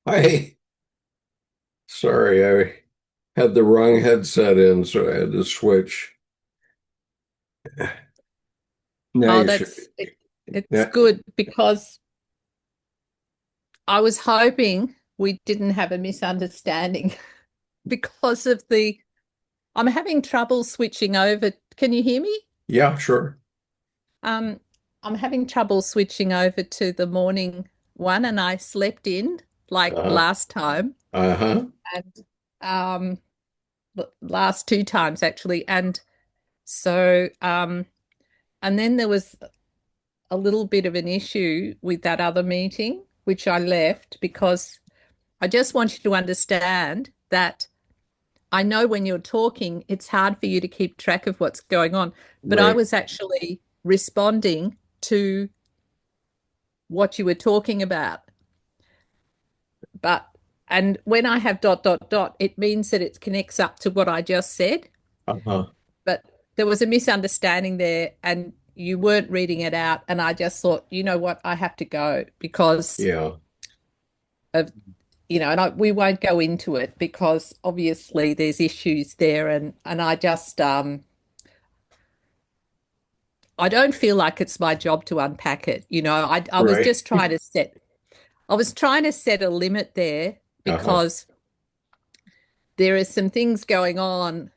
Hi, sorry, I had the wrong headset in, so I had to switch. Now Oh, you should. it's Yeah, good because I was hoping we didn't have a misunderstanding because of I'm having trouble switching over. Can you hear me? yeah, sure. Um, I'm having trouble switching over to the morning one, and I slept in like Uh, last time uh-huh. and um the last two times actually. So and then there was a little bit of an issue with that other meeting, which I left because I just want you to understand that I know when you're talking, it's hard for you to keep track of what's going on. But I Right, was actually responding to what you were talking about. But, and when I have dot, dot, dot, it means that it connects up to what I just said. uh-huh. But there was a misunderstanding there and you weren't reading it out. And I just thought, you know what, I have to go because Yeah, of and we won't go into it because obviously there's issues there, and I don't feel like it's my job to unpack it. I was right. just I was trying to set a limit there Uh-huh. because there are some things going on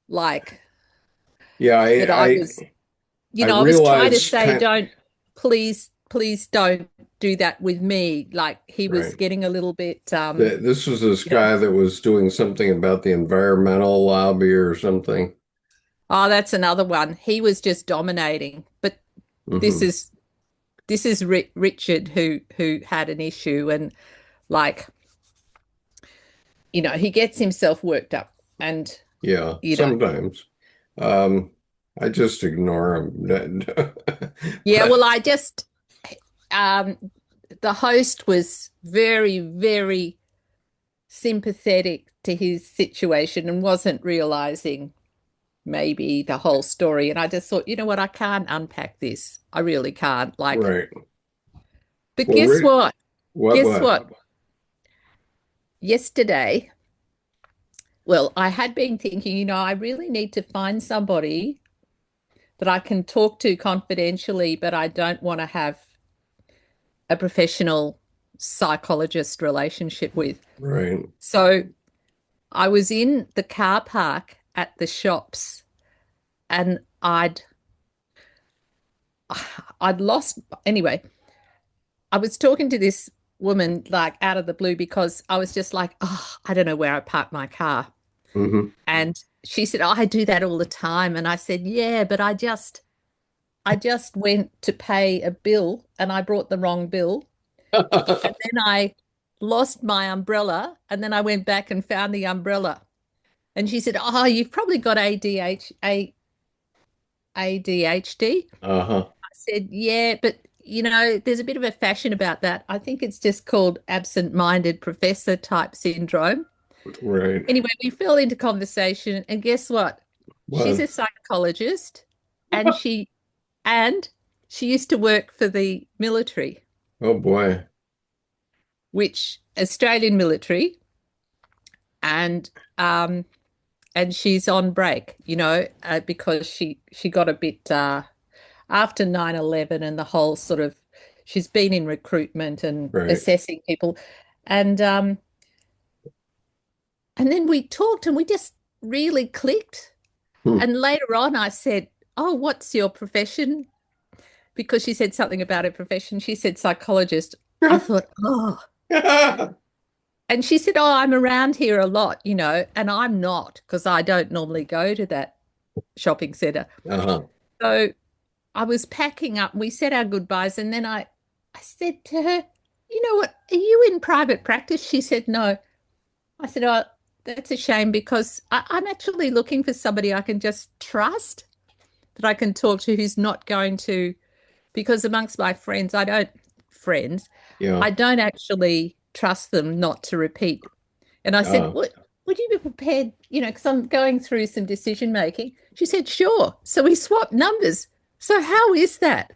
like Yeah, that I I was trying to realized say, kind don't, please don't do that with me. Like he was right. getting a little bit That this was this you know, guy that was doing something about the environmental lobby or something. oh, that's another one. He was just dominating. But this Hmm. is this is Richard who had an issue, and like, he gets himself worked up, and Yeah, you know, sometimes. Um, I just ignore him. yeah, well, But I just um the host was very, very sympathetic to his situation and wasn't realizing maybe the whole story. And I just thought, you know what, I can't unpack this. I really can't. Like, right. but Well, guess what? Guess what? what? Yesterday, well, I had been thinking, I really need to find somebody that I can talk to confidentially, but I don't want to have a professional psychologist relationship with. Right. So I was in the car park at the shops and I'd lost anyway. I was talking to this woman like out of the blue because I was just like, oh, I don't know where I parked my car. Hmm. And she said, oh, I do that all the time. And I said, yeah, but I just went to pay a bill and I brought the wrong bill. And then I lost my umbrella. And then I went back and found the umbrella. And she said, oh, you've probably got ADHD. Uh-huh. I said, yeah, but there's a bit of a fashion about that. I think it's just called absent-minded professor type syndrome. Right. Anyway, we fell into conversation, and guess what? She's Well, a psychologist, and and she used to work for the military, oh boy. which Australian military, and um, and she's on break, because she got a bit after 9/11 and the whole sort of she's been in recruitment and Right. assessing people, and and then we talked and we just really clicked. Hmm. And later on, I said, "Oh, what's your profession?" Because she said something about her profession. She said psychologist. I thought, oh. And she said, oh, I'm around here a lot, and I'm not because I don't normally go to that shopping center. Uh-huh. So I was packing up. We said our goodbyes. And then I said to her, you know what? Are you in private practice? She said, no. I said, oh, that's a shame because I'm actually looking for somebody I can just trust, that I can talk to who's not going to, because amongst my friends, Yeah. I don't actually trust them not to repeat. And I said, Uh, would you be prepared, because I'm going through some decision making? She said, sure. So we swapped numbers. So how is that?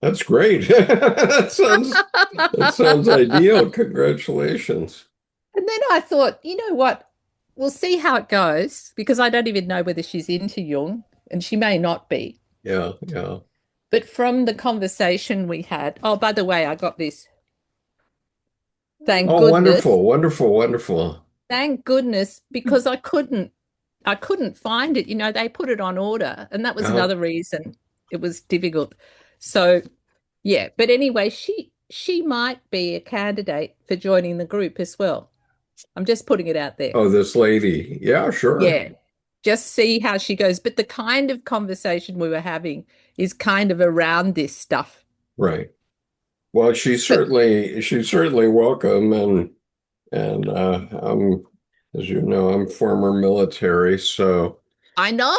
That's great. That sounds ideal. Congratulations. And then I thought, you know what? We'll see how it goes because I don't even know whether she's into Jung, and she may not be. Yeah, yeah. But from the conversation we had, oh, by the way, I got this. Thank Oh, goodness. wonderful, wonderful, wonderful. Thank goodness, because I couldn't find it. You know, they put it on order, and that was Uh, another reason it was difficult. So, yeah, but anyway, she might be a candidate for joining the group as well. I'm just putting it out there. oh, this lady. Yeah, sure. Yeah. Just see how she goes. But the kind of conversation we were having is kind of around this stuff. Right. Well, But she's certainly welcome, and as you know, I'm former military, so I know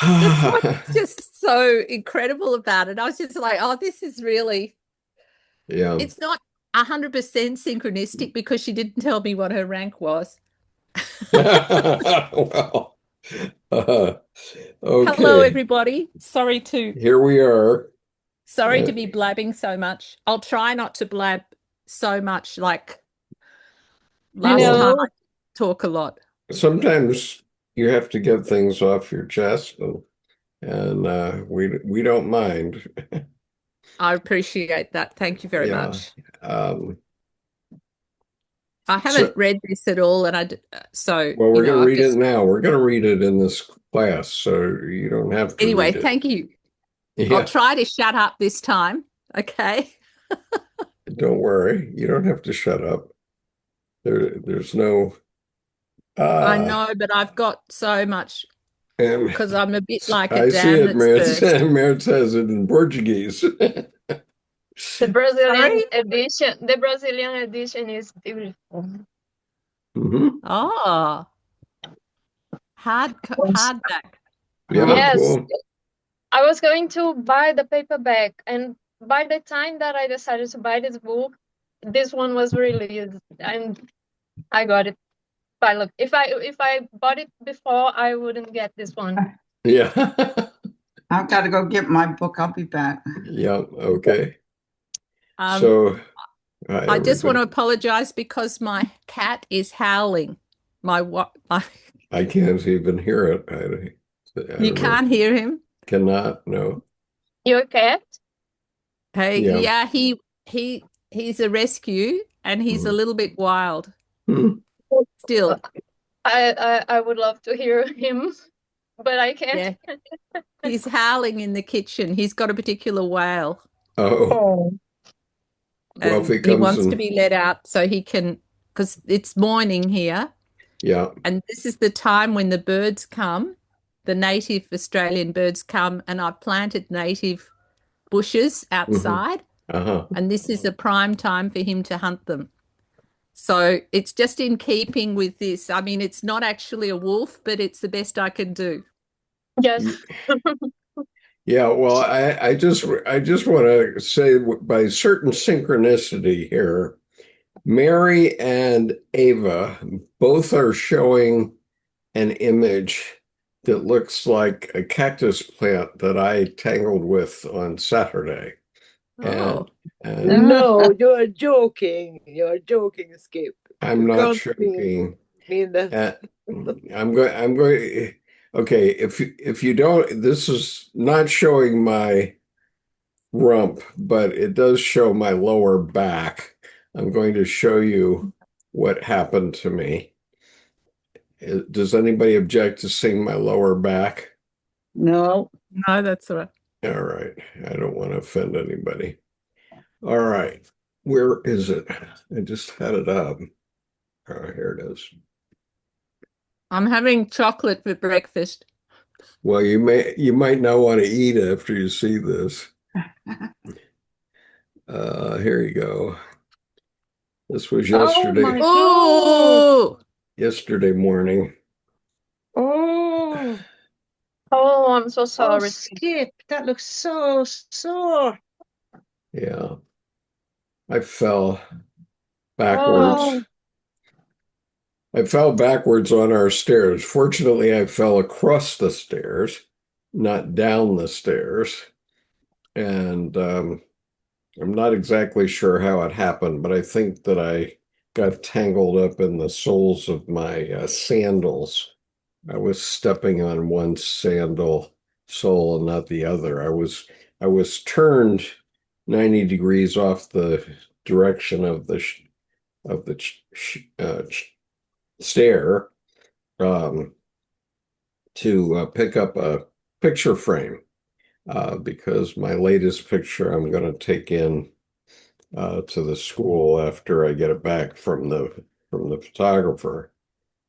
that's what's just so incredible about it. I was just like, oh, this is really, yeah. it's not 100% synchronistic because she didn't tell me what her rank was. Well, uh, Hello, okay. everybody. Here we are. Sorry Uh, to be blabbing so much. I'll try not to blab so much like last time well, I No, talk a lot. sometimes you have to get things off your chest, and we don't mind. I appreciate that. Thank you very Yeah. much. Um, I so, haven't read this at all, and so well, we're going to I've read it just now. We're going to read it in this class, so you don't have to anyway. read it. Thank you. I'll Yeah. try to shut up this time. Okay. Don't worry. You don't have to shut up. There's no I ah. know, but I've got so much Um, because I'm a bit like a I see dam it, that's Mertz. burst. Mertz has it in Portuguese. Sorry? The Brazilian edition is beautiful. Hmm. Oh, hardback. Yeah, Oh, Yes, cool. I was going to buy the paperback, and by the time that I decided to buy this book, this one was released, and I got it. By look, if I bought it before, I wouldn't get this one. Yeah. I've got to go get my book. I'll be back. Yeah, okay. um, So, hi, I just want everybody. to apologize because my cat is howling. My what? My I can't even hear it. I you don't know. can't hear him. Cannot, no. Your cat? Hey, Yeah. yeah, he's a rescue and he's a Mhm. little bit wild Hmm. still. I would love to hear him, but I can't. Yeah, he's howling in the kitchen. He's got a particular wail Oh, Oh. well, if and he he comes wants to in, be let out so he can, because it's morning here. yeah. And this is the time when the birds come, the native Australian birds come, and I've planted native bushes Hmm. outside. Uh-huh. And this is a prime time for him to hunt them. So it's just in keeping with this. I mean, it's not actually a wolf, but it's the best I can do. Yes. Yeah, well, I just want to say by certain synchronicity here, Mary and Ava both are showing an image that looks like a cactus plant that I tangled with on Saturday. Oh, And No, you're joking. You're joking, Skip. I'm You not can't joking. mean that. Uh, I'm going okay, if you don't, this is not showing my rump, but it does show my lower back. I'm going to show you what happened to me. Does anybody object to seeing my lower back? No, no, that's all right. All right. I don't want to offend anybody. All right. Where is it? I just had it up. Oh, here it is. I'm having chocolate for breakfast. Well, you might not want to eat after you see this. Here you go. This was Oh my God. Oh, yesterday morning. Oh, Oh, I'm so oh, sorry. Skip, that looks so sore. Yeah, I fell backwards. Oh, I fell backwards on our stairs. Fortunately, I fell across the stairs, not down the stairs. And I'm not exactly sure how it happened, but I think that I got tangled up in the soles of my sandals. I was stepping on one sandal sole and not the other. I was turned 90 degrees off the direction of the stair to pick up a picture frame because my latest picture I'm going to take in to the school after I get it back from the photographer.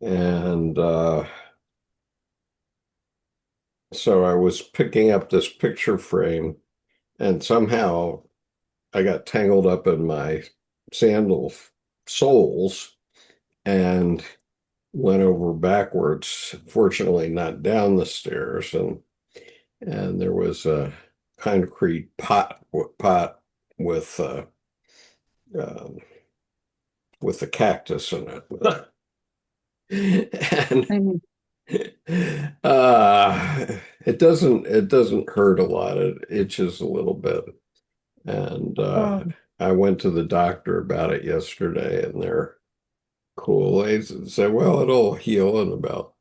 And so I was picking up this picture frame, and somehow I got tangled up in my sandal soles and went over backwards, fortunately not down the stairs, and there was a concrete pot um, with a cactus in it. And it doesn't hurt a lot. It itches a little bit. And I went to the doctor about it yesterday, and they're cool. They said, well, it'll heal in about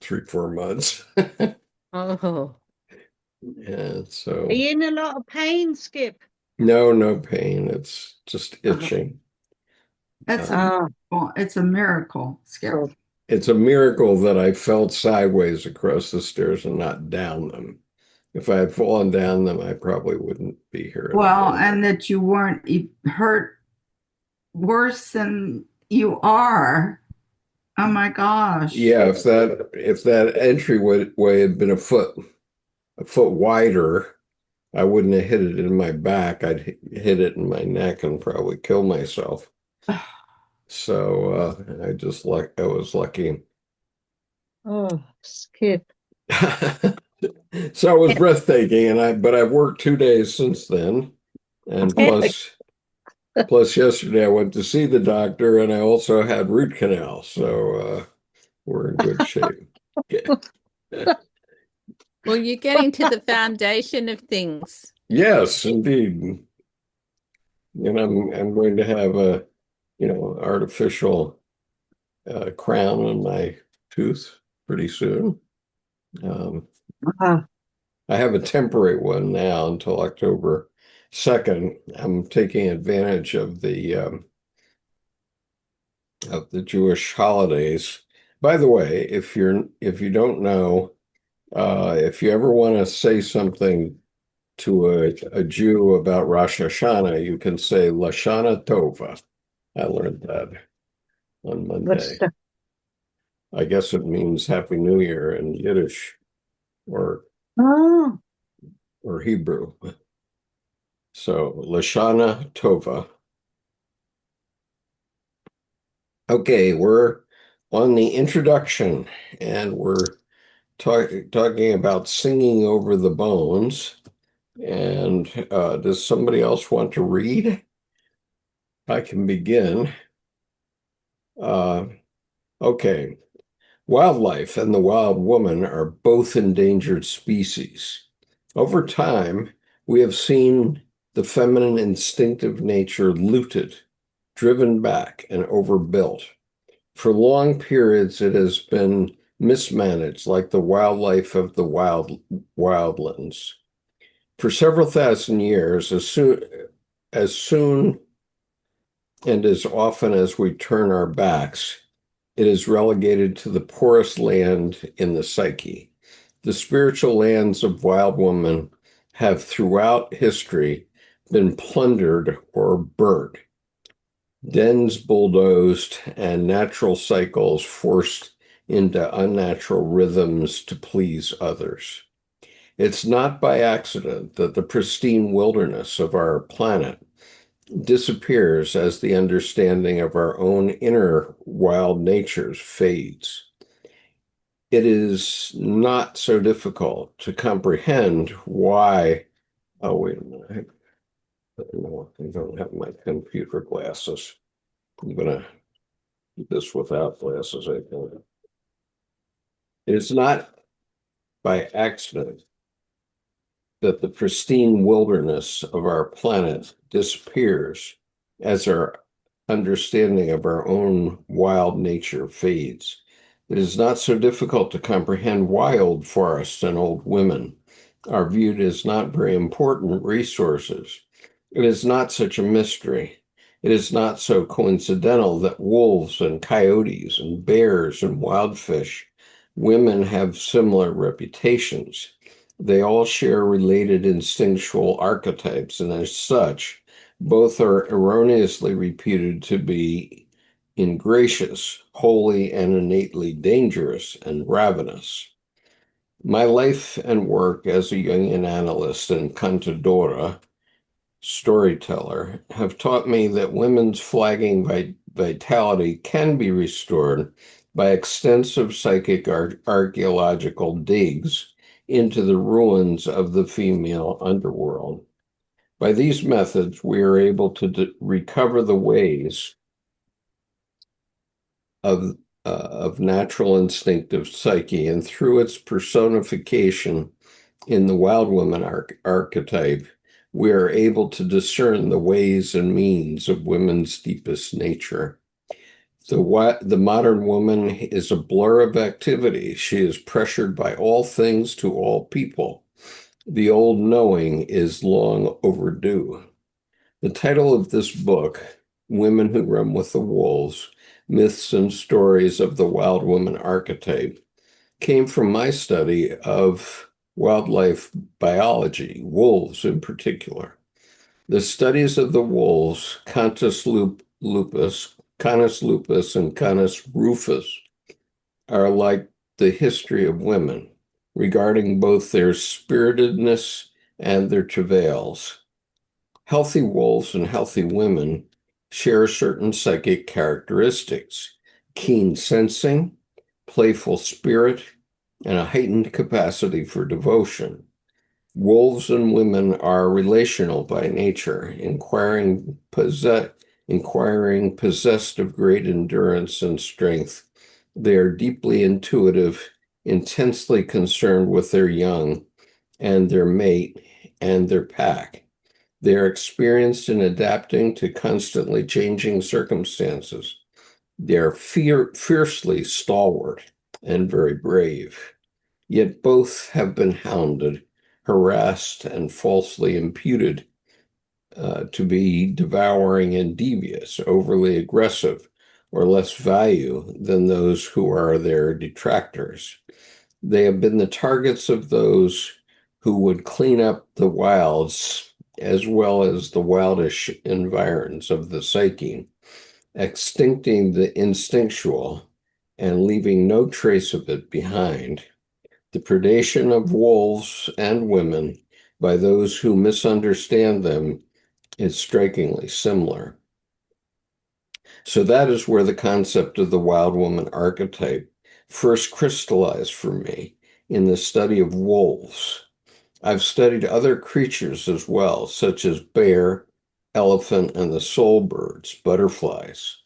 3, 4 months. Oh, And so Are you in a lot of pain, Skip? no pain. It's just itching. That's a Ah, miracle. It's a miracle, Skip. good. It's a miracle that I felt sideways across the stairs and not down them. If I had fallen down them, I probably wouldn't be here Well, anymore. and that you weren't hurt worse than you are. Oh my gosh. Yeah, if that entryway had been a foot wider, I wouldn't have hit it in my back. I'd hit it in my neck and probably kill myself. So I was lucky. Oh, Skip. So it was breathtaking, but I've worked 2 days since then, and plus yesterday I went to see the doctor, and I also had root canal, so we're in good shape. well, you're getting to the foundation of things. Yes, indeed. And I'm going to have a artificial crown on my tooth pretty soon. Ah, I have a temporary one now until October 2nd. I'm taking advantage of the Jewish holidays. By the way, if you don't know, if you ever want to say something to a Jew about Rosh Hashanah, you can say Lashana Tova. I learned that on what's Monday. the I guess it means Happy New Year in Yiddish or oh, Hebrew. So Lashana Tova. Okay, we're on the introduction, and we're talking about singing over the bones. And does somebody else want to read? I can begin. Okay. Wildlife and the wild woman are both endangered species. Over time, we have seen the feminine instinctive nature looted, driven back, and overbuilt. For long periods, it has been mismanaged, like the wildlife of the wildlands. For several thousand years, as soon and as often as we turn our backs, it is relegated to the poorest land in the psyche. The spiritual lands of wild women have throughout history been plundered or burnt, dens bulldozed, and natural cycles forced into unnatural rhythms to please others. It's not by accident that the pristine wilderness of our planet disappears as the understanding of our own inner wild natures fades. It is not so difficult to comprehend why. Oh, wait a minute. I don't have my computer glasses. I'm going to do this without glasses, I think. It is not by accident that the pristine wilderness of our planet disappears as our understanding of our own wild nature fades. It is not so difficult to comprehend why old forests and old women are viewed as not very important resources. It is not such a mystery. It is not so coincidental that wolves and coyotes and bears and wildfish, women have similar reputations. They all share related instinctual archetypes, and as such, both are erroneously reputed to be ingracious, holy, and innately dangerous and ravenous. My life and work as a Jungian analyst and cantadora, storyteller, have taught me that women's flagging vitality can be restored by extensive psychic archaeological digs into the ruins of the female underworld. By these methods, we are able to recover the ways of natural instinctive psyche, and through its personification in the wild woman archetype, we are able to discern the ways and means of women's deepest nature. The modern woman is a blur of activity. She is pressured by all things to all people. The old knowing is long overdue. The title of this book, Women Who Run with the Wolves, Myths and Stories of the Wild Woman Archetype, came from my study of wildlife biology, wolves in particular. The studies of the wolves, Canis lupus, and Canis rufus, are like the history of women, regarding both their spiritedness and their travails. Healthy wolves and healthy women share certain psychic characteristics: keen sensing, playful spirit, and a heightened capacity for devotion. Wolves and women are relational by nature, inquiring possessed of great endurance and strength. They are deeply intuitive, intensely concerned with their young and their mate and their pack. They are experienced in adapting to constantly changing circumstances. They are fiercely stalwart and very brave. Yet both have been hounded, harassed, and falsely imputed to be devouring and devious, overly aggressive, or less value than those who are their detractors. They have been the targets of those who would clean up the wilds as well as the wildish environs of the psyche, extincting the instinctual and leaving no trace of it behind. The predation of wolves and women by those who misunderstand them is strikingly similar. So that is where the concept of the wild woman archetype first crystallized for me, in the study of wolves. I've studied other creatures as well, such as bear, elephant, and the soul birds, butterflies.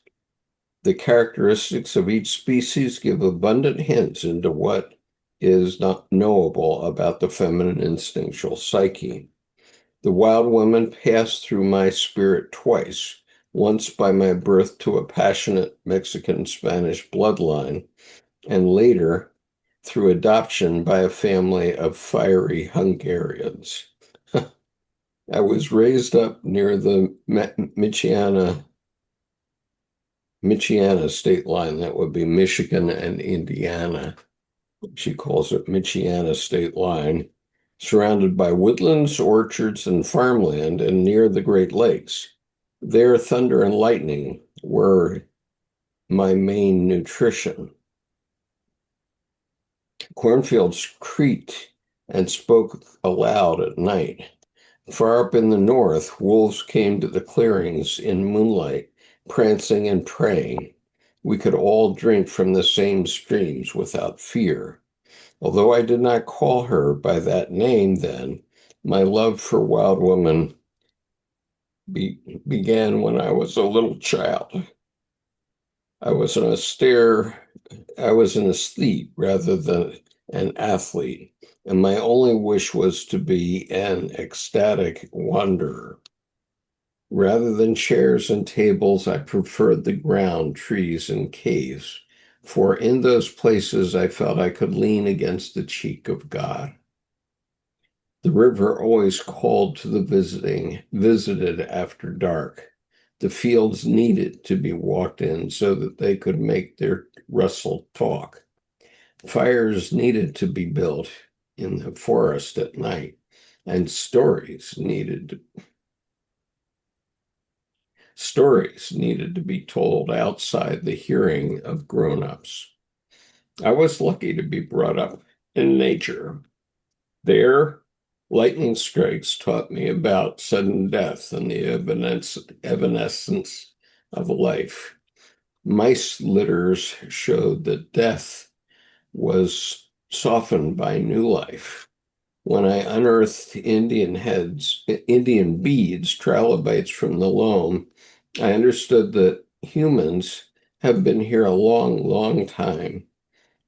The characteristics of each species give abundant hints into what is not knowable about the feminine instinctual psyche. The wild woman passed through my spirit twice, once by my birth to a passionate Mexican-Spanish bloodline, and later through adoption by a family of fiery Hungarians. I was raised up near the Michiana state line. That would be Michigan and Indiana. She calls it Michiana state line, surrounded by woodlands, orchards, and farmland, and near the Great Lakes. There, thunder and lightning were my main nutrition. Cornfields creaked and spoke aloud at night. Far up in the north, wolves came to the clearings in moonlight, prancing and praying. We could all drink from the same streams without fear. Although I did not call her by that name then, my love for wild women began when I was a little child. I was an aesthete rather than an athlete. and my only wish was to be an ecstatic wanderer. Rather than chairs and tables, I preferred the ground, trees, and caves, for in those places I felt I could lean against the cheek of God. The river always called to the visited after dark. The fields needed to be walked in so that they could make their rustle talk. Fires needed to be built in the forest at night, and stories needed to be told outside the hearing of grown-ups. I was lucky to be brought up in nature. There, lightning strikes taught me about sudden death and the evanescence of life. Mice litters showed that death was softened by new life. When I unearthed Indian beads, trilobites from the loam, I understood that humans have been here a long, long time.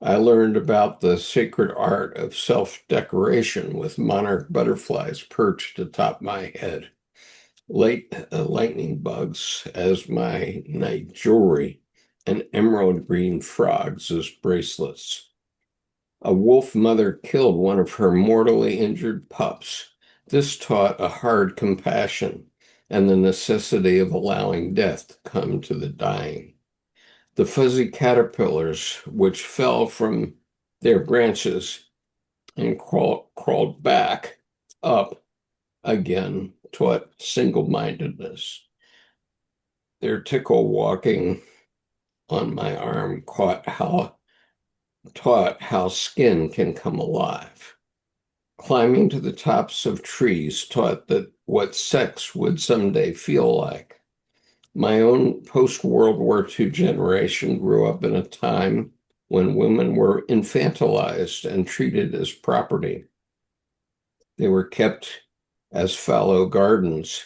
I learned about the sacred art of self-decoration with monarch butterflies perched atop my head, lightning bugs as my night jewelry, and emerald green frogs as bracelets. A wolf mother killed one of her mortally injured pups. This taught a hard compassion and the necessity of allowing death to come to the dying. The fuzzy caterpillars, which fell from their branches and crawled back up again, taught single-mindedness. Their tickle walking on my arm taught how skin can come alive. Climbing to the tops of trees taught that what sex would someday feel like. My own post-World War II generation grew up in a time when women were infantilized and treated as property. They were kept as fallow gardens,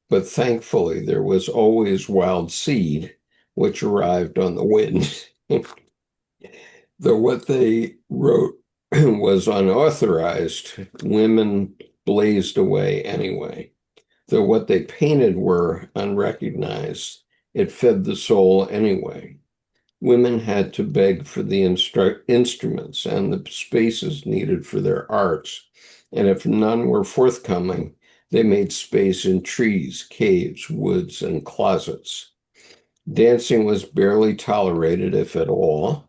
but thankfully there was always wild seed, which arrived on the wind. Though what they wrote was unauthorized, women blazed away anyway. Though what they painted were unrecognized, it fed the soul anyway. Women had to beg for the instruments and the spaces needed for their arts, and if none were forthcoming, they made space in trees, caves, woods, and closets. Dancing was barely tolerated, if at all,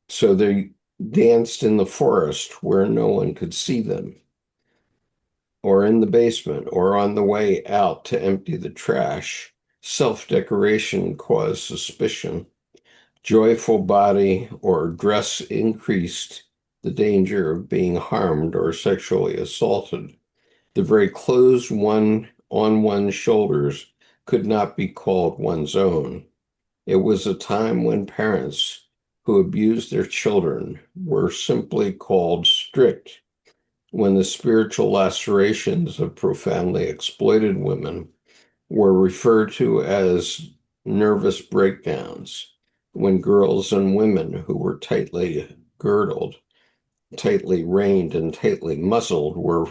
so they danced in the forest where no one could see them, or in the basement, or on the way out to empty the trash. Self-decoration caused suspicion. Joyful body or dress increased the danger of being harmed or sexually assaulted. The very clothes on one's shoulders could not be called one's own. It was a time when parents who abused their children were simply called strict, when the spiritual lacerations of profoundly exploited women were referred to as nervous breakdowns, when girls and women who were tightly girdled, tightly reined, and tightly muscled were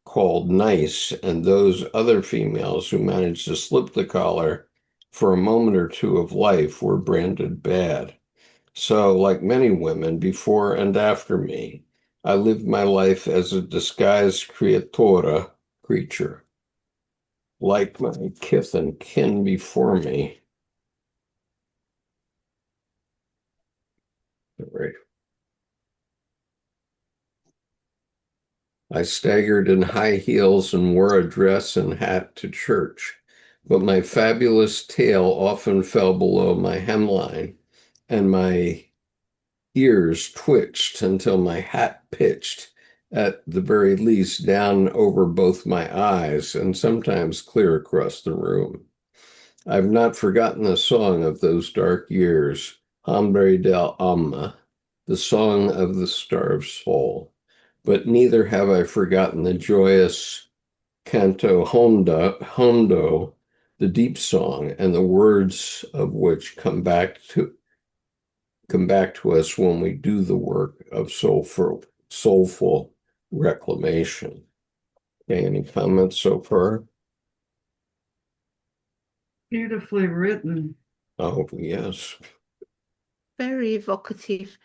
called nice, and those other females who managed to slip the collar for a moment or two of life were branded bad. So, like many women before and after me, I lived my life as a disguised creature, like my kith and kin before me. Right. I staggered in high heels and wore a dress and hat to church, but my fabulous tail often fell below my hemline, and my ears twitched until my hat pitched, at the very least, down over both my eyes and sometimes clear across the room. I've not forgotten the song of those dark years, Hambre del Alma, the song of the starved soul, but neither have I forgotten the joyous canto hondo, the deep song, and the words of which come back to us when we do the work of soulful reclamation. Okay, any comments so far? Beautifully written. Oh, yes. Very evocative.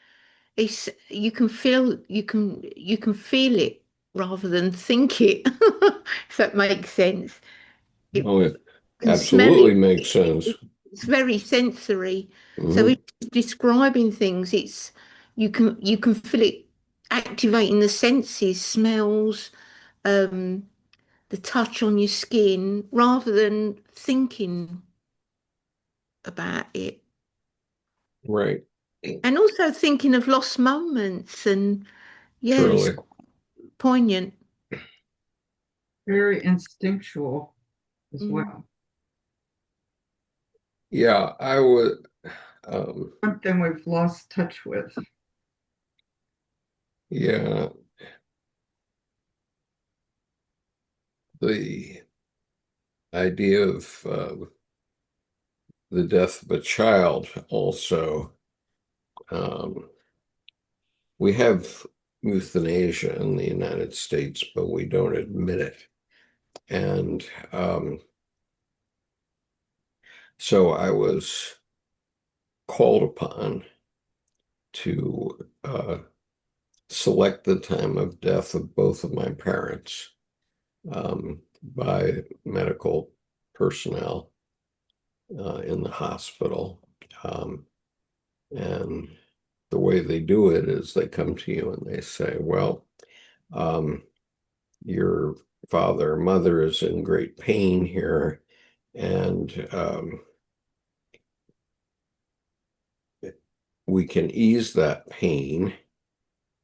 It's you can feel it rather than think it, if that makes sense. You Oh, it can smell absolutely it. makes sense. It's very sensory. So Mhm. if it's describing things, you can feel it activating the senses, smells, um, the touch on your skin, rather than thinking about it. Right. And also thinking of lost moments, and yeah, it's Truly. poignant. Very instinctual as Mm. well. Yeah, I would, um, Something we've lost touch with. yeah, the idea of the death of a child also. Um, we have euthanasia in the United States, but we don't admit it. And so I was called upon to select the time of death of both of my parents by medical personnel in the hospital. And the way they do it is they come to you and they say, well, um, your father or mother is in great pain here, and we can ease that pain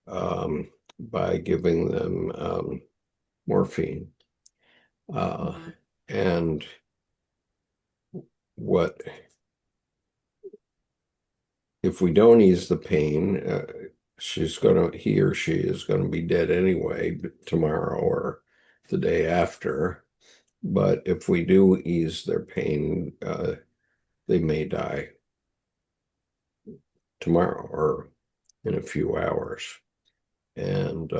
by giving them morphine. Right. And what if we don't ease the pain? He or she is going to be dead anyway tomorrow or the day after. But if we do ease their pain, they may die tomorrow or in a few hours. And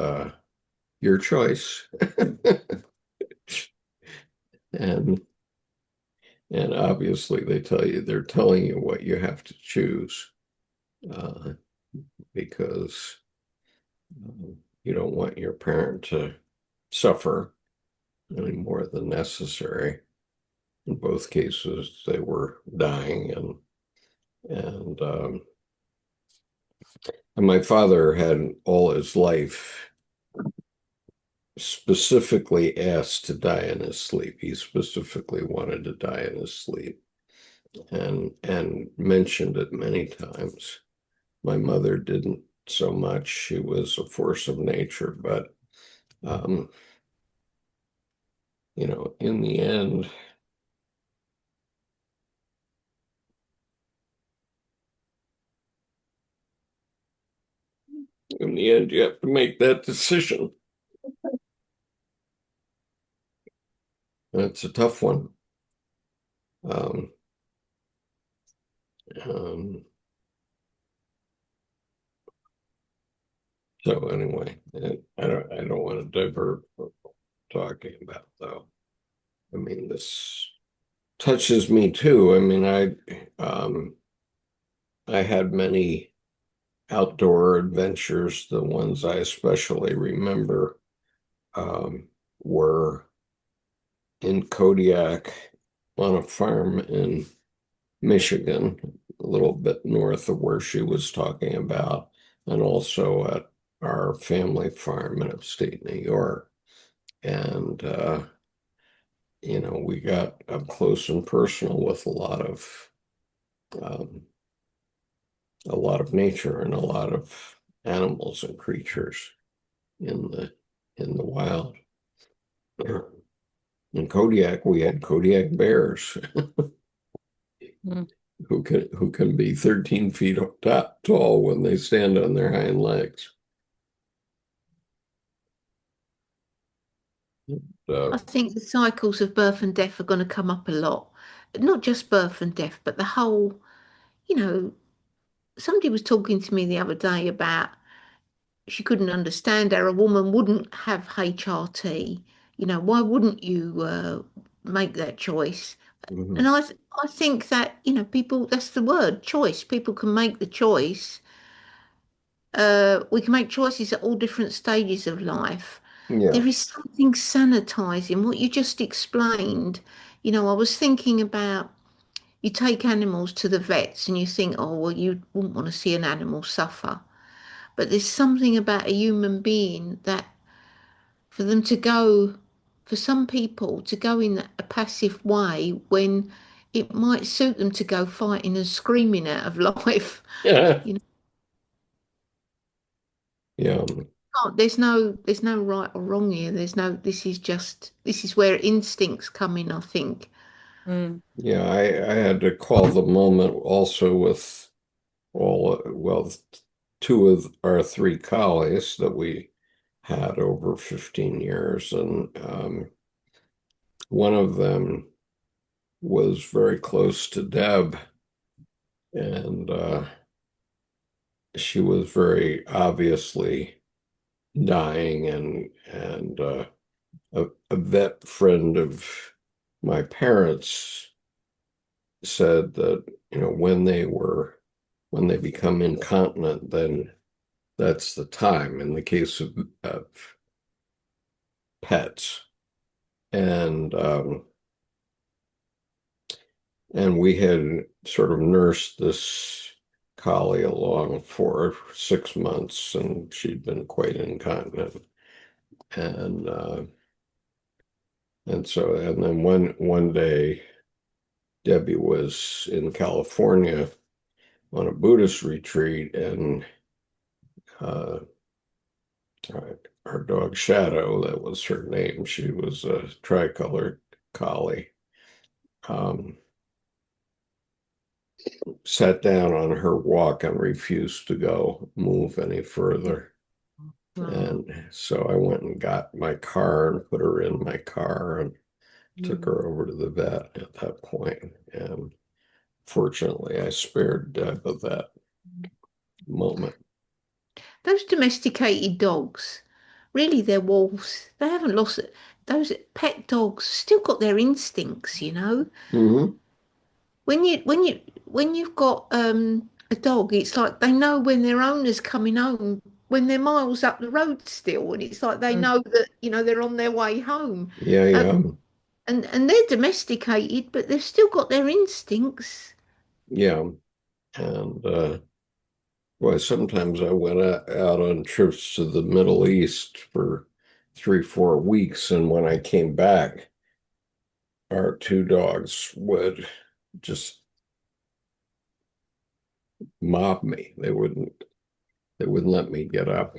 your choice. and and obviously they're telling you what you have to choose uh, because you don't want your parent to suffer any more than necessary. In both cases, they were dying, and my father had all his life specifically asked to die in his sleep. He specifically wanted to die in his sleep, and mentioned it many times. My mother didn't so much. She was a force of nature, but um, in the end, you have to make that decision. It's a tough one. Um, um, so anyway, I don't want to divert from talking about though. I mean, this touches me too. I mean, I had many outdoor adventures. The ones I especially remember were in Kodiak on a farm in Michigan, a little bit north of where she was talking about, and also at our family farm in upstate New York. And we got up close and personal with um, a lot of nature and a lot of animals and creatures in the wild. In Kodiak, we had Kodiak bears Mm. who can be 13 feet tall when they stand on their hind legs. I So, think the cycles of birth and death are going to come up a lot. Not just birth and death, but the whole, you know, somebody was talking to me the other day about she couldn't understand how a woman wouldn't have HRT. Why wouldn't you make that choice? Mhm. And I think that, people, that's the word, choice. People can make the choice. We can make choices at all different stages of life. Yeah. There is something sanitizing, what you just explained. I was thinking about, you take animals to the vets and you think, oh, well, you wouldn't want to see an animal suffer. But there's something about a human being that for them to go, for some people to go in a passive way when it might suit them to go fighting and screaming out of life. Yeah. You know, Yeah. there's no right or wrong here. This is where instincts come in, I think. Mm. Yeah. I had to call the moment also with well, two of our three collies that we had over 15 years. And one of them was very close to Deb. And she was very obviously dying. And a vet friend of my parents said that, when they become incontinent, then that's the time in the case of pets. And and we had sort of nursed this collie along for 6 months, and she'd been quite incontinent. And and then one day, Debbie was in California on a Buddhist retreat, and uh, our dog Shadow, that was her name. She was a tricolored collie. Um, Sat down on her walk and refused to move any further. And so I went and got my car and put her in my car and took her over to the vet at that point. And fortunately, I spared Deb of that moment. Those domesticated dogs, really, they're wolves. They haven't lost it. Those pet dogs still got their instincts. Hmm. When you've got a dog, it's like they know when their owner's coming home when they're miles up the road still, and it's like they Mm. know that they're on their way home. Yeah, Um, yeah, and they're domesticated, but they've still got their instincts. yeah. And boy, sometimes I went out on trips to the Middle East for 3, 4 weeks, and when I came back, our two dogs would just mob me. They wouldn't let me get up.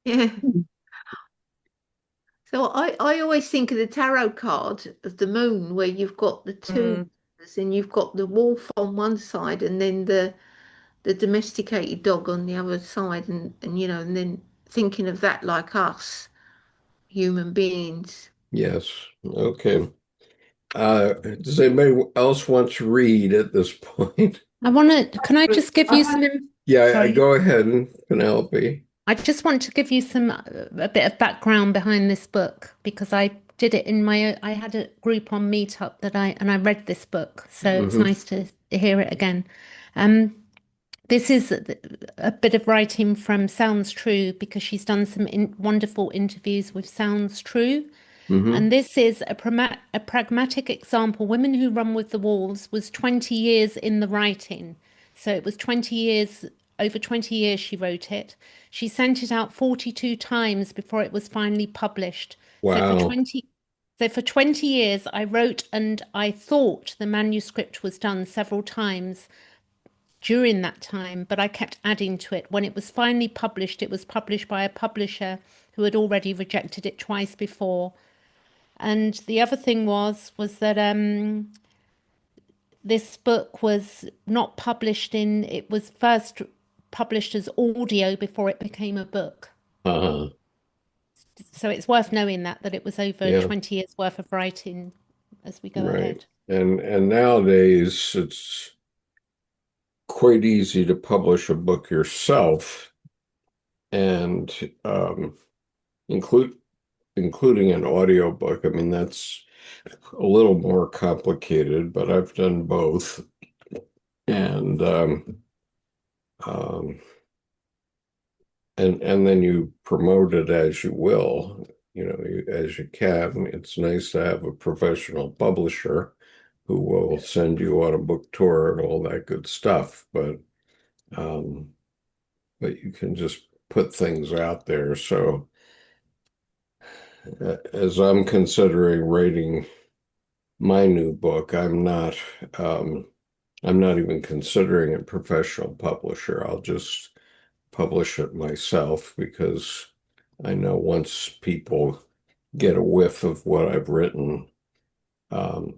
Yeah. So I always think of the tarot card of the moon, where you've got the two, Mm. and you've got the wolf on one side, and then the domesticated dog on the other side, and then thinking of that like us human beings. Yes. Okay. Does anybody else want to read at this point? Can I just give you some, Yeah, sorry, go ahead, Penelope. I just want to give you a bit of background behind this book because I did it I had a group on Meetup and I read this book, so it's Hmm. nice to hear it again. Um, this is a bit of writing from Sounds True because she's done some wonderful interviews with Sounds True. Hmm. And this is a pragmatic example. Women Who Run with the Wolves was 20 years in the writing. So it was 20 years, over 20 years she wrote it. She sent it out 42 times before it was finally published. So for Wow. 20, so for 20 years, I wrote and I thought the manuscript was done several times during that time, but I kept adding to it. When it was finally published, it was published by a publisher who had already rejected it twice before. And the other thing was that this book was not published it was first published as audio before it became a book. Uh-huh. So it's worth knowing that it was over Yeah, 20 years worth of writing as we go right. ahead. And nowadays it's quite easy to publish a book yourself and include including an audiobook. I mean, that's a little more complicated, but I've done both. And um, and then you promote it as you will, as you can. It's nice to have a professional publisher who will send you on a book tour and all that good stuff. Um, but you can just put things out there. So as I'm considering writing my new book, I'm not even considering a professional publisher. I'll just publish it myself because I know once people get a whiff of what I've written, um,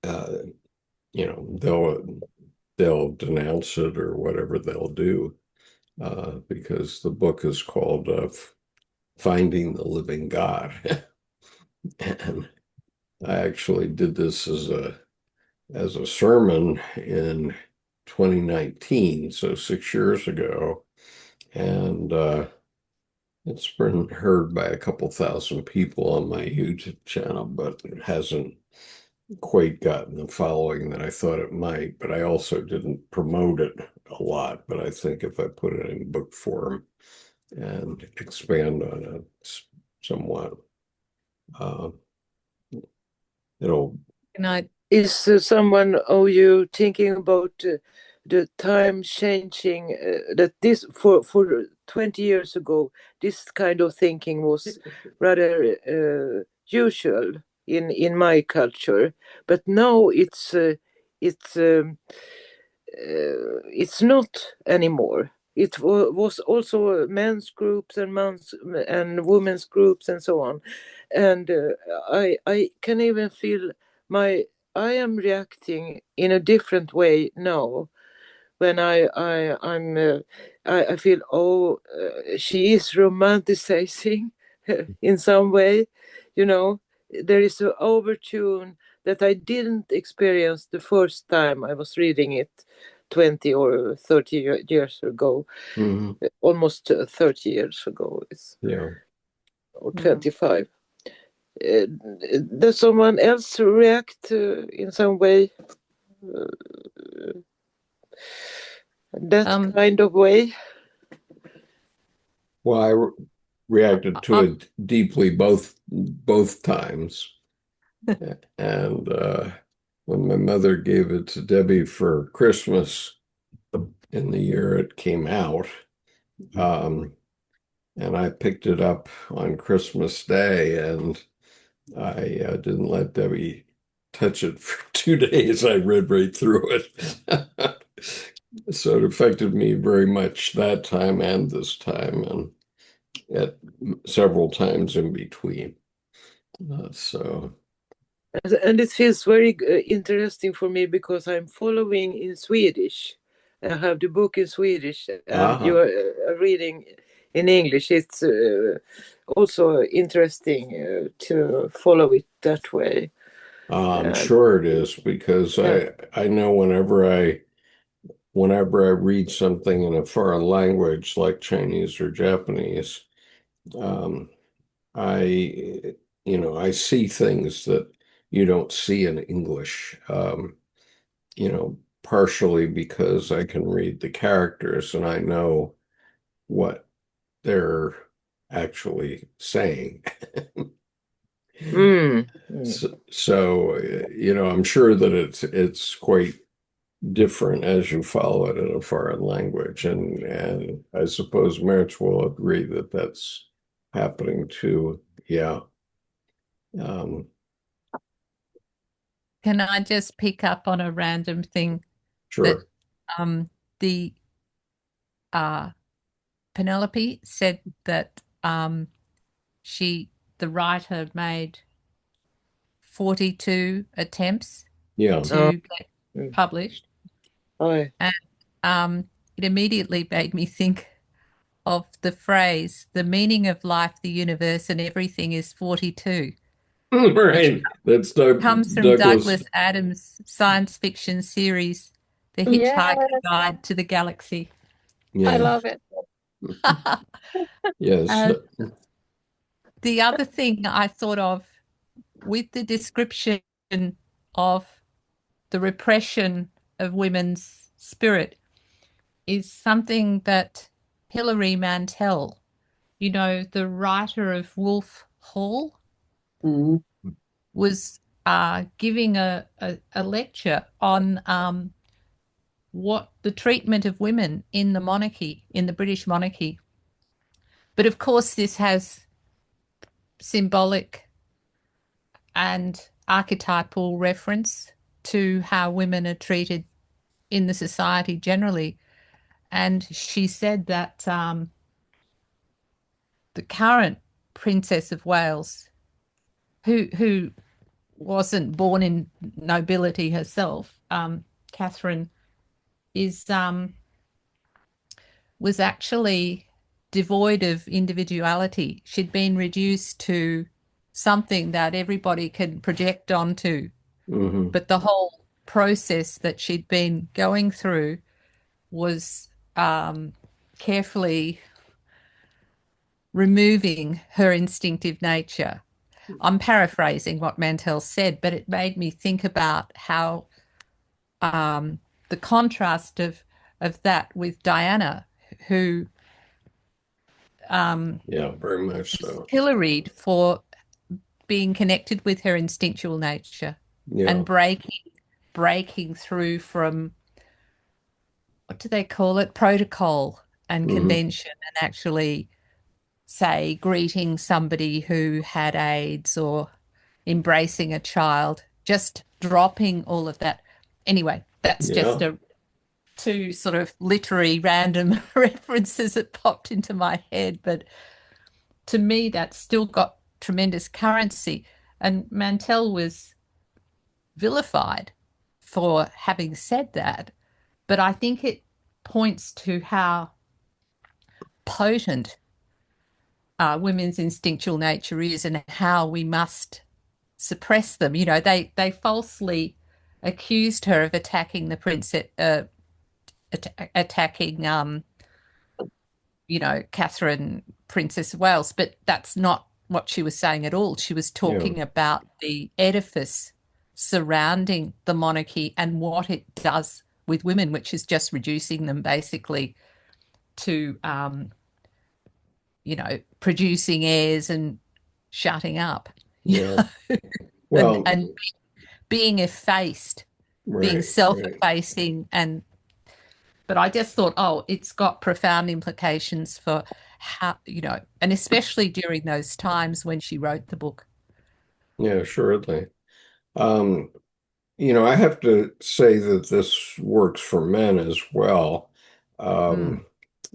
uh, they'll denounce it or whatever they'll do, because the book is called Finding the Living God. And I actually did this as a sermon in 2019, so 6 years ago, and it's been heard by a couple thousand people on my YouTube channel, but it hasn't quite gotten the following that I thought it might. But I also didn't promote it a lot. But I think if I put it in book form and expand on it somewhat, uh, it'll. And I Is someone of you thinking about the time changing that this for 20 years ago this kind of thinking was rather usual in my culture, but now it's not anymore. It was also men's groups and women's groups and so on, and I can even feel I am reacting in a different way now when I feel she is romanticizing in some way, you know. There is an overtune that I didn't experience the first time I was reading it 20 or 30 years ago, almost 30 years ago, Yeah. or 25. Does someone else react in some way that kind of way? Well, I reacted to it deeply both times. And when my mother gave it to Debbie for Christmas in the year it came out, and I picked it up on Christmas Day, and I didn't let Debbie touch it for 2 days. I read right through it. So it affected me very much that time and this time, and at several times in between. And it feels very interesting for me because I'm following in Swedish. I have the book in Swedish, and you are reading in English. It's also interesting to follow it that way. I'm sure it is, because I know whenever I read something in a foreign language like Chinese or Japanese, I I see things that you don't see in English. Partially because I can read the characters and I know what they're actually saying. So, I'm sure that it's quite different as you follow it in a foreign language, and I suppose Mertz will agree that that's happening too. Yeah. Can I just pick up on a random thing? Sure. That the Penelope said that the writer made 42 attempts to get published. And it immediately made me think of the phrase, the meaning of life, the universe, and everything is 42. Right. That's comes from Douglas Adams' science fiction series, The Hitchhiker's Guide to the Galaxy. I Yeah. love it. Yes. Uh, the other thing I thought of with the description of the repression of women's spirit is something that Hilary Mantel, you know, the writer of Wolf Hall, Mm. was giving a lecture on what the treatment of women in the monarchy, in the British monarchy. But of course, this has symbolic and archetypal reference to how women are treated in the society generally. And she said that the current Princess of Wales, who wasn't born in nobility herself, Catherine, is was actually devoid of individuality. She'd been reduced to something that everybody can project onto. Mhm. But the whole process that she'd been going through was carefully removing her instinctive nature. I'm paraphrasing what Mantell said, but it made me think about how the contrast of that with Diana, who Yeah, very much was so. pilloried for being connected with her instinctual nature Yeah. and breaking through from, what do they call it, protocol and Mhm. convention, and actually say greeting somebody who had AIDS or embracing a child, just dropping all of that. Anyway, that's just Yeah. a two sort of literary random references that popped into my head, but to me that's still got tremendous currency. And Mantell was vilified for having said that, but I think it points to how potent women's instinctual nature is and how we must suppress them. You know, they falsely accused her of attacking the princess, attacking you know, Catherine, Princess of Wales, but that's not what she was saying at all. She was Yeah. talking about the edifice surrounding the monarchy and what it does with women, which is just reducing them basically to, you know, producing heirs and shutting up. Yeah. and, Well, and being effaced, being right. self-effacing. And but I just thought, oh, it's got profound implications for how, you know, and especially during those times when she wrote the book. Yeah, surely. Um, I have to say that this works for men as well. Mm. Um,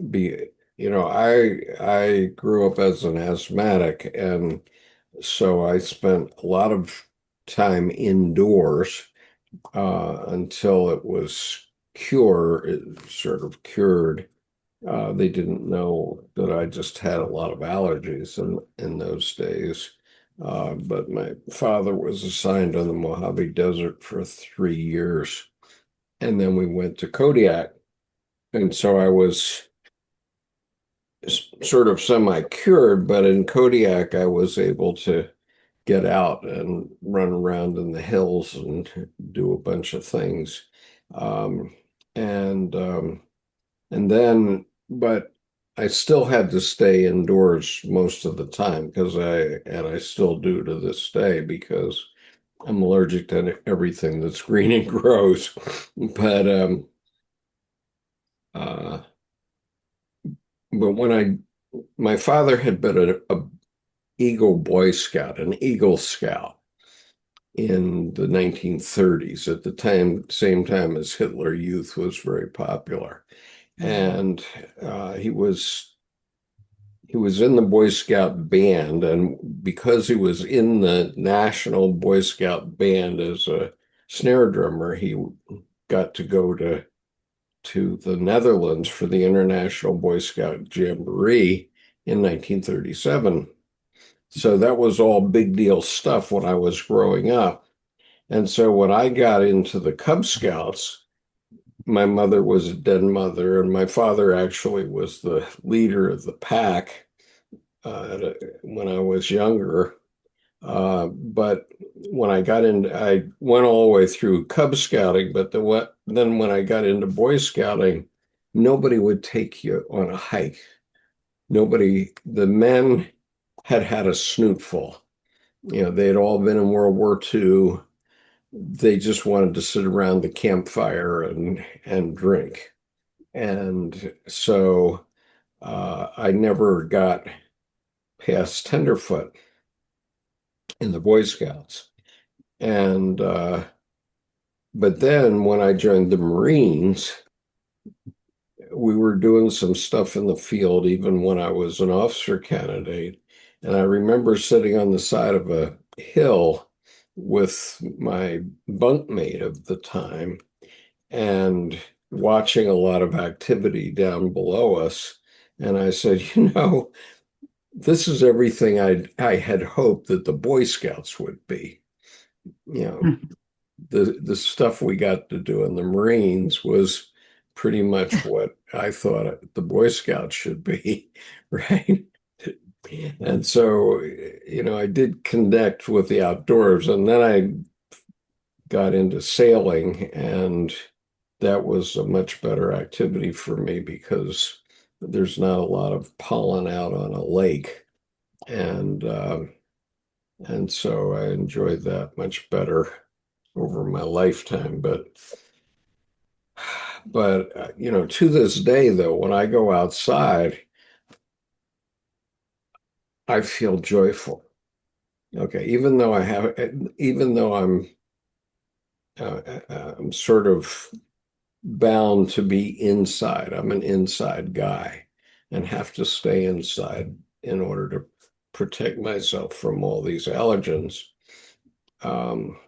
be, I grew up as an asthmatic, and so I spent a lot of time indoors until it was sort of cured. They didn't know that I just had a lot of allergies in those days. But my father was assigned on the Mojave Desert for 3 years. And then we went to Kodiak. And so I was sort of semi-cured, but in Kodiak, I was able to get out and run around in the hills and do a bunch of things. Um, and um, And then, but I still had to stay indoors most of the time and I still do to this day because I'm allergic to everything that's green and grows. But uh, but my father had been a Eagle Boy Scout, an Eagle Scout in the 1930s at the same time as Hitler Youth was very popular. And he was in the Boy Scout band, and because he was in the National Boy Scout band as a snare drummer, he got to go to the Netherlands for the International Boy Scout Jamboree in 1937. So that was all big deal stuff when I was growing up. And so when I got into the Cub Scouts, my mother was a den mother, and my father actually was the leader of the pack when I was younger. But when I got into, I went all the way through Cub Scouting, but then when I got into Boy Scouting, nobody would take you on a hike. Nobody, the men had had a snootful. They had all been in World War II. They just wanted to sit around the campfire and drink. And so I never got past tenderfoot in the Boy Scouts. And but then when I joined the Marines, we were doing some stuff in the field even when I was an officer candidate. And I remember sitting on the side of a hill with my bunkmate of the time and watching a lot of activity down below us. And I said, this is everything I had hoped that the Boy Scouts would be. You know, the stuff we got to do in the Marines was pretty much what I thought the Boy Scouts should be, right? And so, I did connect with the outdoors, and then I got into sailing, and that was a much better activity for me because there's not a lot of pollen out on a lake, and so I enjoyed that much better over my lifetime. But to this day, though, when I go outside, I feel joyful. Okay, even though I'm sort of bound to be inside. I'm an inside guy and have to stay inside in order to protect myself from all these allergens. Um,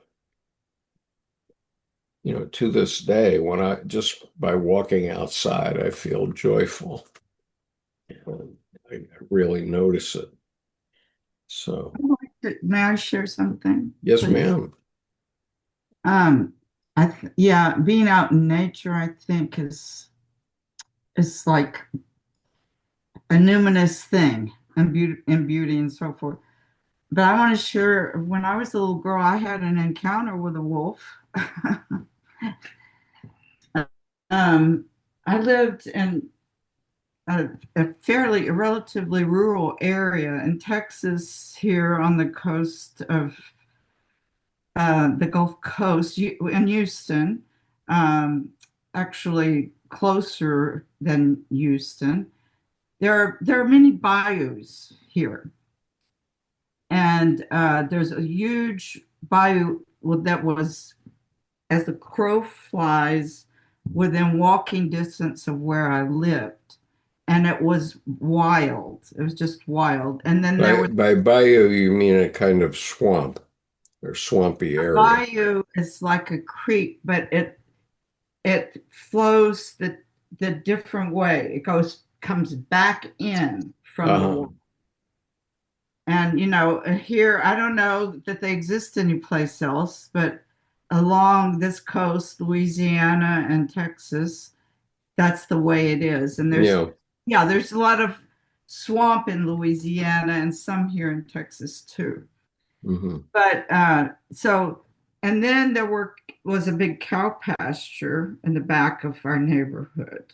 to this day, when I just by walking outside, I feel joyful. I really notice it. So, May I share something? yes, please? ma'am. Yeah, being out in nature, I think is like a numinous thing and beauty and so forth. But I want to share, when I was a little girl, I had an encounter with a wolf. I lived in a relatively rural area in Texas, here on the coast of the Gulf Coast in Houston, actually closer than Houston. There are many bayous here, and there's a huge bayou that was, as the crow flies, within walking distance of where I lived. And it was wild. It was just wild. And then there was By bayou, you mean a kind of swamp or swampy a area. bayou is like a creek, but it flows the different way. Comes back in from the water. And here, I don't know that they exist anyplace else, but along this coast, Louisiana and Texas, that's the way it is. And there's a lot of swamp in Louisiana and some here in Texas too. Mm-hmm. But and then was a big cow pasture in the back of our neighborhood.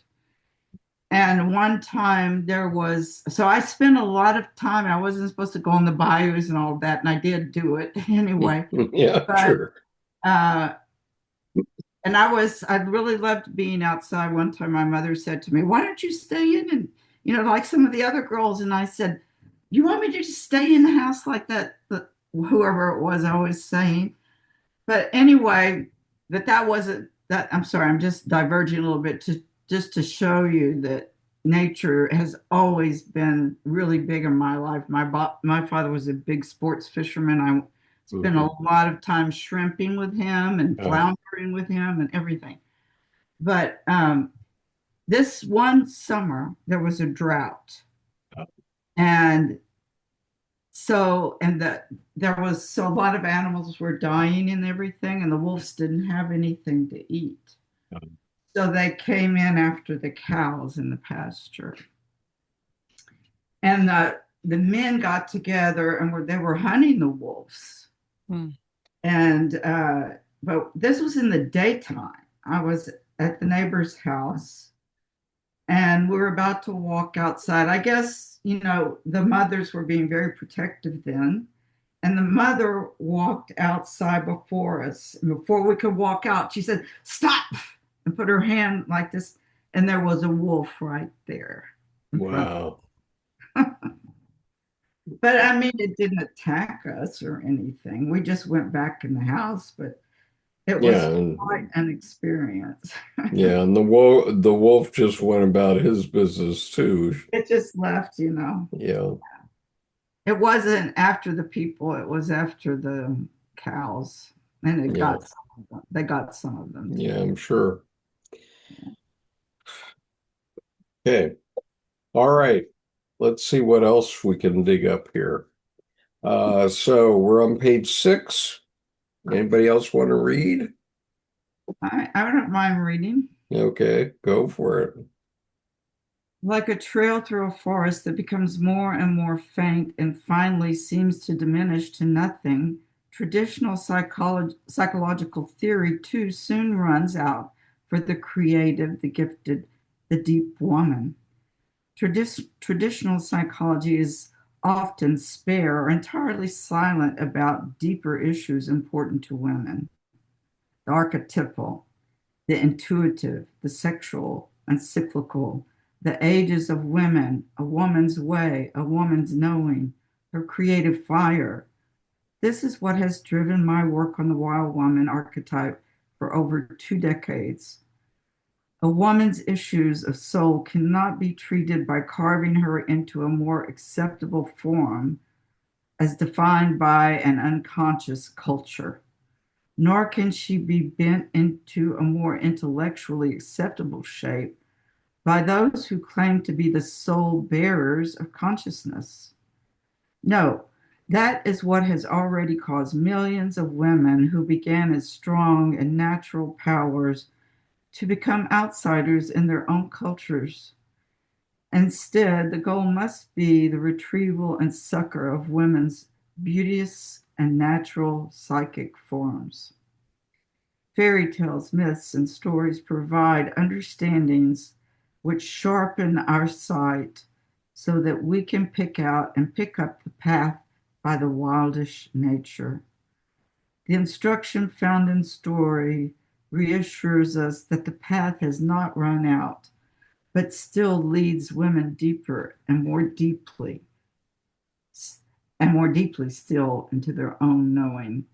And one time so I spent a lot of time, and I wasn't supposed to go on the bayous and all of that, and I did do it anyway. Yeah, but, sure. And I really loved being outside. One time my mother said to me, "Why don't you stay in and, like some of the other girls?" And I said, "You want me to just stay in the house like that?" Whoever it was, I was saying. But anyway, that wasn't that. I'm sorry, I'm just diverging a little bit just to show you that nature has always been really big in my life. My father was a big sports fisherman. I spent a lot of time shrimping with him and floundering with him and everything. But this one summer, there was a drought. And a lot of animals were dying and everything, and the wolves didn't have anything to eat. So they came in after the cows in the pasture. And the men got together and they were hunting the wolves. And but this was in the daytime. I was at the neighbor's house and we were about to walk outside. I guess, the mothers were being very protective then. And the mother walked outside before us. And before we could walk out, she said, "Stop!" and put her hand like this. And there was a wolf right there. Wow. But I mean, it didn't attack us or anything. We just went back in the house, but it was quite an experience. Yeah, and the wolf just went about his business too. It just left, Yeah. It wasn't after the people, it was after the cows. And they got some of them. Yeah, I'm sure. Okay. All right. Let's see what else we can dig up here. So we're on page 6. Anybody else want to read? I don't mind reading. Okay, go for it. Like a trail through a forest that becomes more and more faint and finally seems to diminish to nothing, traditional psychological theory too soon runs out for the creative, the gifted, the deep woman. Traditional psychology is often spare or entirely silent about deeper issues important to women. The archetypal, the intuitive, the sexual and cyclical, the ages of women, a woman's way, a woman's knowing, her creative fire. This is what has driven my work on the wild woman archetype for over 2 decades. A woman's issues of soul cannot be treated by carving her into a more acceptable form as defined by an unconscious culture, nor can she be bent into a more intellectually acceptable shape by those who claim to be the sole bearers of consciousness. No, that is what has already caused millions of women who began as strong and natural powers to become outsiders in their own cultures. Instead, the goal must be the retrieval and succor of women's beauteous and natural psychic forms. Fairy tales, myths, and stories provide understandings which sharpen our sight so that we can pick out and pick up the path by the wildish nature. The instruction found in story reassures us that the path has not run out, but still leads women deeper and more deeply still into their own knowing.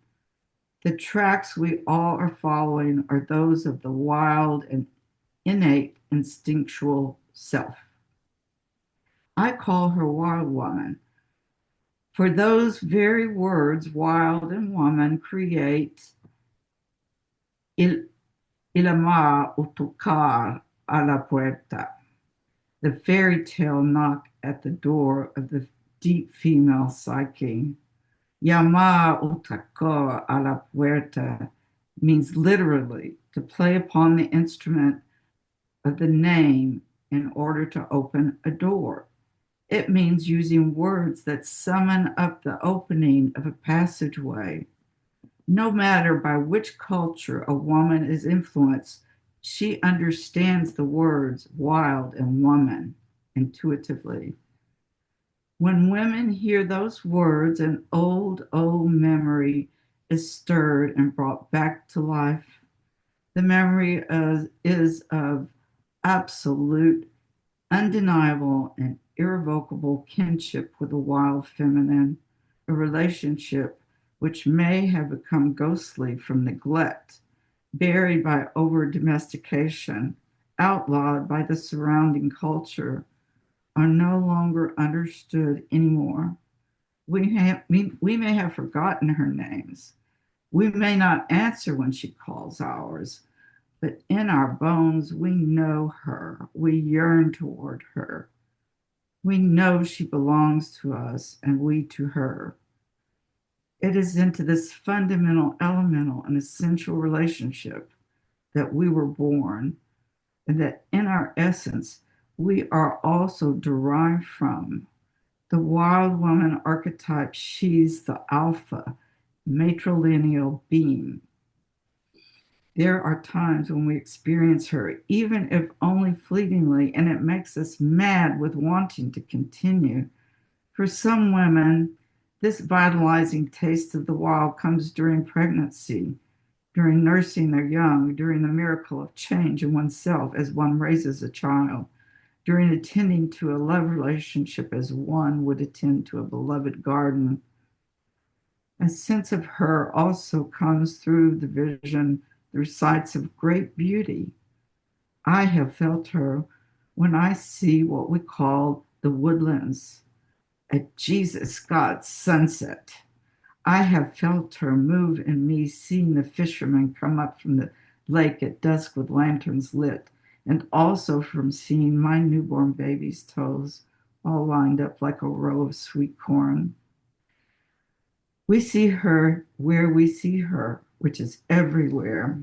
The tracks we all are following are those of the wild and innate instinctual self. I call her wild woman, for those very words, wild and woman, create il ama o tocar a la puerta, the fairy tale knock at the door of the deep female psyche. Llamar o tocar a la puerta means literally to play upon the instrument of the name in order to open a door. It means using words that summon up the opening of a passageway. No matter by which culture a woman is influenced, she understands the words wild and woman intuitively. When women hear those words, an old memory is stirred and brought back to life. The memory is of absolute, undeniable, and irrevocable kinship with the wild feminine, a relationship which may have become ghostly from neglect, buried by over-domestication, outlawed by the surrounding culture, are no longer understood anymore. We may have forgotten her names. We may not answer when she calls ours, but in our bones, we know her. We yearn toward her. We know she belongs to us and we to her. It is into this fundamental, elemental, and essential relationship that we were born, and that in our essence, we are also derived from the wild woman archetype. She's the alpha matrilineal being. There are times when we experience her, even if only fleetingly, and it makes us mad with wanting to continue. For some women, this vitalizing taste of the wild comes during pregnancy, during nursing their young, during the miracle of change in oneself as one raises a child, during attending to a love relationship as one would attend to a beloved garden. A sense of her also comes through the vision, through sights of great beauty. I have felt her when I see what we call the woodlands, a Jesus God sunset. I have felt her move in me, seeing the fishermen come up from the lake at dusk with lanterns lit, and also from seeing my newborn baby's toes all lined up like a row of sweet corn. We see her where we see her, which is everywhere.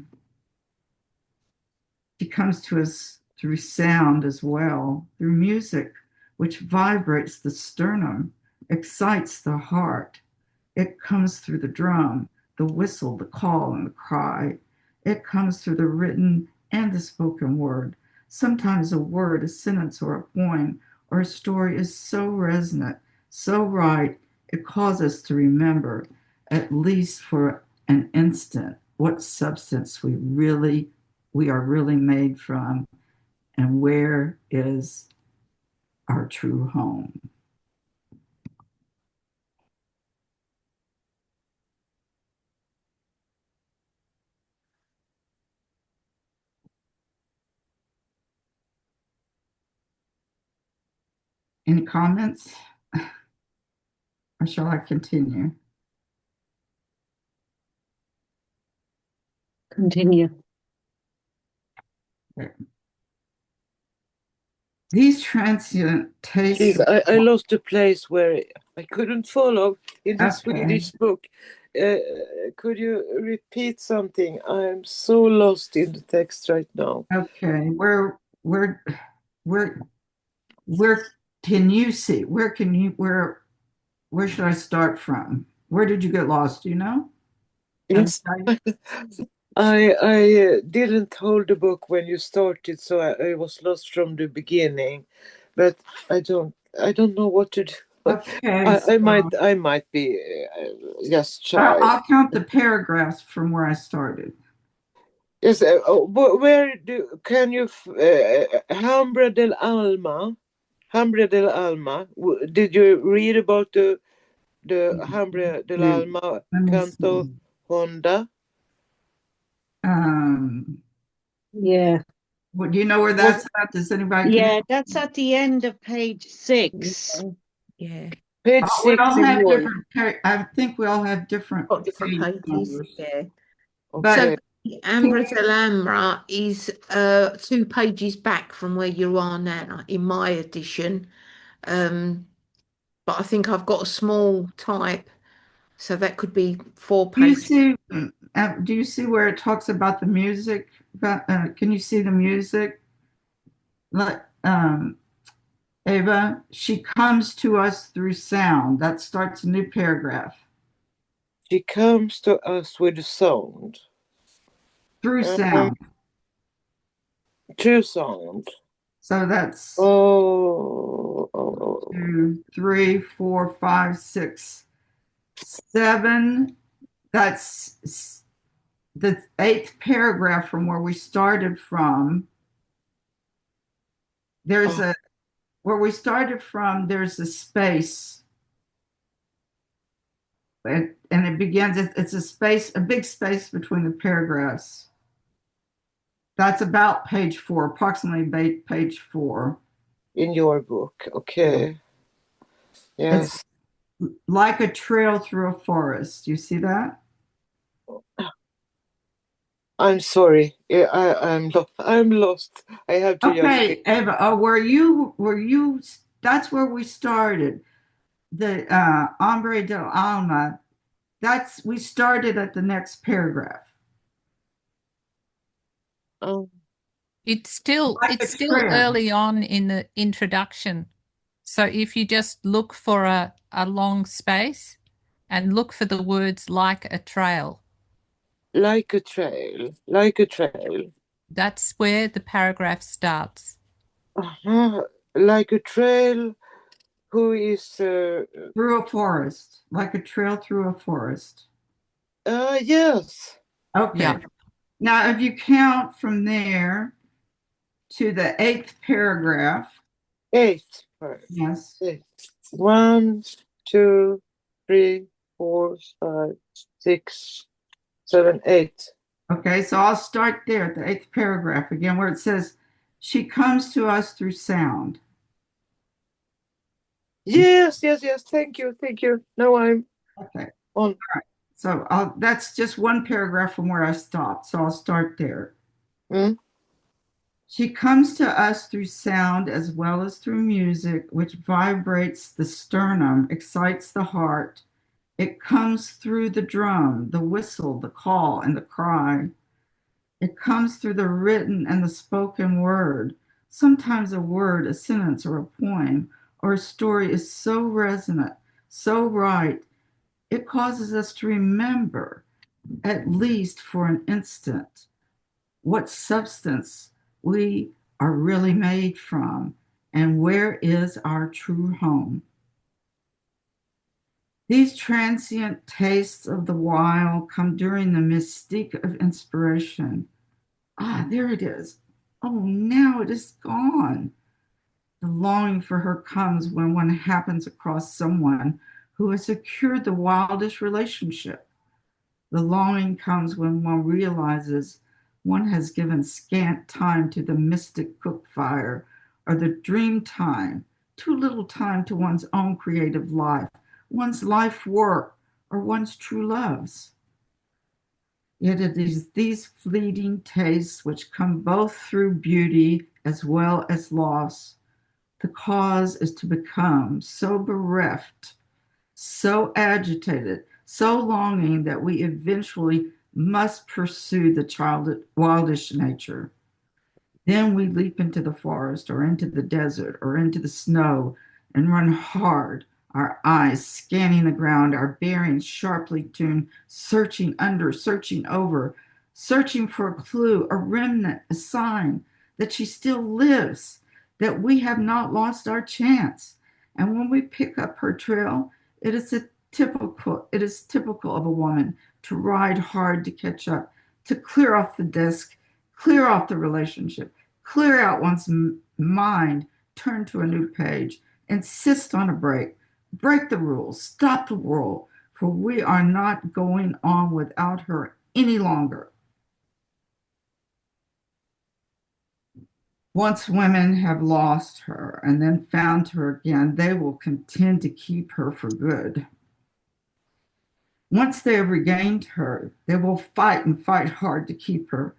She comes to us through sound as well, through music, which vibrates the sternum, excites the heart. It comes through the drum, the whistle, the call, and the cry. It comes through the written and the spoken word. Sometimes a word, a sentence, or a poem or a story is so resonant, so right, it calls us to remember, at least for an instant, what substance we are really made from, and where is our true home. Any comments? Or shall I continue? Continue. Okay. These transient tastes. I lost a place where I couldn't follow in the Okay. Swedish book. Could you repeat something? I'm so lost in the text right now. Okay, where can you see? Where should I start from? Where did you get lost? Do you know? Yes, I didn't hold the book when you started, so I was lost from the beginning. But I don't know what to do. Okay, I might be just shy. I'll count the paragraphs from where I started. Yes, can you Hambre del Alma? Hambre del Alma. Did you read about the Hambre del Alma Let me Canto see. Honda? Yeah. What do you know where that's at? Does anybody? Yeah, that's at the end of page 6. Yeah. Page We 6 all in have yours. different. I think we all have different Got different page pages. numbers. Yeah. Okay. So the Ambra del Alhambra is 2 pages back from where you are now in my edition. But I think I've got a small type, so that could be 4 Do you pages. see? Do you see where it talks about the music? Can you see the music? Like Ava, she comes to us through sound. That starts a new paragraph. She comes to us with a sound. Through sound. True sound. So that's Oh. 2, 3, 4, 5, 6, 7. That's the 8th paragraph from where we started from. There's a where we started from. There's a space, and it begins. It's a space, a big space between the paragraphs. That's about page 4, approximately page 4. In your book, okay. Yes. It's like a trail through a forest. You see that? I'm sorry. I'm lost. I have to just. Okay, Ava. Oh, were you? That's where we started. The Hombre del Alma. We started at the next paragraph. Oh. It's still Like a trail. early on in the introduction. So if you just look for a long space and look for the words like a trail, Like a trail, like a trail. that's where the paragraph starts. Uh-huh. Like a trail who is Through a forest, like a trail through a forest. yes. Okay. Yeah. Now, if you count from there to the 8th paragraph, 8 first. yes, 8. 1, 2, 3, 4, 5, 6, 7, 8. okay, so I'll start there at the 8th paragraph again, where it says, she comes to us through sound. Yes, yes, yes. Thank you, thank you. Now I'm Okay, on. so that's just one paragraph from where I stopped, so I'll start there. Mm. She comes to us through sound as well as through music, which vibrates the sternum, excites the heart. It comes through the drum, the whistle, the call, and the cry. It comes through the written and the spoken word. Sometimes a word, a sentence, or a poem, or a story is so resonant, so right, it causes us to remember, at least for an instant, what substance we are really made from and where is our true home. These transient tastes of the wild come during the mystique of inspiration. Ah, there it is. Oh, now it is gone. The longing for her comes when one happens across someone who has secured the wildest relationship. The longing comes when one realizes one has given scant time to the mystic cook fire or the dream time, too little time to one's own creative life, one's life work, or one's true loves. Yet it is these fleeting tastes which come both through beauty as well as loss. The cause is to become so bereft, so agitated, so longing that we eventually must pursue the wildish nature. Then we leap into the forest or into the desert or into the snow and run hard, our eyes scanning the ground, our bearings sharply tuned, searching under, searching over, searching for a clue, a remnant, a sign that she still lives, that we have not lost our chance. And when we pick up her trail, it is typical of a woman to ride hard to catch up, to clear off the desk, clear off the relationship, clear out one's mind, turn to a new page, insist on a break, break the rules, stop the world, for we are not going on without her any longer. Once women have lost her and then found her again, they will contend to keep her for good. Once they have regained her, they will fight and fight hard to keep her.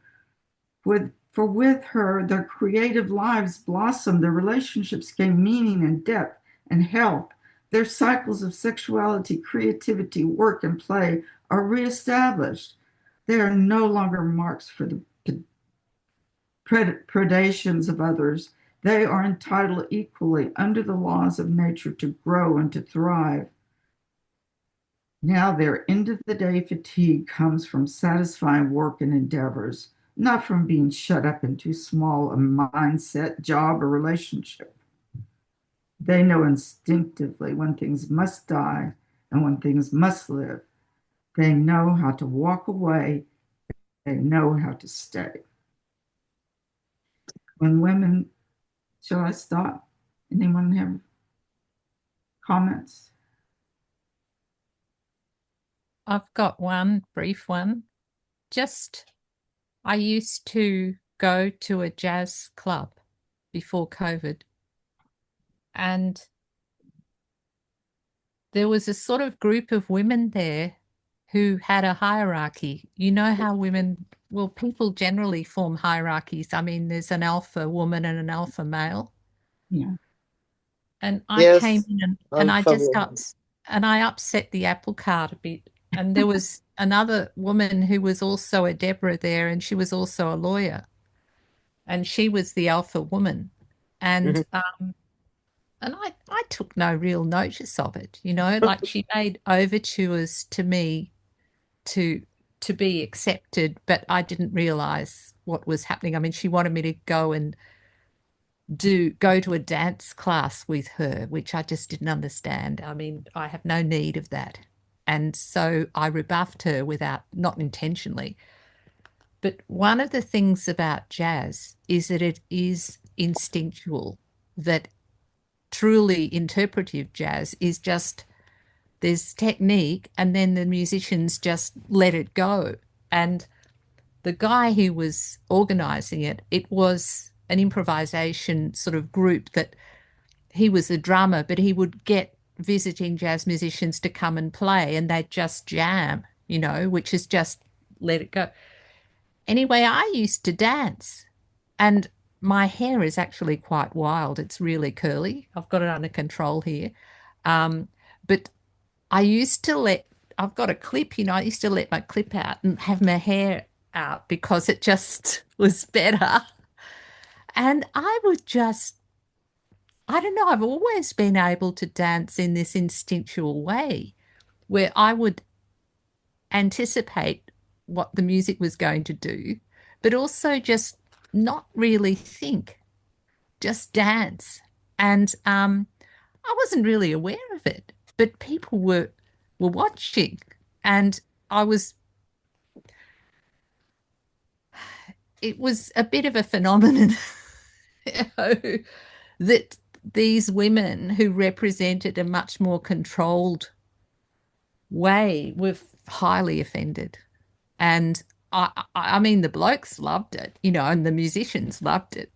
For with her, their creative lives blossom, their relationships gain meaning and depth and health. Their cycles of sexuality, creativity, work, and play are reestablished. They are no longer marks for the predations of others. They are entitled equally under the laws of nature to grow and to thrive. Now their end of the day fatigue comes from satisfying work and endeavors, not from being shut up in too small a mindset, job, or relationship. They know instinctively when things must die and when things must live. They know how to walk away. They know how to stay. When women, shall I stop? Anyone have comments? I've got one brief one. I used to go to a jazz club before COVID, and there was a sort of group of women there who had a hierarchy. You know how people generally form hierarchies. I mean, there's an alpha woman and an alpha male. Yeah. And I came Yes, in and I alpha just woman. upset the apple cart a bit. And there was another woman who was also a Deborah there, and she was also a lawyer. and she was the alpha woman. And and I took no real notice of it, you know, like she made overtures to me to be accepted, but I didn't realize what was happening. I mean, she wanted me to go to a dance class with her, which I just didn't understand. I mean, I have no need of that. And so I rebuffed her not intentionally. But one of the things about jazz is that it is instinctual, that truly interpretive jazz is just there's technique and then the musicians just let it go. And the guy who was organizing it, it was an improvisation sort of group that he was a drummer, but he would get visiting jazz musicians to come and play and they'd just jam, you know, which is just let it go. Anyway, I used to dance and my hair is actually quite wild. It's really curly. I've got it under control here. But I used to I've got a clip, you know, I used to let my clip out and have my hair out because it just was better. And I don't know, I've always been able to dance in this instinctual way where I would anticipate what the music was going to do, but also just not really think, just dance. And I wasn't really aware of it, but people were watching, and it was a bit of a phenomenon you know, that these women who represented a much more controlled way were highly offended. And I mean, the blokes loved it, you know, and the musicians loved it.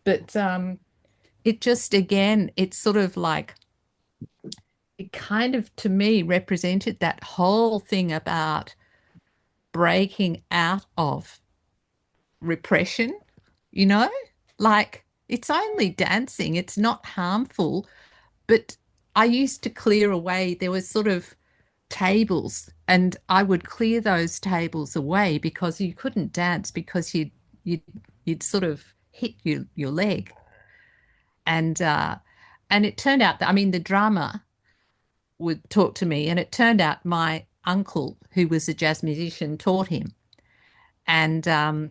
But it just, again, it's sort of like, it kind of, to me, represented that whole thing about breaking out of repression, you know, like it's only dancing, it's not harmful. But I used to clear away, there was sort of tables, and I would clear those tables away because you couldn't dance because you'd sort of hit your leg. And it turned out that, I mean, the drummer would talk to me, and it turned out my uncle, who was a jazz musician, taught him. And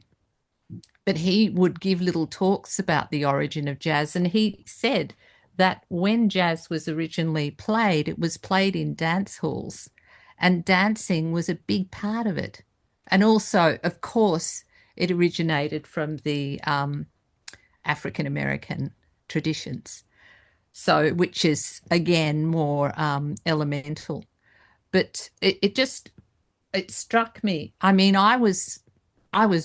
but he would give little talks about the origin of jazz, and he said that when jazz was originally played, it was played in dance halls, and dancing was a big part of it. And also, of course, it originated from the African American traditions, so which is again more elemental. But it struck me. I mean, I was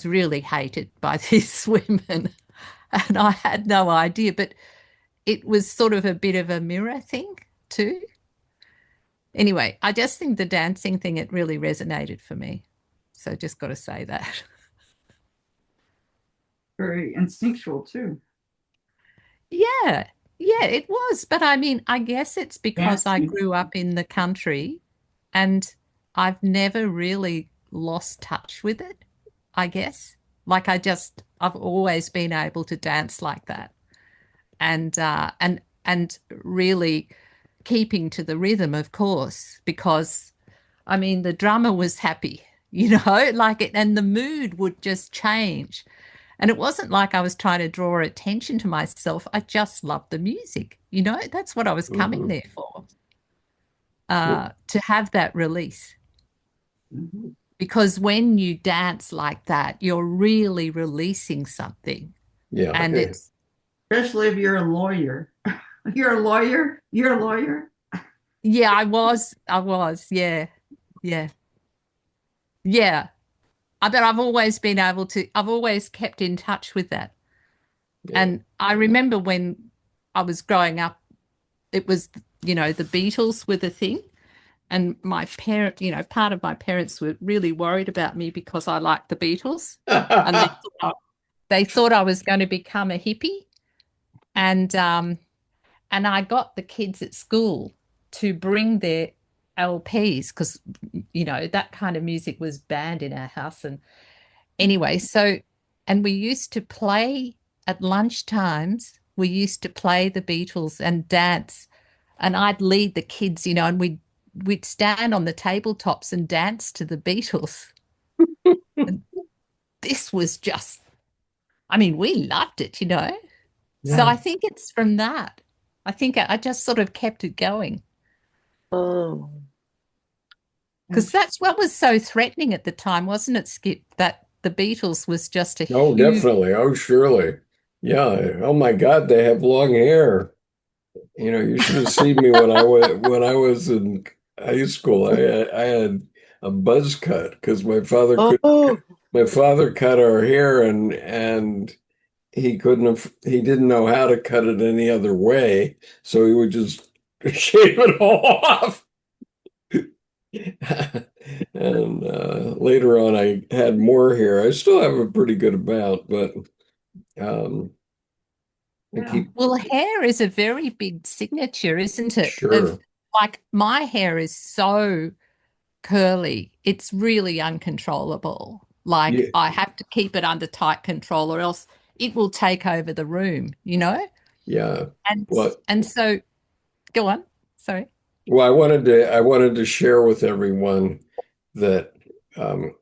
really hated by these women, and I had no idea. But it was sort of a bit of a mirror thing too. Anyway, I just think the dancing thing, it really resonated for me. So just got to say that. Very instinctual too. Yeah, it was. But I mean, I guess it's because I Dancing. grew up in the country and I've never really lost touch with it, I guess. Like I've always been able to dance like that. And really keeping to the rhythm, of course, because I mean the drummer was happy, you know, like it, and the mood would just change. And it wasn't like I was trying to draw attention to myself. I just loved the music, you know, that's what I was coming there for, to have that release. Mhm. Because when you dance like that, you're really releasing something. Yeah. And it's, Especially if you're a lawyer. You're a lawyer. You're a lawyer. yeah, I was, yeah, yeah, yeah. But I've always been able to, I've always kept in touch with that. Yeah. And I remember when I was growing up, it was, you know, the Beatles were the thing. And my parent, you know, part of my parents were really worried about me because I liked the Beatles. And they thought I was going to become a hippie. And I got the kids at school to bring their LPs because, you know, that kind of music was banned in our house. And anyway, so, And we used to play at lunch times. We used to play the Beatles and dance. And I'd lead the kids, and we'd stand on the tabletops and dance to the Beatles. And this was just, I mean, we loved it. So I think it's from that. I think I just sort of kept it going Oh, because that's what was so threatening at the time, wasn't it, Skip? That the Beatles was just a Oh, huge, definitely. Oh, surely. Yeah. Oh my God, they have long hair. You should have seen me when I was in high school. I had a buzz cut because oh, my father cut our hair and he didn't know how to cut it any other way, so he would just shave it all off. And later on, I had more hair. I still have a pretty good amount, but um, I Yeah. keep well, hair is a very big signature, isn't it? Of sure. like my hair is so curly, it's really uncontrollable. Like Yeah, I have to keep it under tight control or else it will take over the room. yeah. And Well, and so go on. Sorry. well, I wanted to share with everyone that um,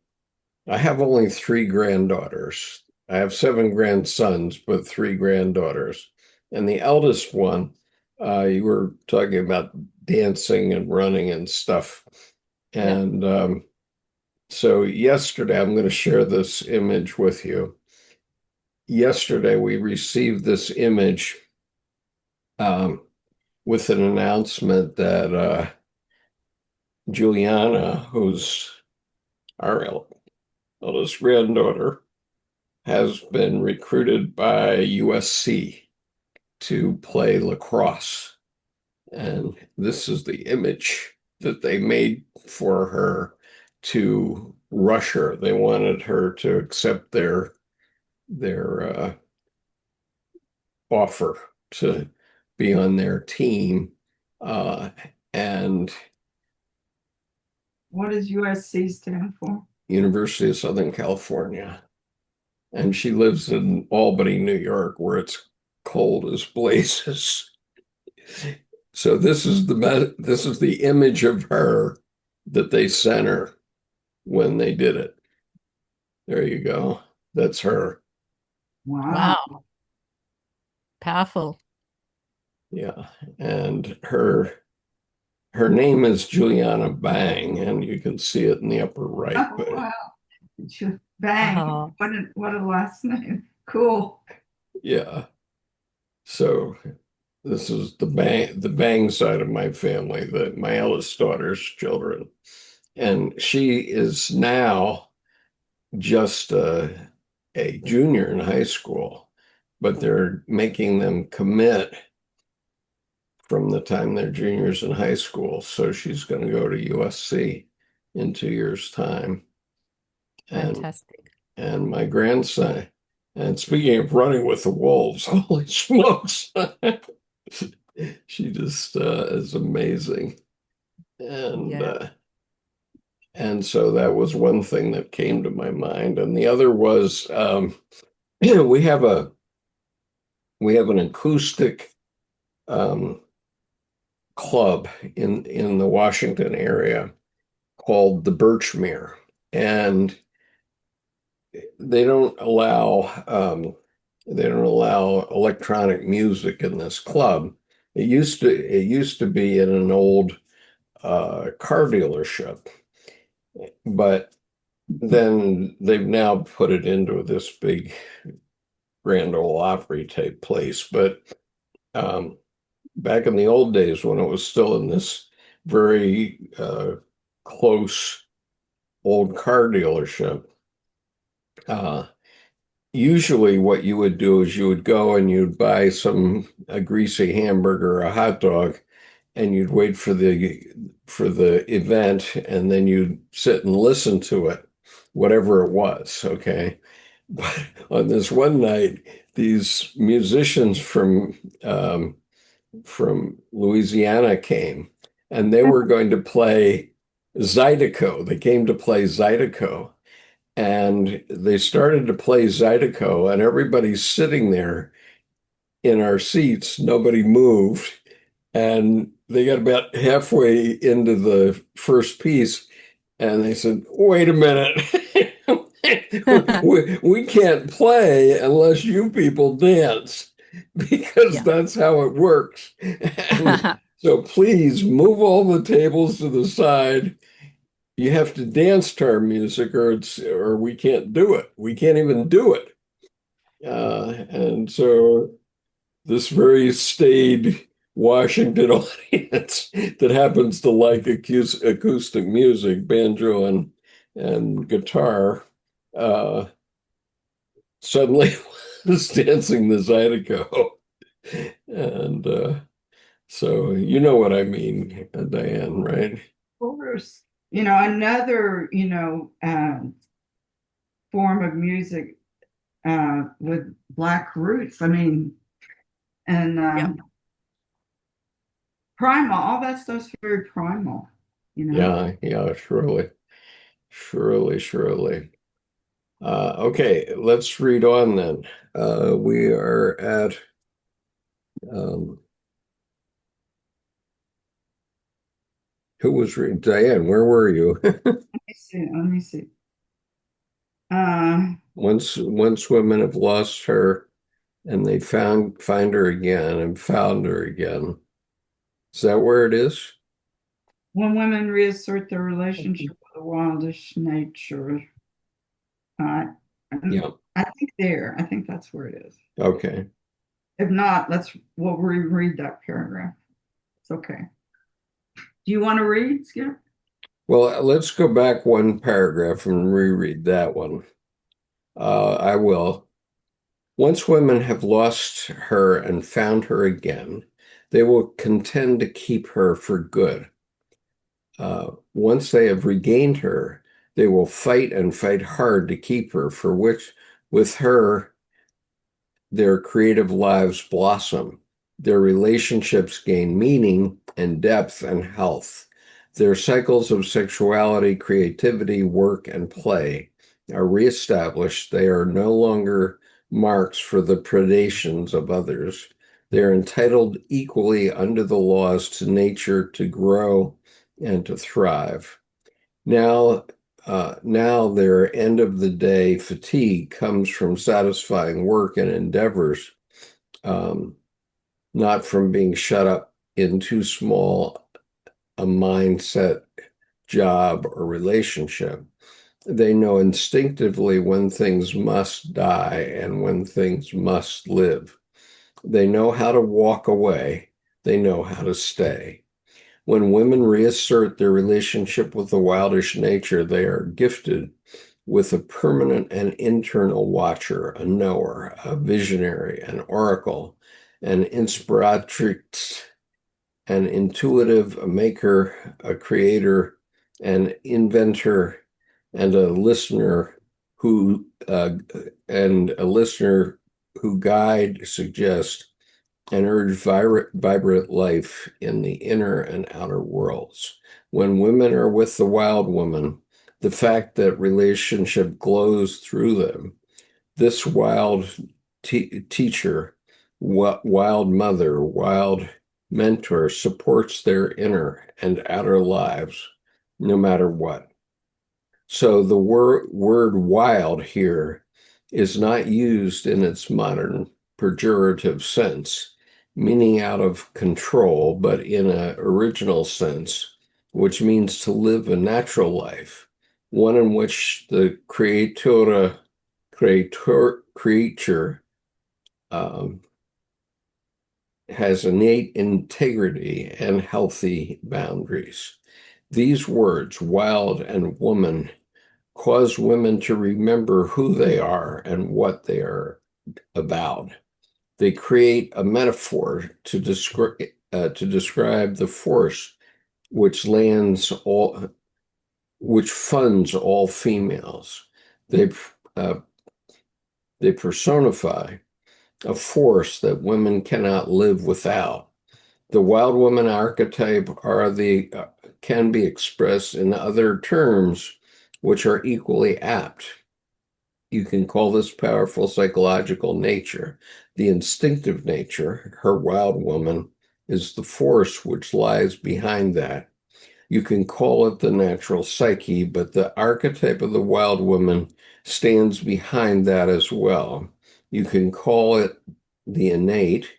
I have only three granddaughters. I have seven grandsons, but three granddaughters. And the eldest one, you were talking about dancing and running and stuff. Yeah. And so yesterday, I'm going to share this image with you. Yesterday, we received this image um, with an announcement that Juliana, who's our eldest granddaughter, has been recruited by USC to play lacrosse. And this is the image that they made for her to rush her. They wanted her to accept their offer to be on their team. And What does USC stand for? University of Southern California. And she lives in Albany, New York, where it's cold as blazes. So this is the image of her that they sent her when they did it. There you go. That's her. Wow. Wow. Powerful. Yeah. And her name is Juliana Bang, and you can see it in the upper right. Oh, But wow. Bang. Oh, What a last name. Cool. yeah. So this is the Bang side of my family, my eldest daughter's children. And she is now just a junior in high school, but they're making them commit from the time they're juniors in high school. So she's going to go to USC in 2 years' time. And fantastic. and my grandson, and speaking of running with the wolves, holy smokes, she just is amazing. And Yeah. and so that was one thing that came to my mind, and the other was we have an acoustic um, club in the Washington area called the Birchmere, and they don't allow electronic music in this club. It used to be in an old car dealership, but then they've now put it into this big Grand Ole Opry type place. But back in the old days when it was still in this very close old car dealership, uh, usually what you would do is you would go and you'd buy a greasy hamburger or a hot dog, and you'd wait for the event, and then you'd sit and listen to it, whatever it was. Okay. But on this one night, these musicians from Louisiana came, and they were going to play Zydeco. They came to play Zydeco, and they started to play Zydeco, and everybody's sitting there in our seats. Nobody moved. And they got about halfway into the first piece, and they said, wait a minute. we can't play unless you people dance, because Yeah. that's how it works. And so please move all the tables to the side. You have to dance to our music, or we can't do it. We can't even do it. And so this very staid Washington audience that happens to like acoustic music, banjo and guitar, uh, suddenly was dancing the Zydeco. And so you know what I mean, Diane, right? Of course. Another, form of music with Black roots. I mean, and primal, all that stuff's very primal, Yeah, surely. Surely. Okay, let's read on then. We are at who was reading? Diane, where were you? Let me see. Once women have lost her and they find her again and found her again. Is that where it is? When women reassert their relationship with the wildish nature. Yeah. I think that's where it is. Okay. If not, we'll reread that paragraph. It's okay. Do you want to read, Skip? Well, let's go back one paragraph and reread that one. I will. Once women have lost her and found her again, they will contend to keep her for good. Once they have regained her, they will fight and fight hard to keep her, for which, with her, their creative lives blossom. Their relationships gain meaning and depth and health. Their cycles of sexuality, creativity, work, and play are reestablished. They are no longer marks for the predations of others. They are entitled equally under the laws to nature to grow and to thrive. Now their end of the day fatigue comes from satisfying work and endeavors, not from being shut up in too small a mindset, job, or relationship. They know instinctively when things must die and when things must live. They know how to walk away. They know how to stay. When women reassert their relationship with the wildish nature, they are gifted with a permanent and internal watcher, a knower, a visionary, an oracle, an inspiratrix, an intuitive, a maker, a creator, an inventor, and a listener who guide, suggest, and urge vibrant life in the inner and outer worlds. When women are with the wild woman, the fact that relationship glows through them, this wild teacher, wild mother, wild mentor supports their inner and outer lives, no matter what. So the word wild here is not used in its modern pejorative sense, meaning out of control, but in an original sense, which means to live a natural life, one in which the creature has innate integrity and healthy boundaries. These words, wild and woman, cause women to remember who they are and what they are about. They create a metaphor to describe the force which funds all females. They personify a force that women cannot live without. The wild woman archetype can be expressed in other terms which are equally apt. You can call this powerful psychological nature. The instinctive nature, her wild woman, is the force which lies behind that. You can call it the natural psyche, but the archetype of the wild woman stands behind that as well. You can call it the innate,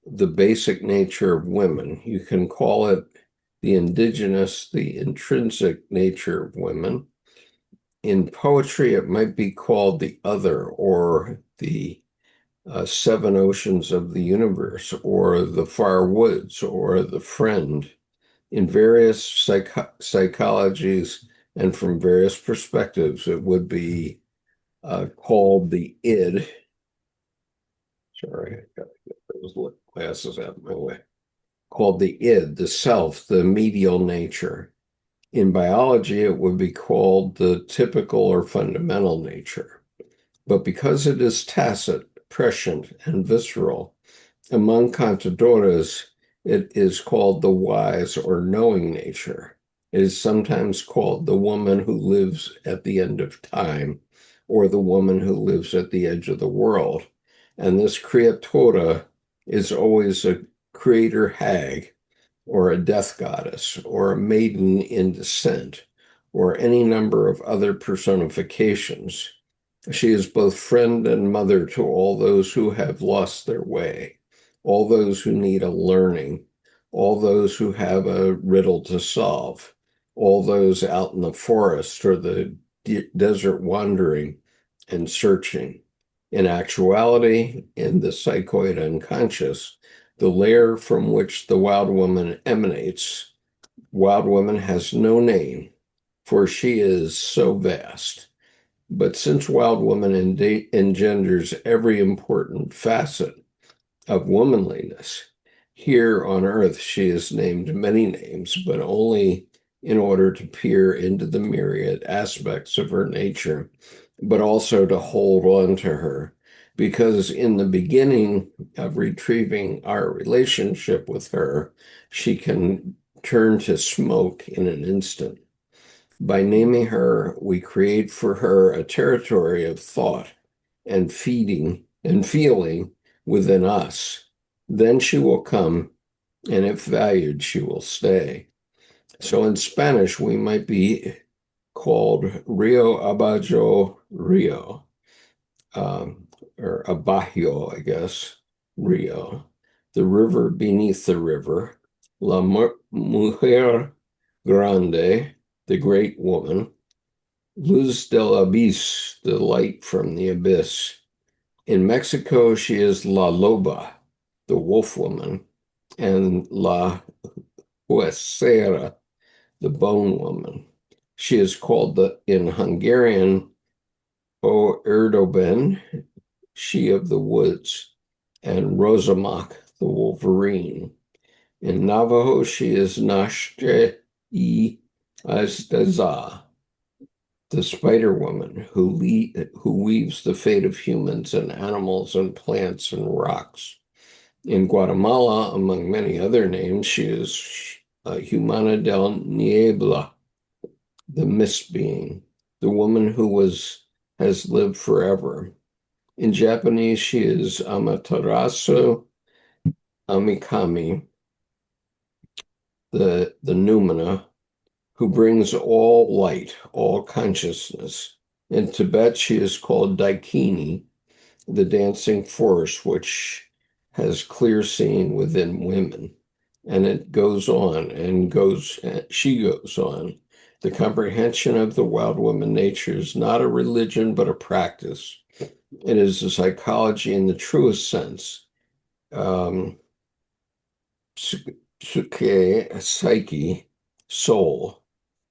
the basic nature of women. You can call it the indigenous, the intrinsic nature of women. In poetry, it might be called the other, or the seven oceans of the universe, or the far woods, or the friend. In various psychologies and from various perspectives, it would be called the id. Sorry, I got to get those glasses out of my way. Called the id, the self, the medial nature. In biology, it would be called the typical or fundamental nature. But because it is tacit, prescient, and visceral, among contadores, it is called the wise or knowing nature. It is sometimes called the woman who lives at the end of time, or the woman who lives at the edge of the world. And this creatora is always a creator hag, or a death goddess, or a maiden in descent, or any number of other personifications. She is both friend and mother to all those who have lost their way, all those who need a learning, all those who have a riddle to solve, all those out in the forest or the desert wandering and searching. In actuality, in the psychoid unconscious, the layer from which the wild woman emanates, wild woman has no name, for she is so vast. But since wild woman engenders every important facet of womanliness, here on earth she is named many names, but only in order to peer into the myriad aspects of her nature, but also to hold on to her. Because in the beginning of retrieving our relationship with her, she can turn to smoke in an instant. By naming her, we create for her a territory of thought and feeding and feeling within us. Then she will come, and if valued, she will stay. So in Spanish, we might be called Rio Abajo Rio. Or Abajo, I guess, Rio, the river beneath the river, La Mujer Grande, the great woman, Luz del Abyss, the light from the abyss. In Mexico, she is La Loba, the wolf woman, and La Huesera, the bone woman. She is called in Hungarian O Erdoben, she of the woods, and Rosamach, the wolverine. In Navajo, she is Nashche y Azdaza, the spider woman who weaves the fate of humans and animals and plants and rocks. In Guatemala, among many other names, she is Humana del Niebla, the mist being, the woman who has lived forever. In Japanese, she is Amaterasu Amikami, the Numina, who brings all light, all consciousness. In Tibet, she is called Daikini, the dancing force which has clear seeing within women. And it goes on and she goes on. The comprehension of the wild woman nature is not a religion, but a practice. It is a psychology in the truest sense. Psyche, soul,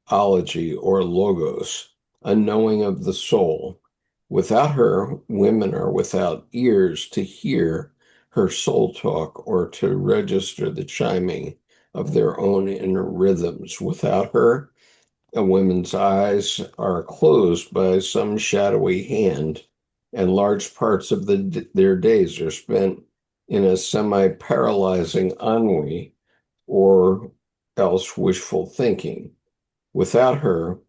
ology, or logos, a knowing of the soul. Without her, women are without ears to hear her soul talk or to register the chiming of their own inner rhythms. Without her, a woman's eyes are closed by some shadowy hand, and large parts of their days are spent in a semi-paralyzing ennui or else wishful thinking. Without her,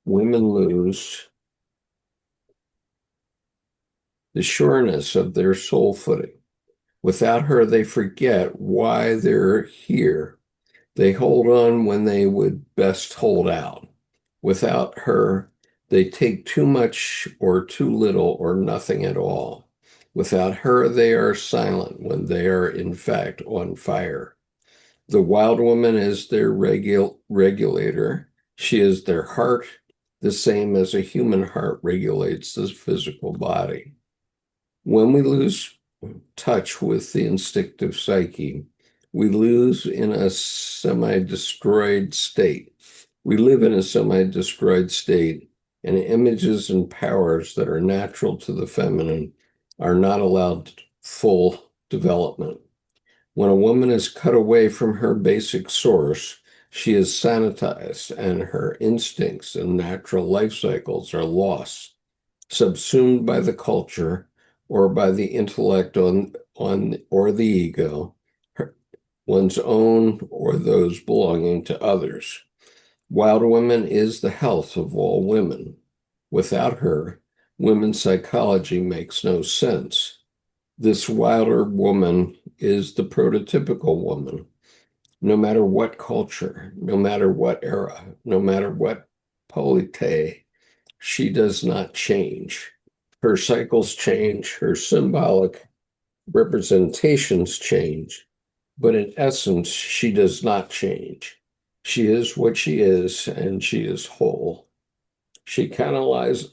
women lose the sureness of their soul footing. Without her, they forget why they're here. They hold on when they would best hold out. Without her, they take too much or too little or nothing at all. Without her, they are silent when they are, in fact, on fire. The wild woman is their regulator. She is their heart, the same as a human heart regulates the physical body. When we lose touch with the instinctive psyche, we lose in a semi-destroyed state. We live in a semi-destroyed state, and images and powers that are natural to the feminine are not allowed full development. When a woman is cut away from her basic source, she is sanitized, and her instincts and natural life cycles are lost, subsumed by the culture or by the intellect or the ego, one's own or those belonging to others. Wild woman is the health of all women. Without her, women's psychology makes no sense. This wilder woman is the prototypical woman. No matter what culture, no matter what era, no matter what polite, she does not change. Her cycles change, her symbolic representations change, but in essence, she does not change. She is what she is, and she is whole. She canalizes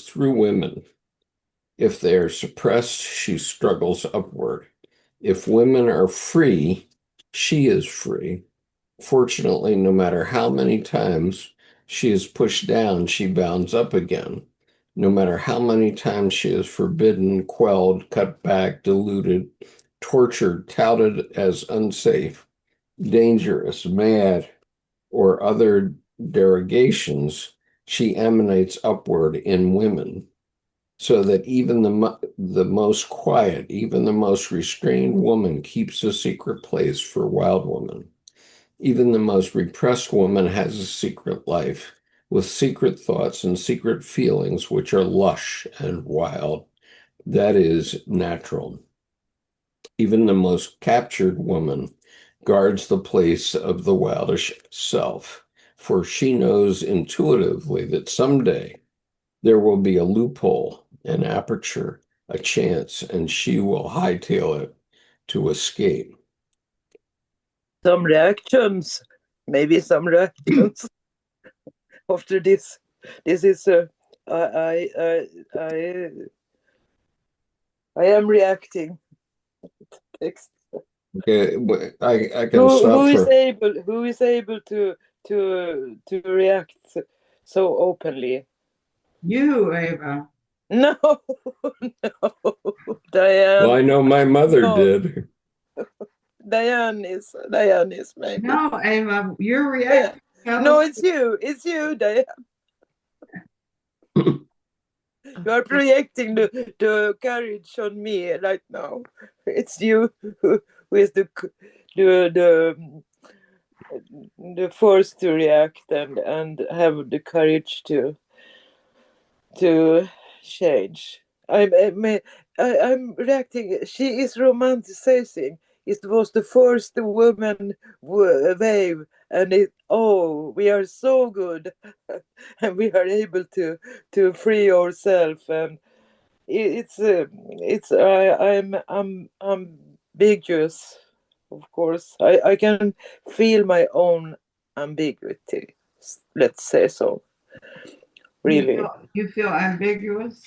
through women. If they are suppressed, she struggles upward. If women are free, she is free. Fortunately, no matter how many times she is pushed down, she bounds up again. No matter how many times she is forbidden, quelled, cut back, diluted, tortured, touted as unsafe, dangerous, mad, or other derogations, she emanates upward in women, so that even the most quiet, even the most restrained woman keeps a secret place for wild woman. Even the most repressed woman has a secret life, with secret thoughts and secret feelings which are lush and wild. That is natural. Even the most captured woman guards the place of the wildish self, for she knows intuitively that someday there will be a loophole, an aperture, a chance, and she will hightail it to escape. Some reactions, maybe some reactions after this. This is I am reacting. Text. Okay, I can stop Who for is able to react so openly? You, Ava. No, no, Diane. Well, I know my mother No. did. Diane is maybe. No, Ava, you're reacting. No, it's you, Diane. You are projecting the courage on me right now. It's you who is the force to react and have the courage to change. I'm reacting. She is romanticizing. It was the first woman wave, and we are so good, and we are able to free ourselves. And I'm ambiguous, of course. I can feel my own ambiguity. Let's say so. Really. You feel ambiguous?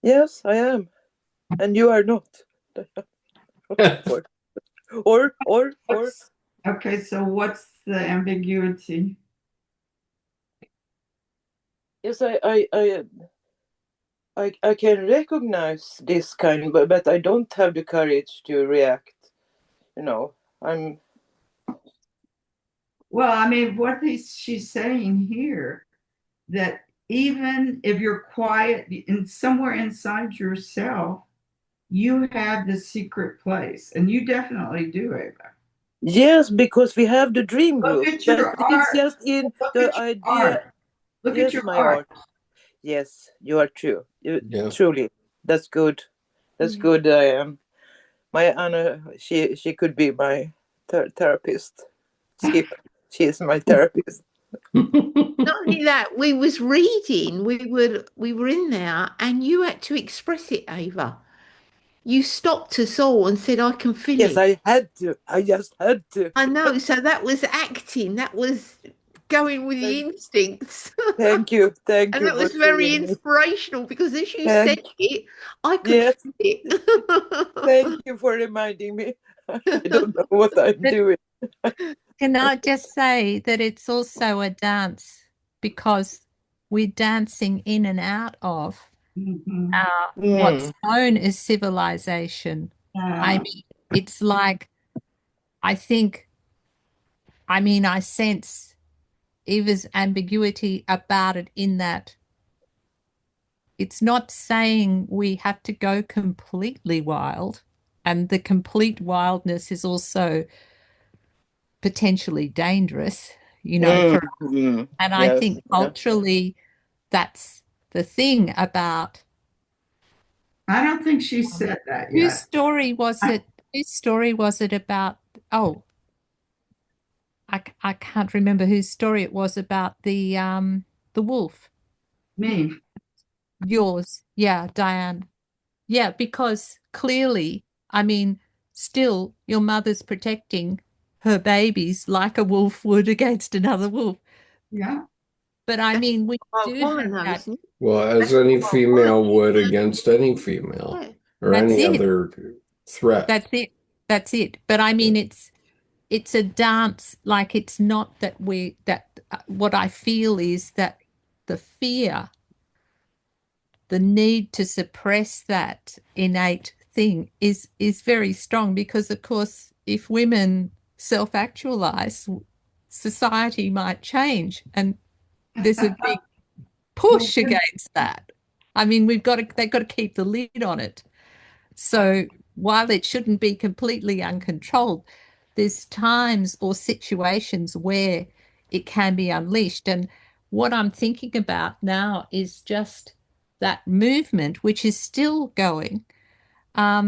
Yes, I am. And you are not. or Okay, so what's the ambiguity? yes, I can recognize this kind, but I don't have the courage to react. I'm. Well, I mean, she's saying here that even if you're quiet and somewhere inside yourself, you have the secret place, and you definitely do, Ava. Yes, because we have the dream group. Look at your But it's art. just in Look the at your idea. art. Look Yes, at your my art. Yes, you are true. Yeah. Truly, that's good. That's good. My Anna, she could be my therapist. Skip, she is my therapist. Not only that, we was reading, we were in there, and you had to express it, Ava. You stopped us all and said, I can feel Yes, it. I had to. I just had to. I know, so that was acting, that was going with the instincts. Thank you. Thank And you that for was very telling me. inspirational because as you Thank, said it, I could yes, feel it. thank you for reminding me. I don't know what I'm But doing. can I just say that it's also a dance because we're dancing in and out of Mhm. what's Mm. known as civilization. I Yeah. mean, it's like, I think, I mean, I sense Eva's ambiguity about it in that it's not saying we have to go completely wild, and the complete wildness is also potentially dangerous, Mm. for Mm. and I Yes. think Yeah. culturally that's the thing about I don't think she said that yet. I, whose story was it about? Oh, I can't remember whose story it was about the wolf. me. Yours. Yeah, Diane. Yeah, because clearly, I mean, still your mother's protecting her babies like a wolf would against another wolf. Yeah. But I mean, we Wild do have woman, though, that. isn't it? Well, as That's any wild woman. female would against any female Yeah. or That's any it. other threat. That's it. That's it. But I Yeah. mean, it's a dance. Like it's not that what I feel is that the fear, the need to suppress that innate thing is very strong because, of course, if women self-actualize, society might change, and there's a big Well, push against that. I mean, they've got to keep the lid on it. So while it shouldn't be completely uncontrolled, there's times or situations where it can be unleashed. And what I'm thinking about now is just that movement, which is still going, I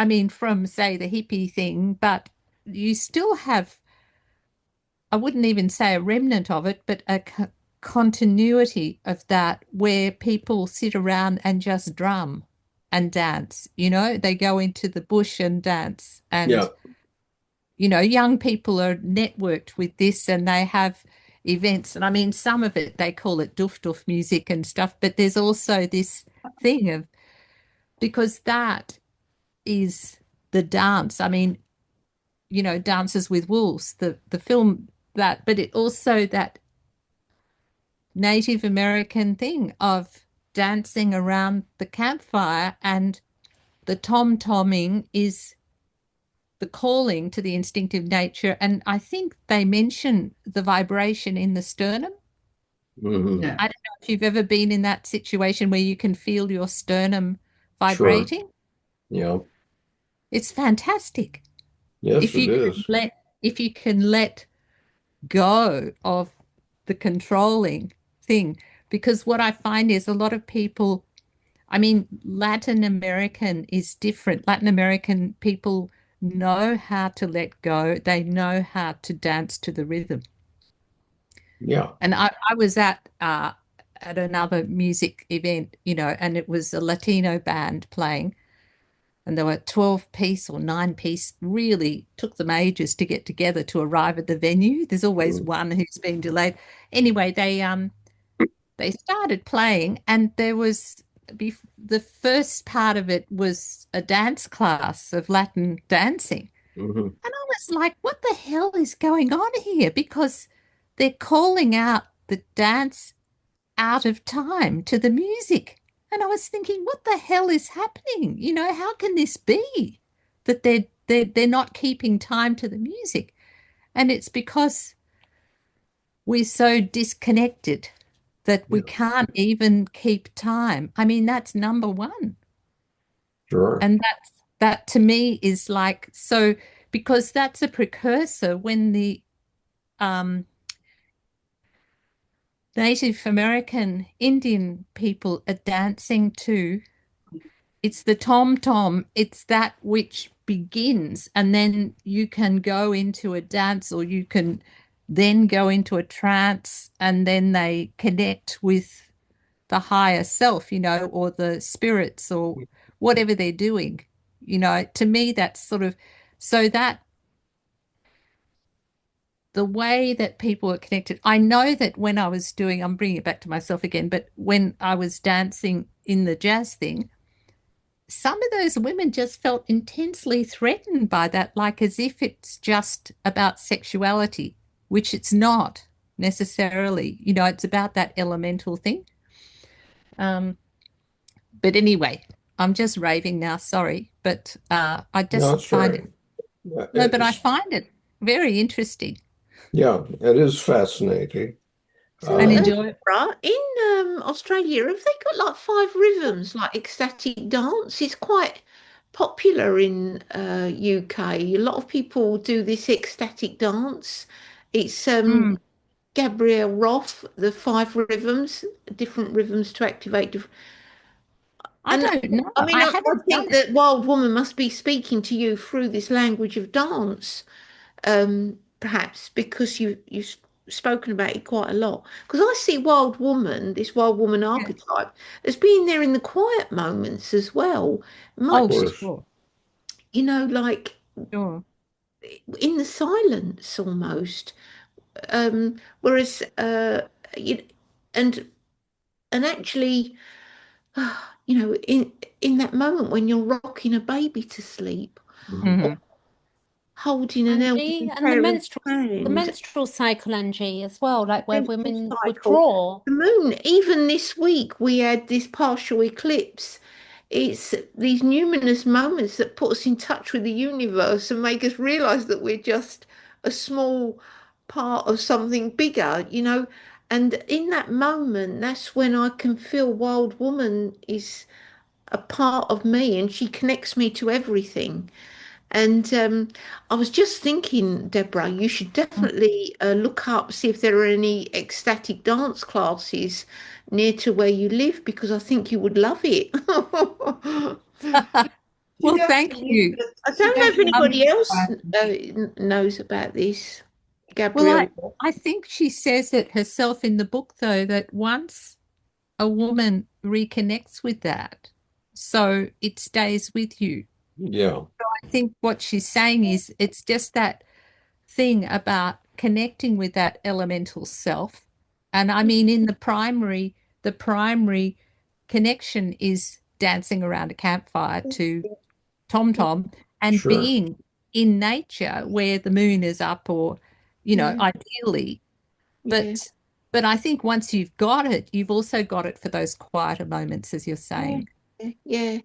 mean, from say the hippie thing, but you still have, I wouldn't even say a remnant of it, but a continuity of that where people sit around and just drum and dance. They go into the bush and dance. Yeah. And, young people are networked with this and they have events. And I mean, some of it, they call it doof doof music and stuff, but there's also this thing of, because that is the dance. I mean, Dances with Wolves, the film that, but it also that Native American thing of dancing around the campfire, and the tom-tomming is the calling to the instinctive nature. And I think they mention the vibration in the sternum. Hmm. yeah. I don't know if you've ever been in that situation where you can feel your sternum Sure. vibrating. Yeah. It's fantastic. Yes, If it you can is. let go of the controlling thing. Because what I find is a lot of people, I mean, Latin American is different. Latin American people know how to let go, they know how to dance to the rhythm. Yeah. And I was at another music event, and it was a Latino band playing. And there were 12-piece or 9-piece, really took them ages to get together to arrive at the venue. There's always Mm. one who's been delayed. Anyway, they started playing, and there was the first part of it was a dance class of Latin dancing. Hmm. And I was like, what the hell is going on here? Because they're calling out the dance out of time to the music. And I was thinking, what the hell is happening? How can this be that they're not keeping time to the music? And it's because we're so disconnected that we Yeah. can't even keep time. I mean, that's number one. Sure. And that to me is like, so, because that's a precursor when the Native American Indian people are dancing to. It's the tom-tom. It's that which begins, and then you can go into a dance, or you can then go into a trance, and then they connect with the higher self, or the spirits, or whatever they're doing. To me, that's sort of, so that the way that people are connected. I know that when I was doing, I'm bringing it back to myself again, but when I was dancing in the jazz thing, some of those women just felt intensely threatened by that, like as if it's just about sexuality, which it's not necessarily. It's about that elemental thing. But anyway, I'm just raving now, sorry, but I No, just that's find right. it, Yeah, no, but I find it very interesting yeah, it is fascinating. So, and Um, enjoy. Deborah, in Australia, have they got like 5 rhythms, like ecstatic dance? It's quite popular in UK. A lot of people do this ecstatic dance. It's Mm, Gabrielle Roth, the 5 rhythms, different rhythms to activate. I And don't know. I mean, I I haven't done think it. that Wild Woman must be speaking to you through this language of dance, perhaps because you've spoken about it quite a lot. Because I see Wild Woman, this Wild Woman Yeah. archetype, as being there in the quiet moments as well, of Oh, much, course. sure, like sure. in the silence almost. Whereas, you, and actually, in that moment when you're rocking a baby to sleep, or Hmm. holding an Angie, elderly and parent's the hand, menstrual cycle, Angie, as well, like where menstrual women would cycle, draw. the moon. Even this week, we had this partial eclipse. It's these numinous moments that put us in touch with the universe and make us realize that we're just a small part of something bigger. And in that moment, that's when I can feel Wild Woman is a part of me and she connects me to everything. And I was just thinking, Deborah, you should definitely look up, see if there are any ecstatic dance classes near to where you live, because I think you would love it. She Well, thank doesn't use you. it. I She don't know if doesn't use anybody else classes. knows about this, Well, Gabrielle. I think she says it herself in the book, though, that once a woman reconnects with that, so it stays with you. Yeah, I think what she's saying is it's just that thing about connecting with that elemental self. And I mean, in the primary connection is dancing around a campfire to Tom Tom and sure. being in nature where the moon is up, or, Yeah, ideally. yeah, But I think once you've got it, you've also got it for those quieter moments, as you're yeah, saying. yeah.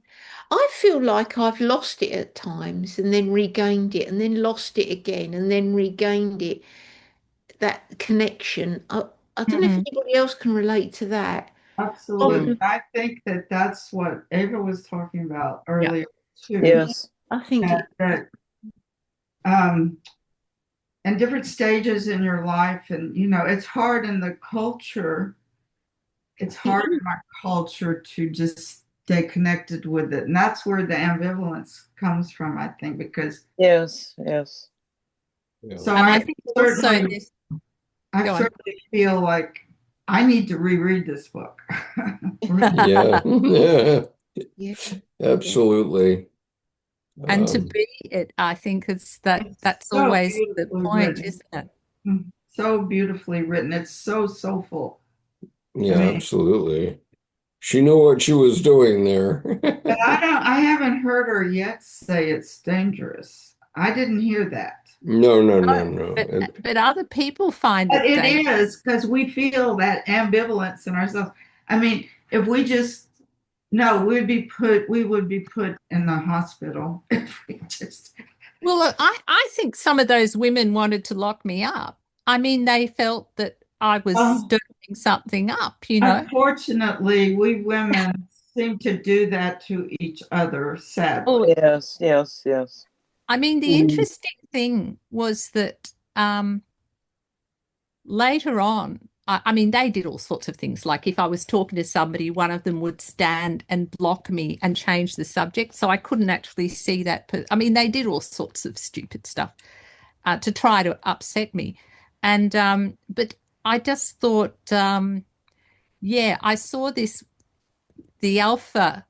I feel like I've lost it at times and then regained it and then lost it again and then regained it. That connection. I don't know if Hmm. anybody else can relate to that. Absolutely. Um, I think that that's what Ava was talking about Yeah. earlier too. Yes. I think That, that um, in different stages in your life, and it's hard in the culture. It's hard in my culture to just stay connected with it, and that's where the ambivalence comes from. I think because Yes. Yes. Yeah. so And I I think also certainly this, I go on. certainly feel like I need to reread this book. Yeah, yeah, yeah, yeah, absolutely. And to Um, be it, I think It's that's so always the beautifully point, written. isn't it? So beautifully written. It's so soulful. I yeah, mean, absolutely. She knew what she was doing there. but I haven't heard her yet say it's dangerous. I didn't hear that. No, no, no, No, no. but other people find But it it dangerous. is because we feel that ambivalence in ourselves. I mean, if we just no, we would be put in the hospital if we just Well, look, I think some of those women wanted to lock me up. I mean, they felt that I was um, stirring something up. unfortunately, we women seem to do that to each other, Oh, sadly. Yes. Yes. Yes. I mean, the interesting thing was that later on, I mean, they did all sorts of things. Like if I was talking to somebody, one of them would stand and block me and change the subject. So I couldn't actually see that. I mean, they did all sorts of stupid stuff to try to upset me. And, but I just thought, yeah, I saw the alpha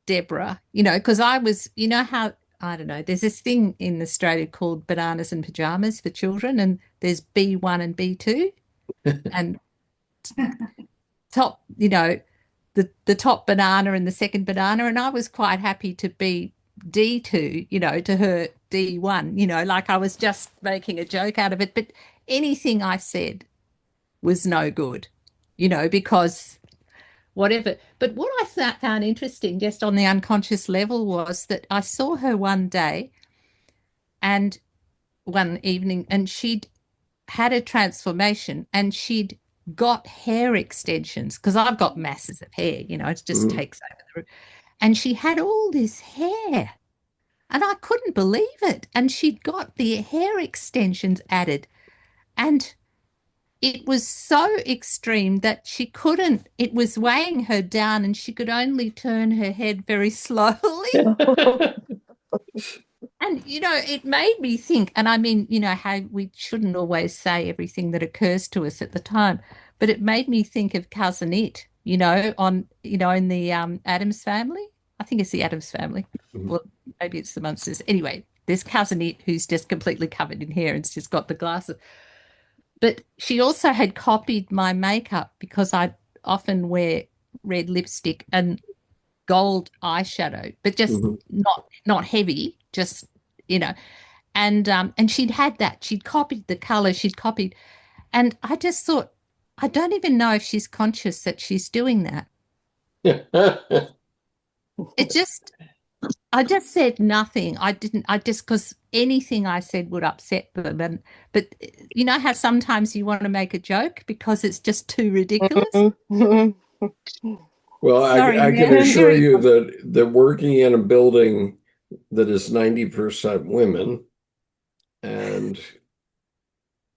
Deborah, because I was, how, I don't know, there's this thing in Australia called bananas and pajamas for children, and there's B1 and B2. And top, the top banana and the second banana. And I was quite happy to be D2, to her D1, like I was just making a joke out of it. But anything I said was no good, because whatever. But what I found interesting just on the unconscious level was that I saw her one day and one evening, and she'd had a transformation and she'd got hair extensions because I've got masses of hair, it just takes over the roof. And she had all this hair and I couldn't believe it. And she'd got the hair extensions added. And it was so extreme that she couldn't, it was weighing her down and she could only turn her head very slowly. And, it made me think, and I mean, how we shouldn't always say everything that occurs to us at the time, but it made me think of Cousin It, in the Addams Family. I think it's the Addams Family. Well, maybe it's the Munsters. Anyway, there's Cousin It who's just completely covered in hair and she's got the glasses. But she also had copied my makeup because I often wear red lipstick and gold eyeshadow, but just not heavy, just and she'd had that. She'd copied the color, she'd copied, and I just thought, I don't even know if she's conscious that she's doing that. I just said nothing. I just because anything I said would upset them. But how sometimes you want to make a joke because it's just too ridiculous. Well, Sorry, I can assure you that working in a building that is 90% women and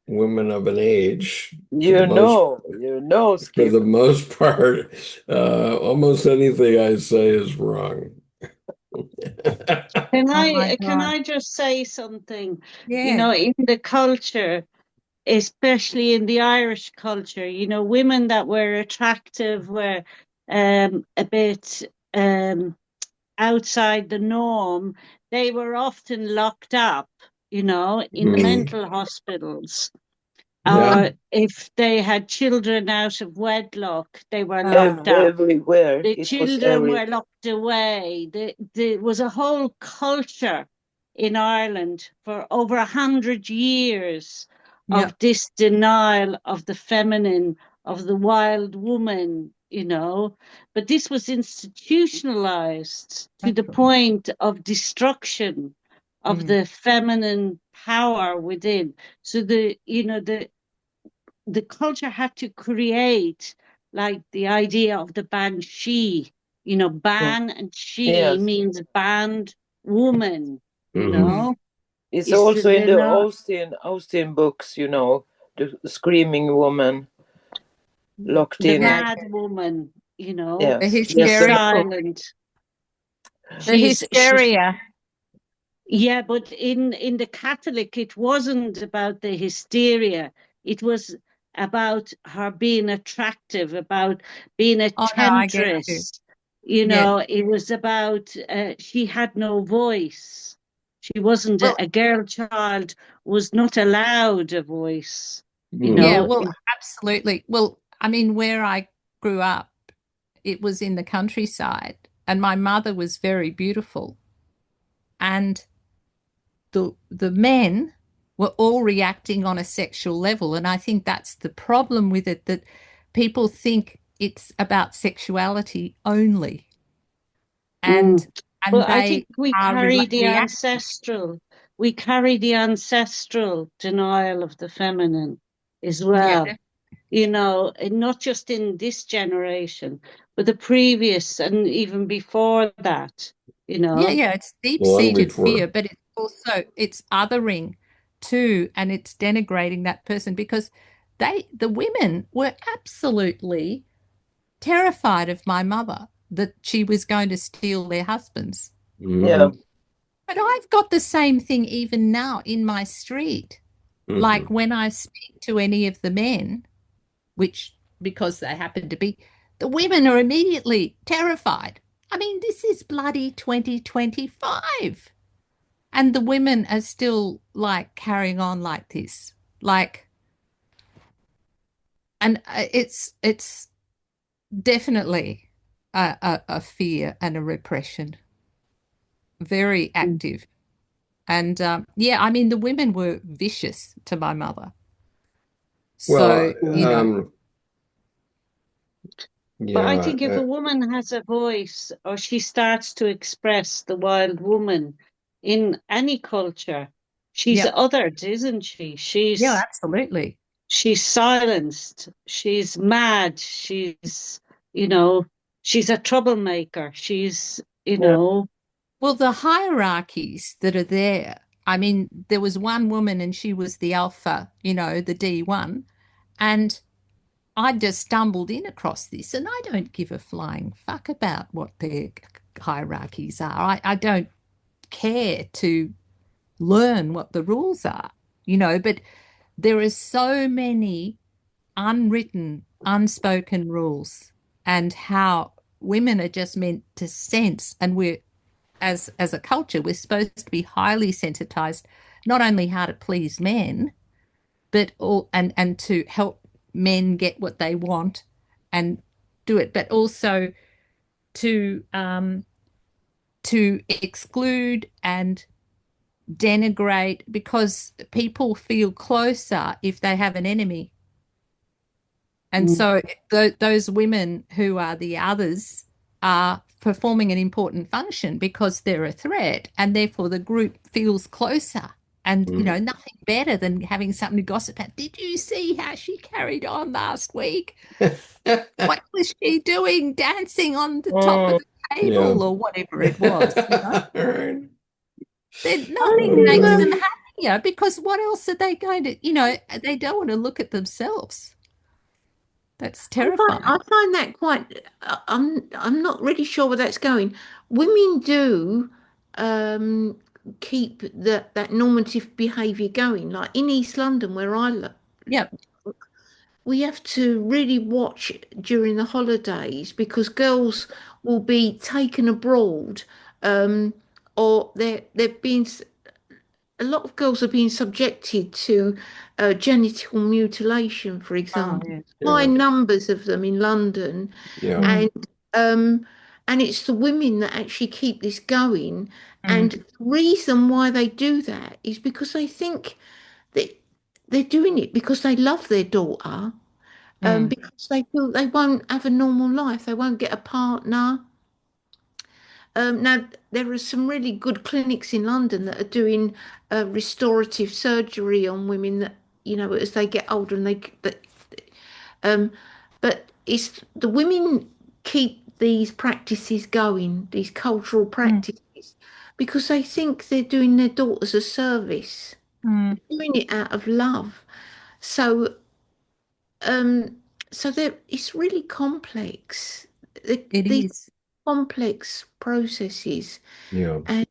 women of an age, for the most part, almost anything I say is wrong. Can I just say something? Yeah. In the culture, especially in the Irish culture, women that were attractive were a bit outside the norm. They were often locked up, in the mental hospitals. Or if they had children out of wedlock, they were locked up. Everywhere. The children were locked away. There was a whole culture in Ireland for over 100 years of this denial of the feminine, of the wild woman, But this was institutionalized to the point of destruction of the feminine power within. So the culture had to create like the idea of the banshee, ban and she means banned woman, It's also in the Austen books, the screaming woman locked the in. mad woman, The hysteria. Silent. The hysteria. Yeah, but in the Catholic, it wasn't about the hysteria. It was about her being attractive, about being a temptress. It was about she had no voice. She wasn't a girl child, was not allowed a voice. Yeah, well, absolutely. Well, I mean, where I grew up, it was in the countryside, and my mother was very beautiful. And the men were all reacting on a sexual level. And I think that's the problem with it, that people think it's about sexuality only. And I think we carry the ancestral denial of the feminine as well. Yeah. Not just in this generation, but the previous and even before that, Yeah, it's deep-seated fear, but it's also, it's othering too, and it's denigrating that person because the women were absolutely terrified of my mother, that she was going to steal their husbands. Yeah. But I've got the same thing even now in my street. Like when I speak to any of the men, which because they happen to be, the women are immediately terrified. I mean, this is bloody 2025. And the women are still like carrying on like this. Like, and it's definitely a fear and a repression, very active. And yeah, I mean, the women were vicious to my mother. So, Well, you know, But I yeah, think if a woman has a voice or she starts to express the wild woman in any culture, she's yeah, othered, isn't she? yeah, absolutely. She's silenced. She's mad. She's, she's a troublemaker. She's, Well, the hierarchies that are there, I mean, there was one woman and she was the alpha, the D1. And I just stumbled in across this, and I don't give a flying fuck about what their hierarchies are. I don't care to learn what the rules are, but there are so many unwritten, unspoken rules, and how women are just meant to sense, and we're as a culture, we're supposed to be highly sensitized, not only how to please men, but all and to help men get what they want and do it, but also to exclude and denigrate, because people feel closer if they have an enemy. And so those women who are the others are performing an important function because they're a threat, and therefore the group feels closer. And, nothing better than having something to gossip about. Did you see how she carried on last week? What was she doing, dancing on the top of the table or whatever it was? Right. Nothing makes them happier, because what else are they going to, they don't want to look at themselves. That's terrifying. I find that quite. I'm not really sure where that's going. Women do keep that normative behaviour going. Like in East London, where I live, Yeah. we have to really watch during the holidays, because girls will be taken abroad, or they're being. A lot of girls are being subjected to genital mutilation, for example. yeah. High Yeah. numbers of them in London, Yeah. and it's the women that actually keep this going. And the reason why they do that is because they think that they're doing it because they love their daughter, because they feel they won't have a normal life, they won't get a partner. Now, there are some really good clinics in London that are doing restorative surgery on women that, as they get older, and but it's the women keep these practices going, these cultural practices, because they think they're doing their daughters a service, doing it out of love. So, um, it's really complex. It These is. complex processes. Yeah. And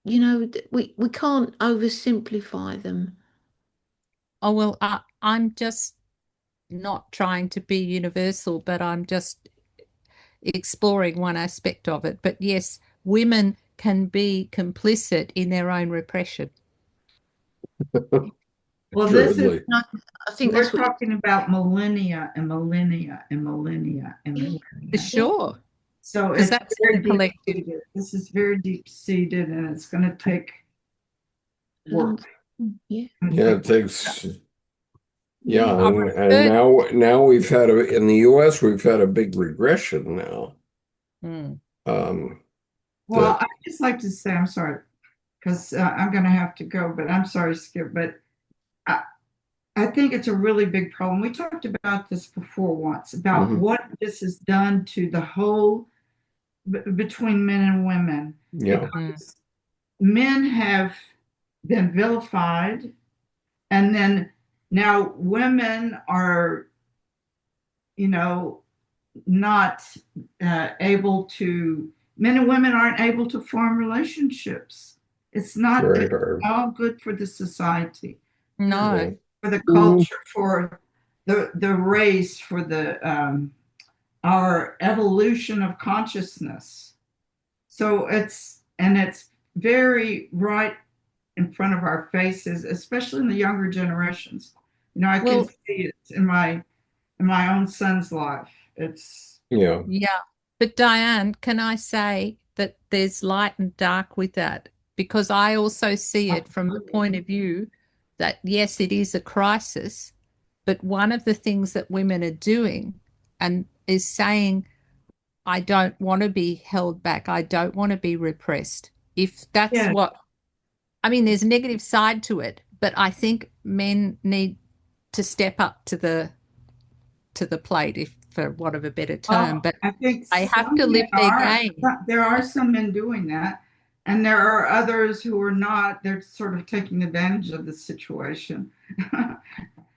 we can't oversimplify them. Oh, well, I'm just not trying to be universal, but I'm just exploring one aspect of it. But yes, women can be complicit in their own repression. Well, this is, Assuredly. I think we're that's what talking about millennia and millennia and millennia and For millennia. sure. So Because it's that's very the deep collective. seated. This is very deep seated, and it's going to take work. yeah. Yeah, it takes. Yeah, I and referred. now we've had in the U.S. we've had a big regression now. Um, Well, that I just like to say, I'm sorry, because I'm going to have to go, but I'm sorry, Skip, but I think it's a really big problem. We talked about this before once, about what this has done to the whole between men and women, yeah, because men have been vilified, and then Now, women are, you know, not able to, men and women aren't able to form relationships. It's not Very good, hard. all good for the society, No. for the culture, for the race, for the our evolution of consciousness. So it's very right in front of our faces, especially in the younger generations. You know, I can see it in my own son's life. It's Yeah. Yeah. But Diane, can I say that there's light and dark with that? Because I also see it from the point of view that, yes, it is a crisis, but one of the things that women are doing and is saying, I don't want to be held back. I don't want to be repressed. If that's yeah, what, I mean, there's a negative side to it, but I think men need to step up to the plate, if for want of a better term. But I think they have some to men lift their are. game. There are some men doing that, and there are others who are not. They're sort of taking advantage of the situation.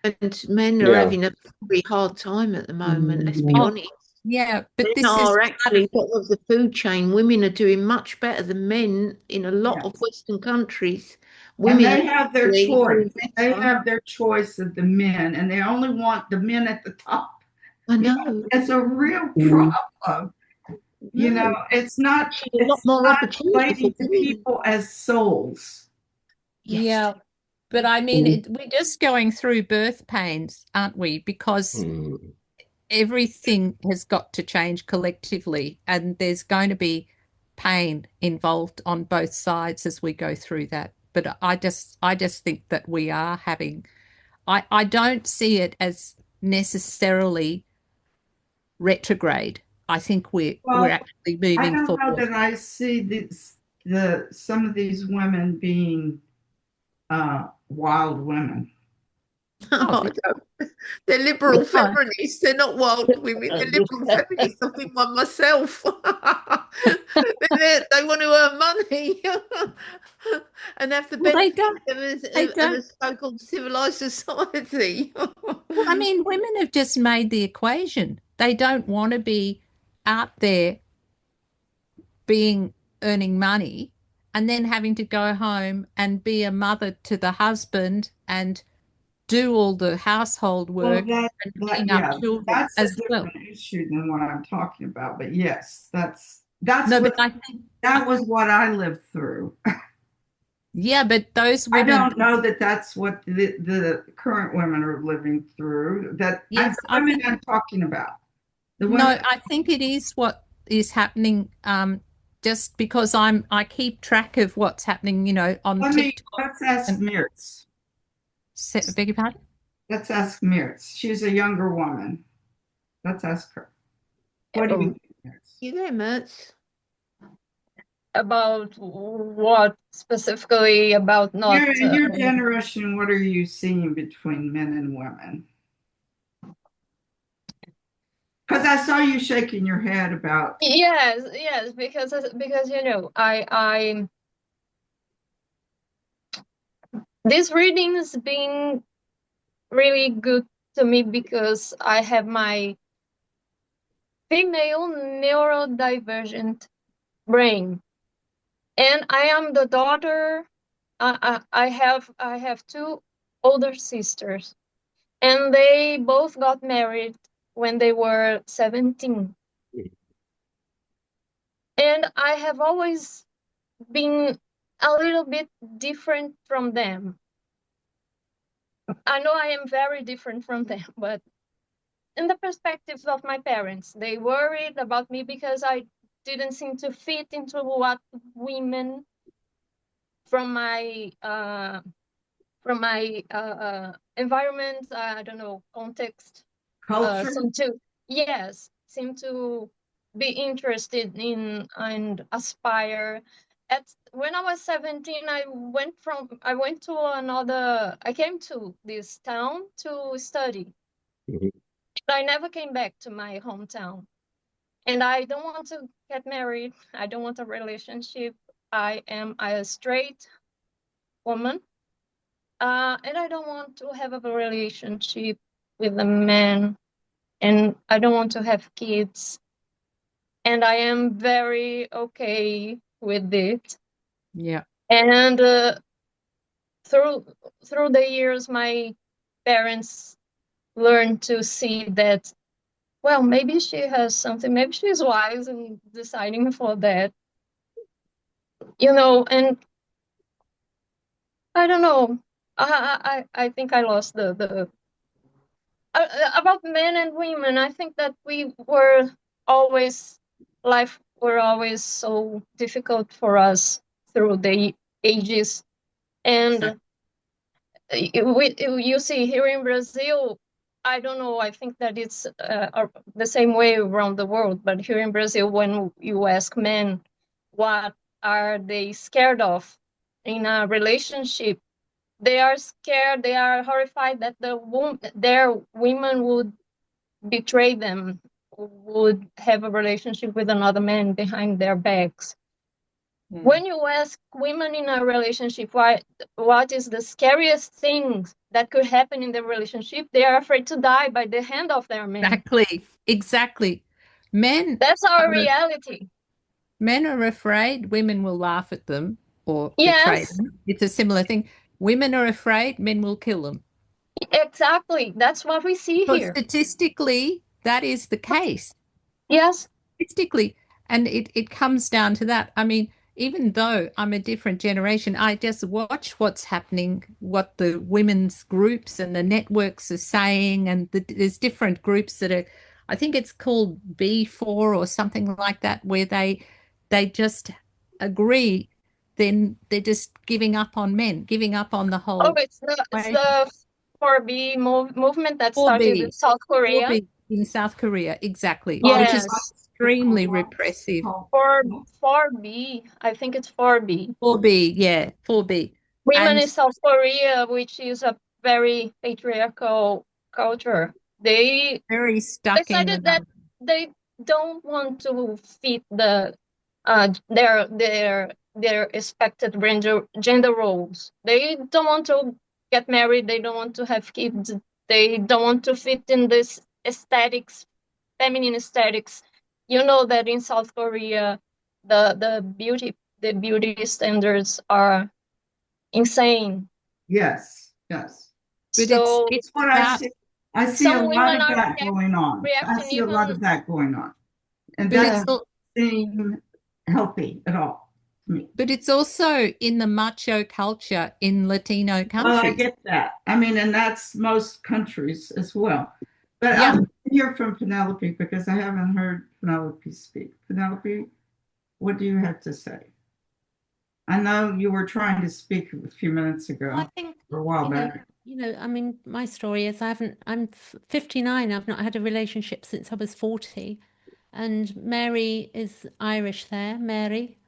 And men are Yeah. having a very hard time at the moment, let's be Oh, honest. yeah, but Men this is are part actually of, top of the food chain. Women are doing much better than men in a lot of Yes. Western countries. And Women they have their actually choice. doing They better. have their choice of the men, and they only want the men at the top. I You know. it's a real problem. You know, No, it's not a lot more opportunity for relating to women. people as souls. Yes. yeah. But I mean, we're just going through birth pains, aren't we? Because Mm. everything has got to change collectively, and there's going to be pain involved on both sides as we go through that. But I just think that we are having, I don't see it as necessarily retrograde. I think we're Well, actually I moving don't know forward. that I see some of these women being wild women. Oh, I don't. They're liberal no. feminists. They're not wild women. They're liberal feminists. I've been one myself. They want to earn money and have the Well, they benefit don't. They of a don't. so-called civilized society. Well, I mean, women have just made the equation. They don't want to be out there being earning money and then having to go home and be a mother to the husband and do all the household Well, work and bring up yeah, children that's a as well. different issue than what I'm talking about. But yes, that's No, but what I think, that was what I lived through. yeah, but those I women, don't know that that's what the current women are living through. yes, The I women think, I'm talking about. The no, women. I think it is what is happening. Just because I keep track of what's happening, on TikTok Let's ask and Mirtz. beg your pardon? Let's ask Mirtz. She's a younger woman. Let's ask her. What do you think, Mirtz? You there, Mertz? About what specifically? About not In your generation, what are you seeing between men and women? Because I saw you shaking your head about. yes, because I this reading has been really good to me because I have my female neurodivergent brain, and I am the daughter. I have two older sisters, and they both got married when they were 17. And I have always been a little bit different from them. I know I am very different from them, but in the perspectives of my parents, they worried about me because I didn't seem to fit into what women from my environment, I don't know, context, Culture? seem to be interested in and aspire. When I was 17, I came to this town to study. Mhm. I never came back to my hometown. And I don't want to get married. I don't want a relationship. I am a straight woman. And I don't want to have a relationship with a man, and I don't want to have kids, and I am very okay with it. Yeah. And through the years, my parents learned to see that, well, maybe she has something, maybe she's wise in deciding for that, and I don't know. I think I lost the about men and women. I think that life were always so difficult for us through the ages. And you see here in Brazil, I don't know, I think that it's the same way around the world, but here in Brazil, when you ask men what are they scared of in a relationship, they are scared, they are horrified that their women would betray them, would have a relationship with another man behind their backs. When you ask women in a relationship what is the scariest thing that could happen in the relationship, they are afraid to die by the hand of their man. Exactly. That's our reality. Men are afraid women will laugh at them or betray Yes, them. It's a similar thing. Women are afraid men will kill them. exactly. That's what we see But here. statistically, that is the case. Yes. Statistically. And it comes down to that. I mean, even though I'm a different generation, I just watch what's happening, what the women's groups and the networks are saying, and there's different groups that are, I think it's called B4 or something like that, where they just agree, then they're just giving up on men, giving up on the Oh, whole it's way. the 4B movement that started in 4B, South Korea. 4B in South Korea, exactly, which is Yes. extremely repressive. 4B, I think it's 4B. 4B, yeah, 4B. Women in And South Korea, which is a very patriarchal culture, they very stuck in the decided that they don't want to fit their expected gender roles. They don't want to get married. They don't want to have kids. They don't want to fit in this aesthetics, feminine aesthetics. You know that in South Korea, the beauty standards are insane. Yes. but So it's That's what I about see. I see a some lot women of are that going on. I reacting see a lot even. of that going on. And but that it's Yeah. doesn't seem healthy at all to me. but it's also in the macho culture in Latino Well, I countries. get that. I mean, and that's most countries as well. But Yeah. I'll hear from Penelope because I haven't heard Penelope speak. Penelope, what do you have to say? I know you were trying to speak a few minutes ago. Well, I think, or a while back. I mean, my story is I'm 59. I've not had a relationship since I was 40. And Mary is Irish there, Mary.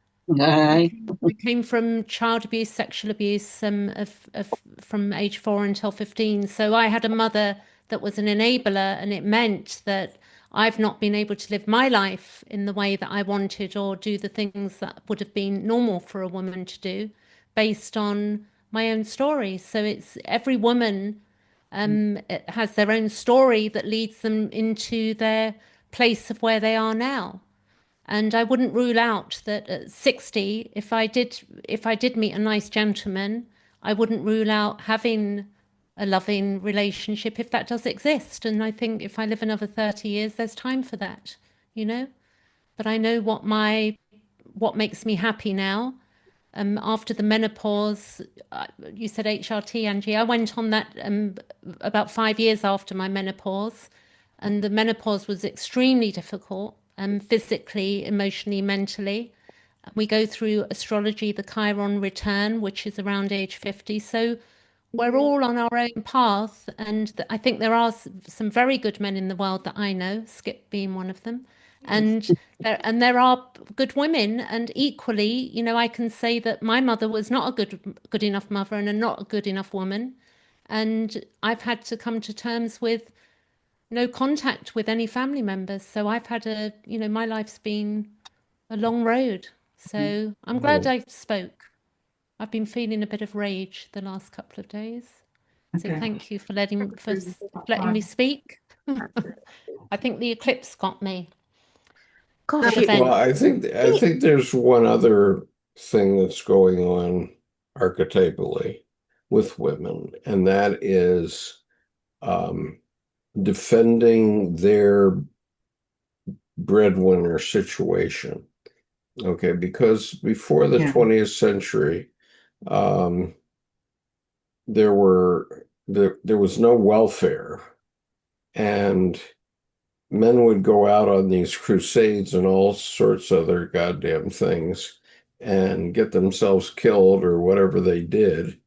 Aye. I came from child abuse, sexual abuse, from age 4 until 15. So I had a mother that was an enabler, and it meant that I've not been able to live my life in the way that I wanted or do the things that would have been normal for a woman to do based on my own story. So it's every woman it has their own story that leads them into their place of where they are now. And I wouldn't rule out that at 60, if I did meet a nice gentleman, I wouldn't rule out having a loving relationship if that does exist. And I think if I live another 30 years, there's time for that, you know? But I know what makes me happy now. After the menopause, you said HRT, Angie. I went on that about 5 years after my menopause, and the menopause was extremely difficult, physically, emotionally, mentally. We go through astrology, the Chiron return, which is around age 50. So we're all on our own path, and I think there are some very good men in the world that I know, Skip being one of them, and there are good women, and equally, I can say that my mother was not a good enough mother and not a good enough woman, and I've had to come to terms with no contact with any family members. So I've had my life's been a long road. So I'm glad I spoke. I've been feeling a bit of rage the last couple of days. So Okay. thank you for letting me speak. I think the eclipse got me. Gosh, The Well, event. I think there's one other thing that's going on archetypally with women, and that is um, defending their breadwinner situation. Okay, because before the Yeah. 20th century, um, there was no welfare, and men would go out on these crusades and all sorts of other goddamn things and get themselves killed or whatever they did,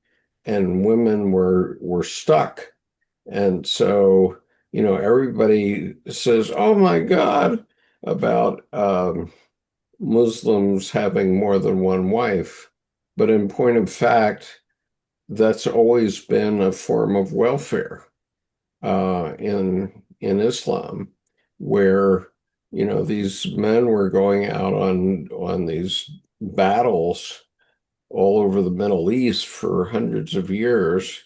and women were stuck. And so, everybody says, "Oh my God," about Muslims having more than one wife. But in point of fact, that's always been a form of welfare in Islam, where these men were going out on these battles all over the Middle East for hundreds of years,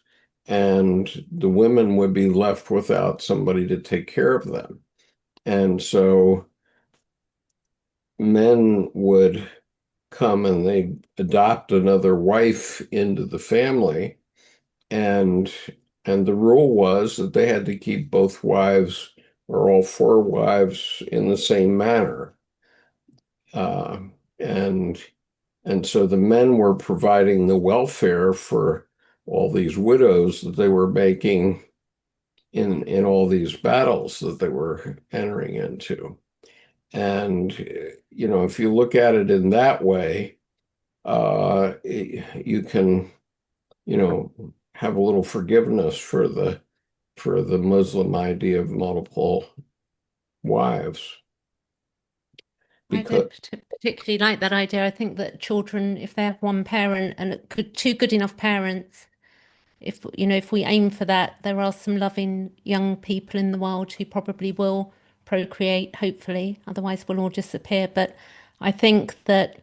and the women would be left without somebody to take care of them. And so men would come and they'd adopt another wife into the family, and the rule was that they had to keep both wives or all four wives in the same manner. Uh, and so the men were providing the welfare for all these widows that they were making in all these battles that they were entering into. And if you look at it in that way, you can have a little forgiveness for the Muslim idea of multiple wives. I Because don't particularly like that idea. I think that children, if they have one parent and two good enough parents, if we aim for that, there are some loving young people in the world who probably will procreate, hopefully, otherwise we'll all disappear. But I think that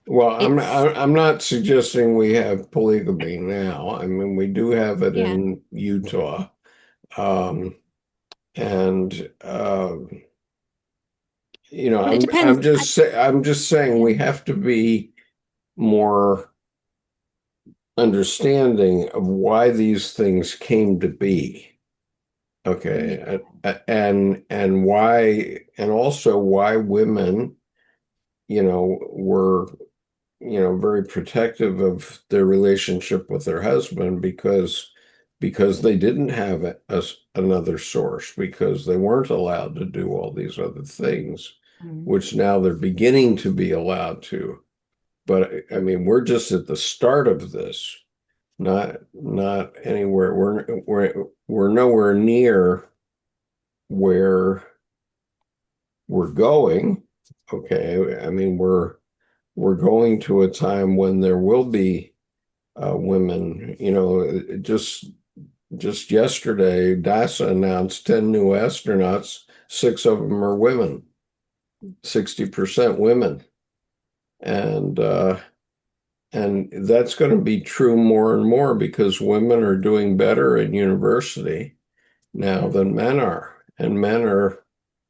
well, it's, I'm not suggesting we have polygamy now. I mean, we do have it yeah, in Utah. Um, and well, it depends. I'm just saying we have to be more understanding of why these things came to be. Okay, and why, and also why women, were, very protective of their relationship with their husband because they didn't have another source, because they weren't allowed to do all these other things, which now they're beginning to be allowed to. But I mean, we're just at the start of this, not anywhere. We're nowhere near where we're going. Okay, I mean, we're going to a time when there will be women. Just yesterday, NASA announced 10 new astronauts. 6 of them are women, 60% women, and that's going to be true more and more because women are doing better in university now than men are, and men are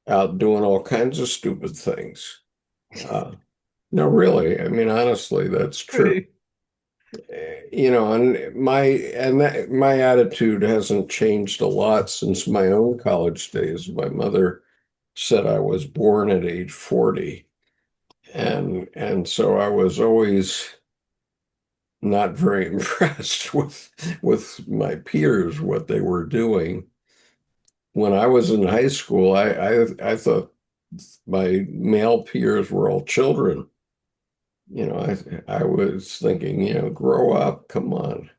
out doing all kinds of stupid things. No, really, I mean, honestly, that's true. And my attitude hasn't changed a lot since my own college days. My mother said I was born at age 40, and so I was always not very impressed with my peers, what they were doing. When I was in high school, I thought my male peers were all children. I was thinking, grow up, come on.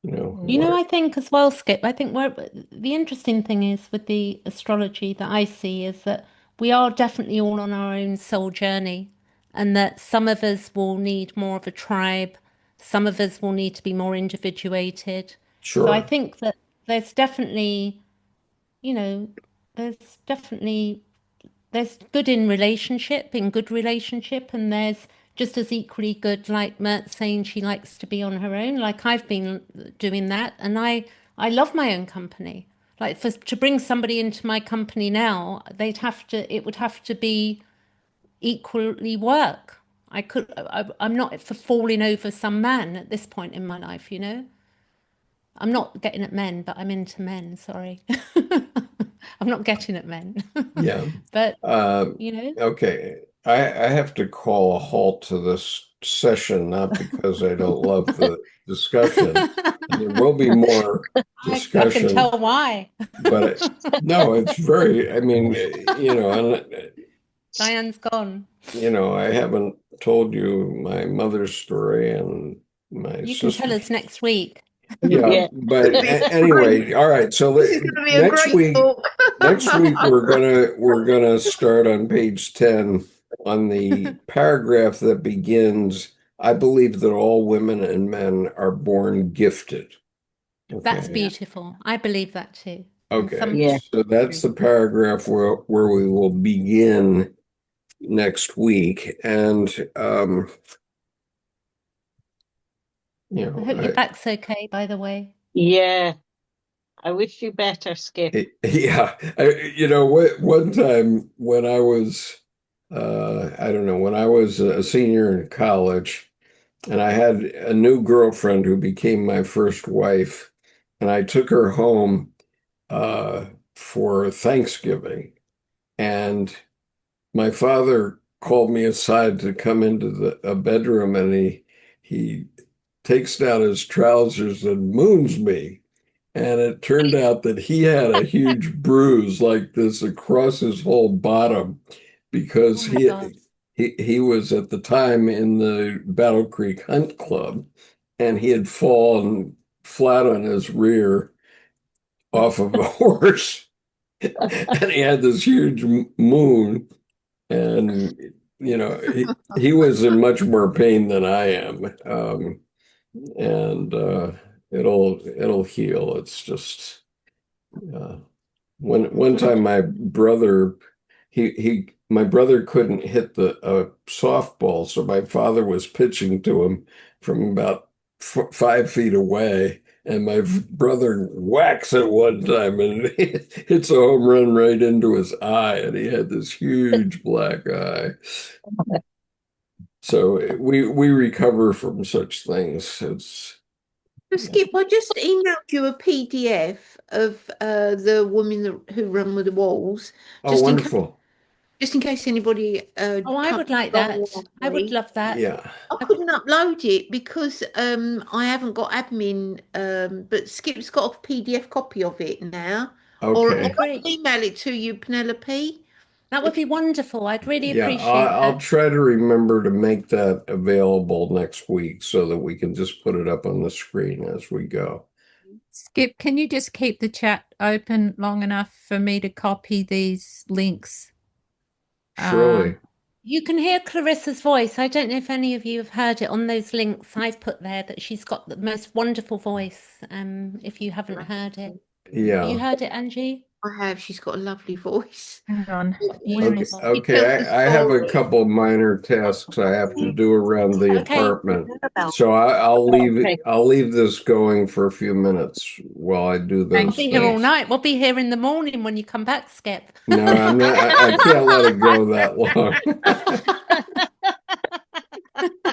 What? I think as well, Skip, I think the interesting thing is with the astrology that I see is that we are definitely all on our own soul journey, and that some of us will need more of a tribe, some of us will need to be more individuated. So I Sure. think that there's definitely, you know, there's definitely there's good in good relationship, and there's just as equally good, like Mert saying she likes to be on her own, like I've been doing that, and I love my own company. Like to bring somebody into my company now, it would have to be equally work. I'm not for falling over some man at this point in my life, you know. I'm not getting at men, but I'm into men, sorry. I'm not getting at men. Yeah. But you know. Okay. I have to call a halt to this session, not because I don't love the discussion. There will be more discussion. I can tell why. But no, it's very, I mean, you know, and Diane's gone. you know, I haven't told you my mother's story and my You can tell us next week. Yeah, but anyway, all right. So next week we're gonna start on page 10 on the paragraph that begins, I believe that all women and men are born gifted. Okay. That's beautiful. I believe that too. Okay. So that's the paragraph where we will begin next week. And you know, I hope your back's okay, by the way. Yeah. I wish you better, Skip. Yeah. You know, one time when I was, I don't know, when I was a senior in college, and I had a new girlfriend who became my first wife, and I took her home for Thanksgiving. And my father called me aside to come into a bedroom, and he takes down his trousers and moons me. And it turned out that he had a huge bruise like this across his whole bottom because he was at the time in the Battle Creek Hunt Club, and he had fallen flat on his rear off of a horse. And he had this huge moon, and you know, he was in much more pain than I am. And it'll heal. It's just one time my brother my brother couldn't hit the softball, so my father was pitching to him from about 5 feet away, and my brother whacks it one time and hits a home run right into his eye, and he had this huge black eye. So we recover from such things. It's Skip, I just emailed you a PDF of the woman who run with the walls. Oh, wonderful. Just in case anybody I would like that. I would love that. Yeah. I couldn't upload it because I haven't got admin, but Skip's got a PDF copy of it now. Okay. Or I'll email it to you, Penelope. That would be wonderful. I'd really appreciate I'll that. try to remember to make that available next week so that we can just put it up on the screen as we go. Skip, can you just keep the chat open long enough for me to copy these links? Surely. You can hear Clarissa's voice. I don't know if any of you have heard it on those links I've put there, that she's got the most wonderful voice, if you haven't heard it. Yeah. Have you heard it, Angie? I have. She's got a lovely voice. Hang on. Okay. I have a couple minor tasks I have to do around the apartment, so I'll leave this going for a few minutes while I do those. I'll be here all night. We'll be here in the morning when you come back, Skip. No, I'm not. I can't let it go that long.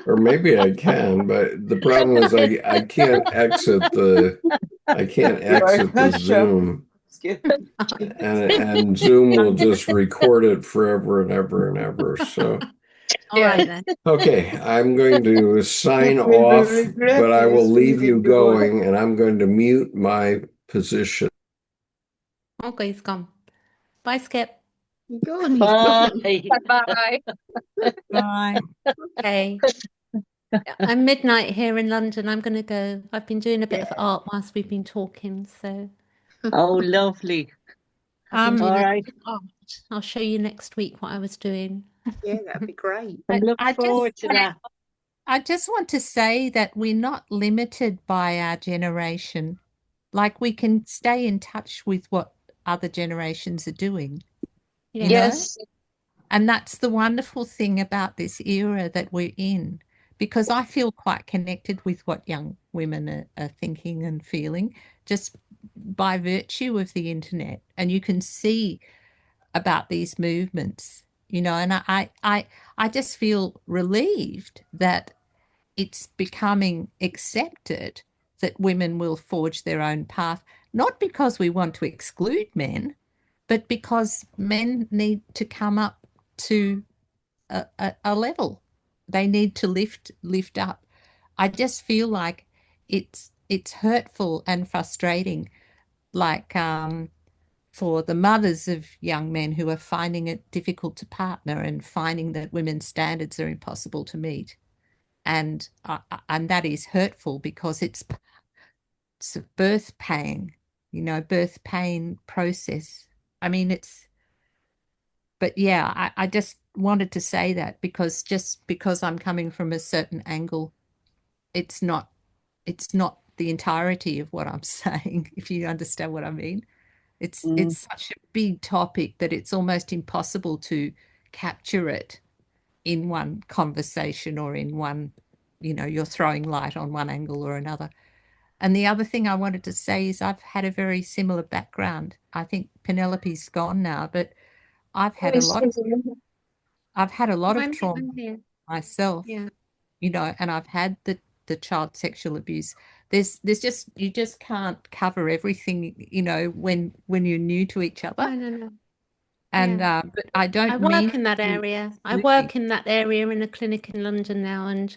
Or maybe I can, but the problem is I can't exit the Zoom. And Zoom will just record it forever and ever and ever. So, all right then. Okay, I'm going to sign off, but I will leave you going, and I'm going to mute my position. Okay, he's gone. Bye, Skip. Bye. Bye. Bye. Okay. I'm midnight here in London. I'm going to go. I've been doing a bit of art whilst we've been talking, so. Oh, lovely. All right. I'll show you next week what I was doing. Yeah, that'd be great. I look forward to that. I just want to say that we're not limited by our generation. Like, we can stay in touch with what other generations are doing. Yes. And that's the wonderful thing about this era that we're in, because I feel quite connected with what young women are thinking and feeling just by virtue of the internet. And you can see about these movements, you know, and I just feel relieved that it's becoming accepted that women will forge their own path, not because we want to exclude men, but because men need to come up to a level. They need to lift up. I just feel like it's hurtful and frustrating, like for the mothers of young men who are finding it difficult to partner and finding that women's standards are impossible to meet. And that is hurtful because it's a birth pain, you know, birth pain process. I mean, but yeah, I just wanted to say that because just because I'm coming from a certain angle, it's not the entirety of what I'm saying, if you understand what I mean. It's such a big topic that it's almost impossible to capture it in one conversation or in one, you know, you're throwing light on one angle or another. And the other thing I wanted to say is I've had a very similar background. I think Penelope's gone now, but I've had a lot of trauma I'm here. myself, Yeah. you know, and I've had the child sexual abuse. There's just you just can't cover everything, you know, when you're new to each other. No. And Yeah. but I don't I mean work in that to be area. I excluding. work in that area in a clinic in London now, and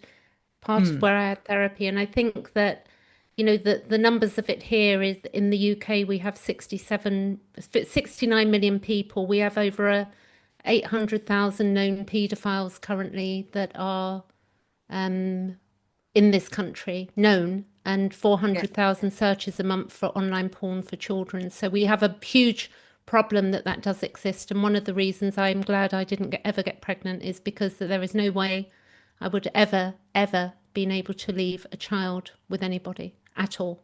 part of where I had therapy. And I think that, you know, the numbers of it here is in the UK, we have 69 million people. We have over 800,000 known paedophiles currently that are in this country, known, and Yeah. 400,000 searches a month for online porn for children. So we have a huge problem that does exist. And one of the reasons I'm glad I didn't ever get pregnant is because there is no way I would ever been able to leave a child with anybody at all.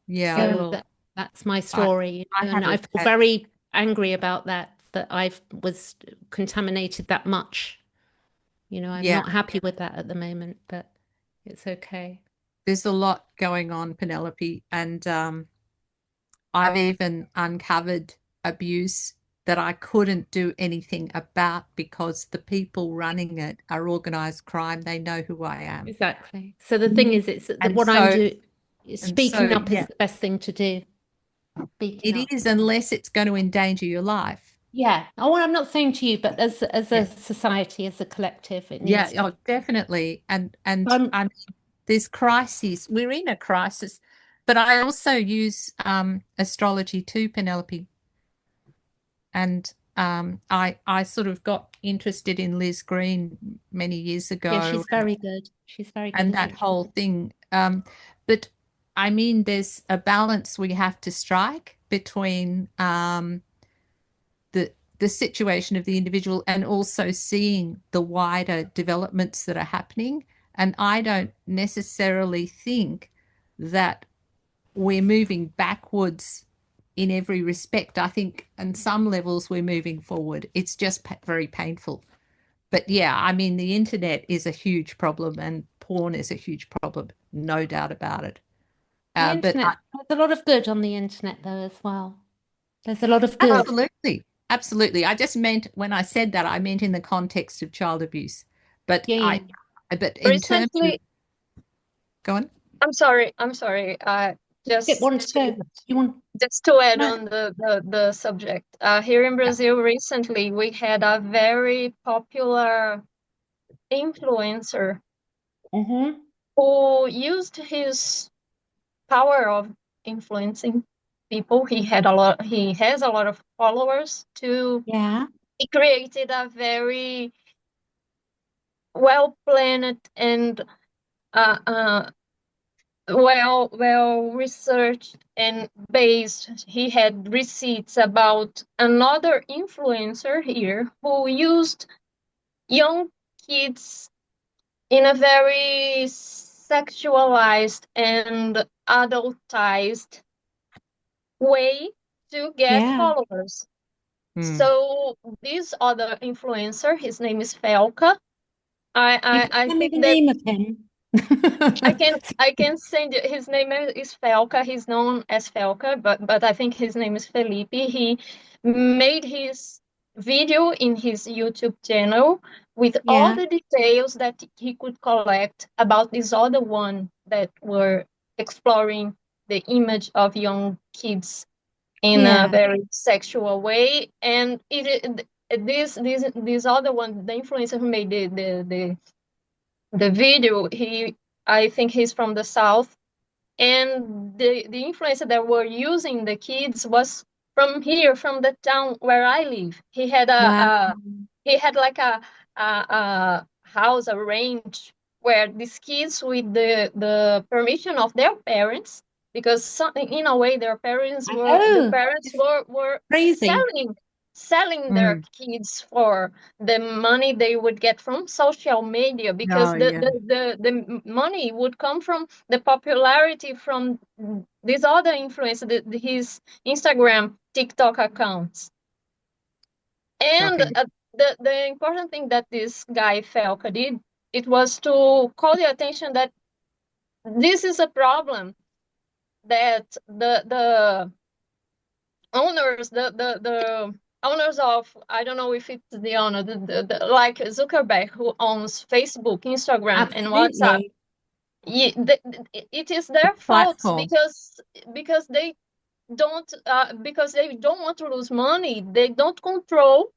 Yeah, So well, that's my I story, you I know, and I haven't feel had, very angry about that I was contaminated that much. You know, I'm yeah, not happy with that at the moment, but it's okay. there's a lot going on, Penelope, and I've even uncovered abuse that I couldn't do anything about because the people running it are organized crime. They know who I am. Exactly. So the thing is, it's that And what I'm so, doing, speaking up is yeah, the best thing to do. Speaking up. it is unless it's going to endanger your life. Yeah. Oh, well, I'm not saying to you, but as Yeah. a society, as a collective, it Yeah, needs to. oh, definitely. And I'm, I mean, there's crises. We're in a crisis, but I also use astrology too, Penelope. And I sort of got interested in Liz Green many years yeah, ago she's very good. She's very good, and that isn't she? whole thing. But I mean, there's a balance we have to strike between the situation of the individual and also seeing the wider developments that are happening. And I don't necessarily think that we're moving backwards in every respect. I think on some levels we're moving forward. It's just very painful. But yeah, I mean, the internet is a huge problem and porn is a huge problem, no doubt about it. The But internet, there's a lot of good on the internet though as well. There's a lot of good. absolutely, absolutely. I just meant when I said that, I meant in the context of child abuse. But Yeah. but in terms of, Recently, go on. I'm sorry. Skip, Just want to go? You want? just to add No. on the subject. Here in Yeah. Brazil, recently we had a very popular influencer Mm-hmm. who used his power of influencing people. He has a lot of followers to Yeah. he created a very well planned and uh, uh, well researched and based. He had receipts about another influencer here who used young kids in a very sexualized and adultized way to get Yeah. followers. So this other influencer, his name is Felka. I Tell me think the that name of him. I can send you. His name is Felka. He's known as Felka, but I think his name is Felipe. He made his video in his YouTube channel with all Yeah, the details that he could collect about this other one that were exploring the image of young kids in a yeah. very sexual way. And this other one, the influencer who made the video, I think he's from the south, and the influencer that were using the kids was from here, from the town where I live. Wow. He had like a house, a range where these kids, with the permission of their parents, because in a way their parents I were the know. parents It's were crazy. selling their kids for the money they would get from social media, because Oh, yeah. the money would come from the popularity from this other influencer, his Instagram, TikTok accounts. And Shocking. the important thing that this guy Felka did, it was to call the attention that this is a problem, that the owners, the owners of, I don't know if it's the owner, like Zuckerberg, who owns Facebook, Instagram, and WhatsApp. Absolutely. It is their fault, Platform. because they don't want to lose money. They don't control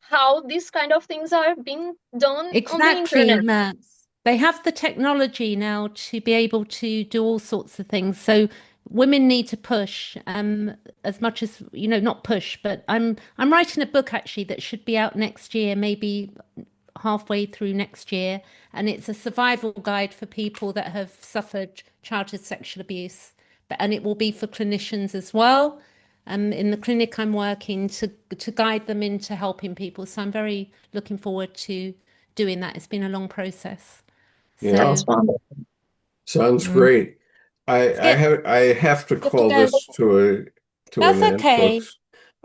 how these kind of things are being done on the Exactly, internet. Max. They have the technology now to be able to do all sorts of things. So women need to push as much as, not push, but I'm writing a book actually that should be out next year, maybe halfway through next year, and it's a survival guide for people that have suffered childhood sexual abuse, and it will be for clinicians as well. In the clinic I'm working to guide them into helping people. So I'm very looking forward to doing that. It's been a long process. Yeah, So sounds Mm. great. Skip, I have to you have to call go. this to That's an end, okay. folks.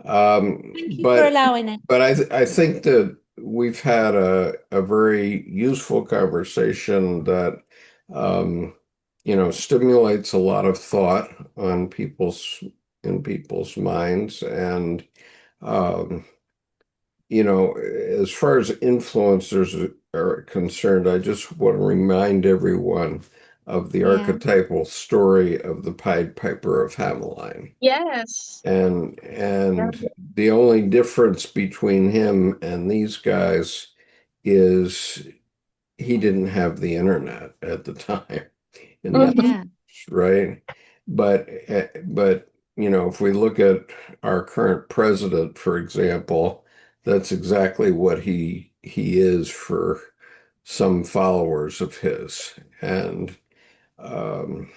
Thank you for But allowing it. I think that we've had a very useful conversation that stimulates a lot of thought on people's minds. And um, as far as influencers are concerned, I just want to remind everyone of the Yeah, archetypal story of the Pied Piper of Hamelin. Yes. And the only difference between him and these guys is he didn't have the internet at the time in that, Mhm. yeah, right? But if we look at our current president, for example, that's exactly what he is for some followers of his. Um,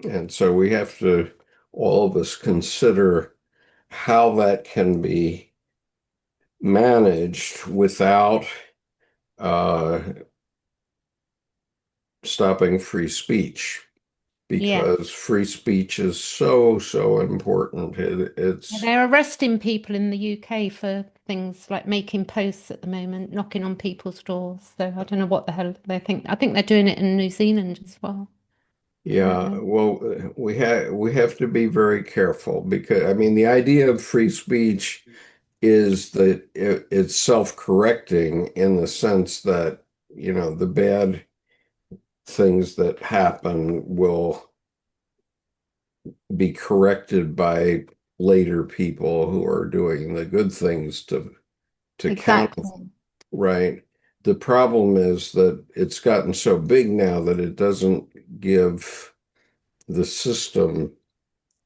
and so we have to, all of us, consider how that can be managed without uh, stopping free speech, yeah. because free speech is so, so important. Yeah, It's they're arresting people in the UK for things like making posts at the moment, knocking on people's doors. So I don't know what the hell they think. I think they're doing it in New Zealand as well. I don't Yeah, know. well, we have to be very careful, because I mean the idea of free speech is that it's self-correcting, in the sense that the bad things that happen will be corrected by later people who are doing the good things to counter, Exactly. right? The problem is that it's gotten so big now that it doesn't give the system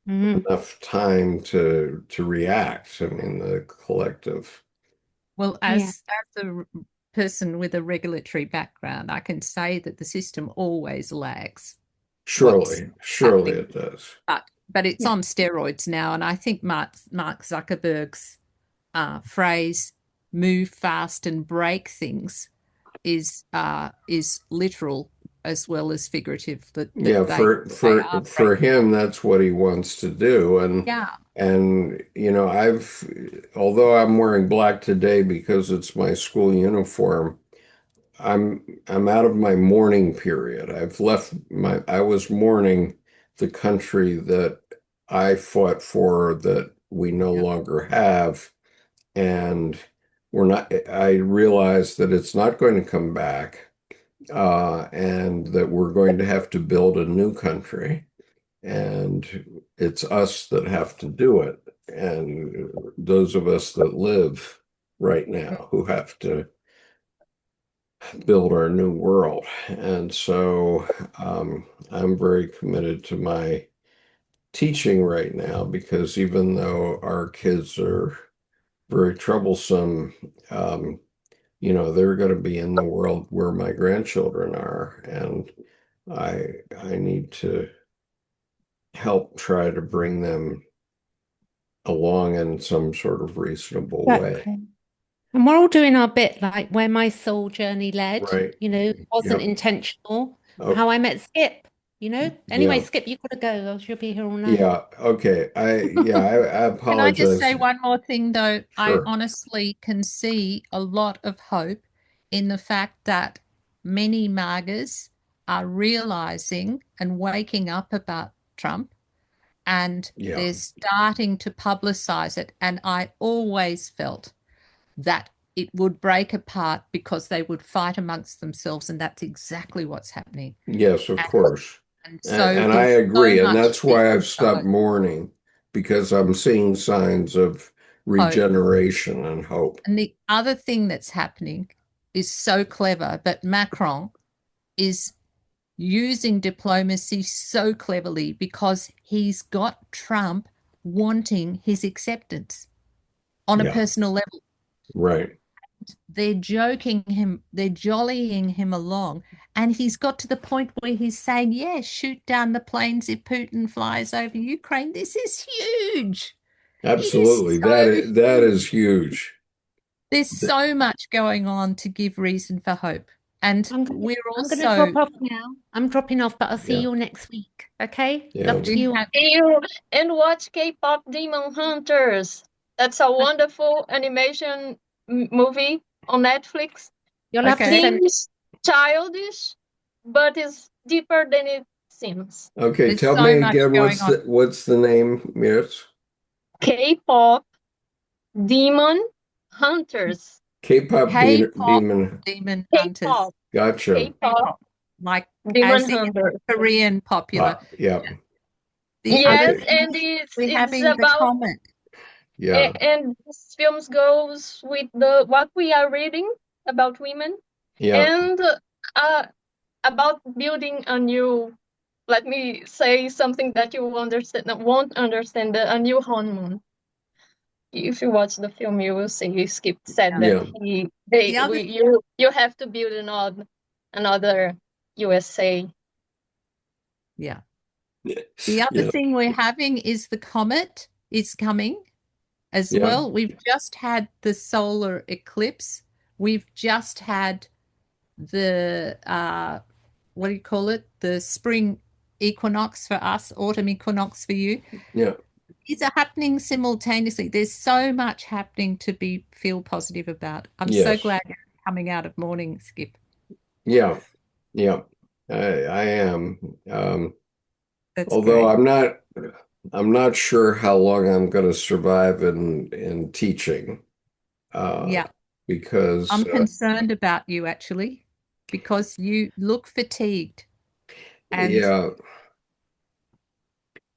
Mm, enough time to react. I mean, the collective. Well, yeah, as a person with a regulatory background, I can say that the system always lags what's Surely happening, it does. but it's yeah, on steroids now, and I think Mark Zuckerberg's phrase "move fast and break things" is literal as well as figurative. That Yeah, they for they for are for breaking. him, that's what he wants to do. And Yeah, And although I'm wearing black today because it's my school uniform, I'm out of my mourning period. I was mourning the country that I fought for that we no longer have. And I realize that it's not going to come back, and that we're going to have to build a new country. And it's us that have to do it. And those of us that live right now who have to build our new world. And so I'm very committed to my teaching right now, because even though our kids are very troublesome, they're going to be in the world where my grandchildren are. And I need to help try to bring them along in some sort of reasonable way. Exactly. And we're all doing our bit, like where my soul journey led, Right. wasn't Yep. intentional. Oh, How I met Skip, Anyway, yeah. Skip, you gotta go, else you'll be here all night. Yeah. Okay. I Can I just apologize. say one more thing, though? I Sure. honestly can see a lot of hope in the fact that many MAGAs are realizing and waking up about Trump, and Yeah. they're starting to publicize it. And I always felt that it would break apart because they would fight amongst themselves, and that's exactly what's happening. Yes, of course. And so And I there's agree. so And much that's why I've for stopped hope. mourning, because I'm seeing signs of regeneration and hope. And the other thing that's happening is so clever, but Macron is using diplomacy so cleverly because he's got Trump wanting his acceptance on a Yeah. personal level. Right. They're jollying him along. And he's got to the point where he's saying, yeah, shoot down the planes if Putin flies over Ukraine. This is huge. Absolutely. That is huge. There's so much going on to give reason for hope. And we're I'm gonna also drop off now. I'm dropping off, but I'll see you all next week. Okay? Yeah. Love to you. And watch K-pop Demon Hunters. That's a wonderful animation movie on Netflix. You'll have to send Seems childish, but it's deeper than it seems. Okay, There's tell so me much again, going on. what's the name, Mirs? K-pop Demon Hunters. K-pop K-pop demon. Demon Hunters. K-pop. Gotcha. K-pop Like Demon as in Hunters. Korean popular. Yeah. The Yes, other thing and is it's we're having about the comment. Yeah. and this film goes with the what we are reading about women Yeah. and about building a new, let me say something that you won't understand, a new hormone. If you watch the film, you will see Skip said that you have to build another USA. Yeah. The other thing we're having is the comet is coming as well. We've just had the solar eclipse. We've just had the what do you call it? The spring equinox for us, autumn equinox for you. Yeah. These are happening simultaneously. There's so much happening to feel positive about. I'm so glad you're coming out of mourning, Skip. Yeah. Yeah. I am. That's although great. I'm not sure how long I'm going to survive in teaching. Yeah. Because I'm concerned about you actually, because you look fatigued. And yeah.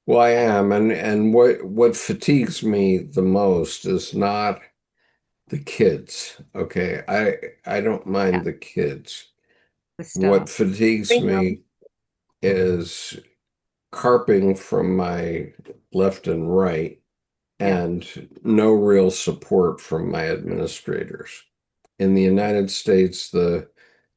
Well, I am, and what fatigues me the most is not the kids. Okay, I don't mind the kids. What fatigues me is carping from my left and right, and no real support from my administrators. In the United States, the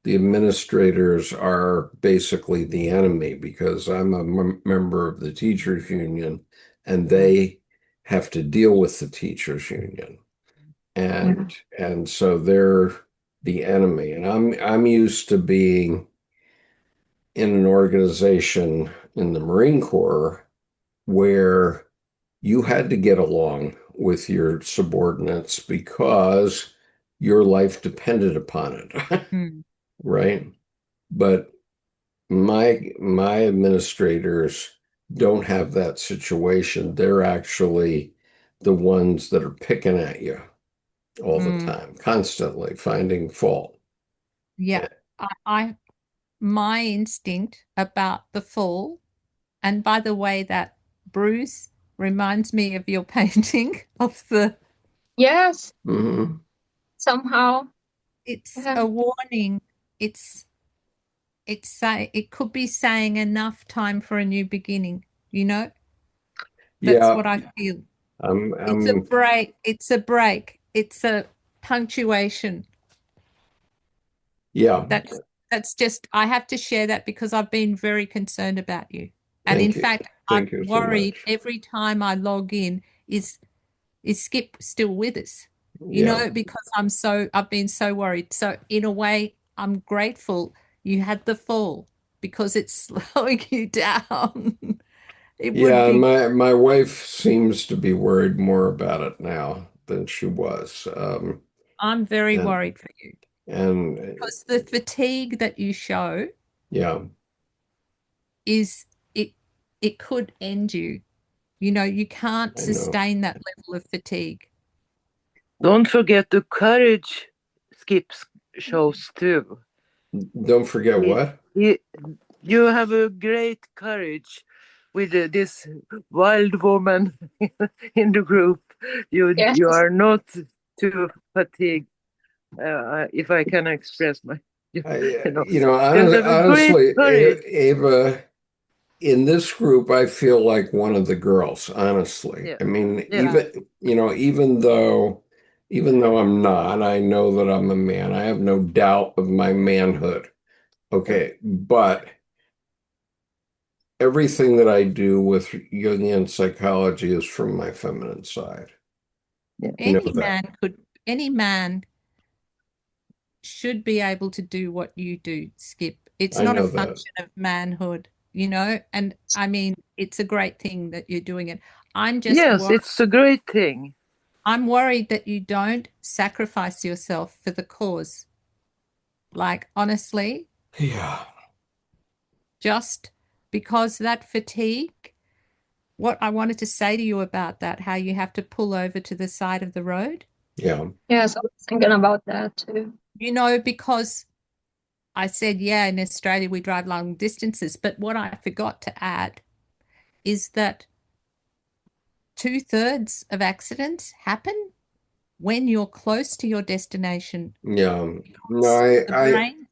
administrators are basically the enemy, because I'm a member of the teachers union, and they have to deal with the teachers union. And so they're the enemy. And I'm used to being in an organization in the Marine Corps where you had to get along with your subordinates because your life depended upon it, Mm. right? But my administrators don't have that situation. They're actually the ones that are picking at you all the Mm. time, constantly finding fault. Yeah. I my instinct about the fall, and by the way, that bruise reminds me of your painting of the, Yes, Mhm. somehow. it's Yeah. a warning. It could be saying enough time for a new beginning, you know? That's Yeah, what I feel. I'm, It's a I'm, break. It's a break. It's a punctuation. yeah, That's just, I have to share that because I've been very concerned about you. And in thank you. fact, I'm Thank you so worried much. every time I log in, is Skip still with us? You Yeah. know, because I've been so worried. So in a way, I'm grateful you had the fall because it's slowing you down. It would Yeah, be, my wife seems to be worried more about it now than she was. I'm very And worried for you and because the fatigue that you show yeah, is it it could end you. You know, you can't I know. sustain that level of fatigue. Don't forget the courage Skips shows too. Don't forget He, what? he, you have a great courage with this wild woman in the group. Yes. You are not too fatigued, if I can express my, you know, you have a great Honestly, courage. Ava, in this group, I feel like one of the girls, honestly. Yeah, I mean, yeah. even though I'm not, I know that I'm a man. I have no doubt of my manhood. Okay, but everything that I do with Jungian psychology is from my feminine side. Yeah. You know that. Any man should be able to do what you do, Skip. It's I not a know that. function of manhood, you know, and I mean, it's a great thing that you're doing it. I'm just Yes, it's a great thing. I'm worried that you don't sacrifice yourself for the cause. Like, honestly, Yeah, just because that fatigue, what I wanted to say to you about that, how you have to pull over to the side of the road, yeah, Yes, I was thinking about that too. you know, because I said, yeah, in Australia we drive long distances, but what I forgot to add is that 2/3 of accidents happen when you're close to your destination. yeah. No, Because the brain,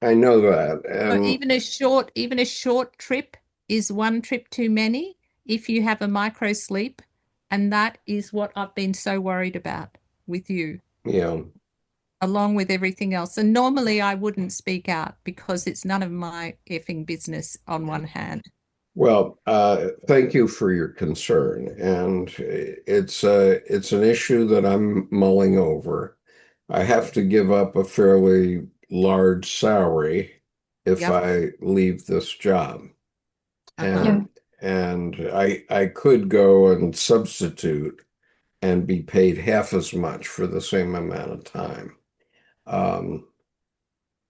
I know that, so and even a short trip is one trip too many if you have a micro sleep, and that is what I've been so worried about with you, yeah. along with everything else. And normally I wouldn't speak out because it's none of my effing business on one hand. Well, thank you for your concern, and it's an issue that I'm mulling over. I have to give up a fairly large salary if Yep. I leave this job, Uh-huh. Yeah. and I could go and substitute and be paid half as much for the same amount of time. Um,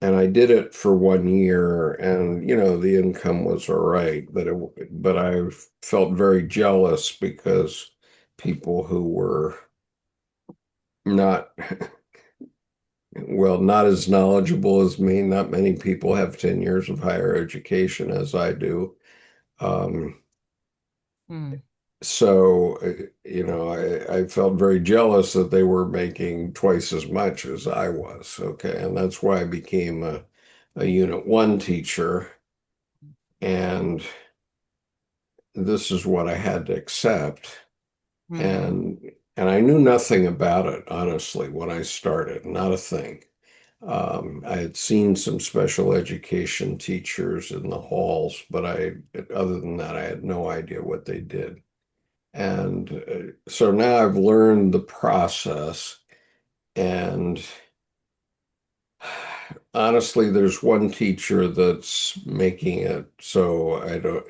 and I did it for 1 year, and the income was all right, but I felt very jealous because people who were not well, not as knowledgeable as me, not many people have 10 years of higher education as I do. Um, Mm. so I felt very jealous that they were making twice as much as I was. Okay, and that's why I became a Unit 1 teacher. And this is what I had to accept. Mm. And I knew nothing about it, honestly, when I started, not a thing. I had seen some special education teachers in the halls, but other than that, I had no idea what they did. And so now I've learned the process. And honestly, there's one teacher that's making it so I don't,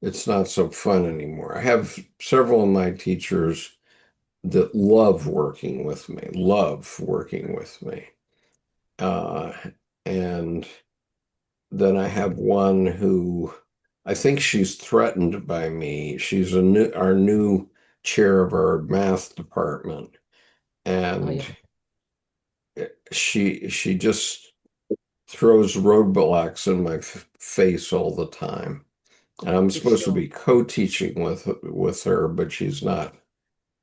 it's not so fun anymore. I have several of my teachers that love working with me, love working with me. And then I have one who I think she's threatened by me. She's our new chair of our math department. And she just throws roadblocks in my face all the time. And I'm supposed to be co-teaching with her, but she's not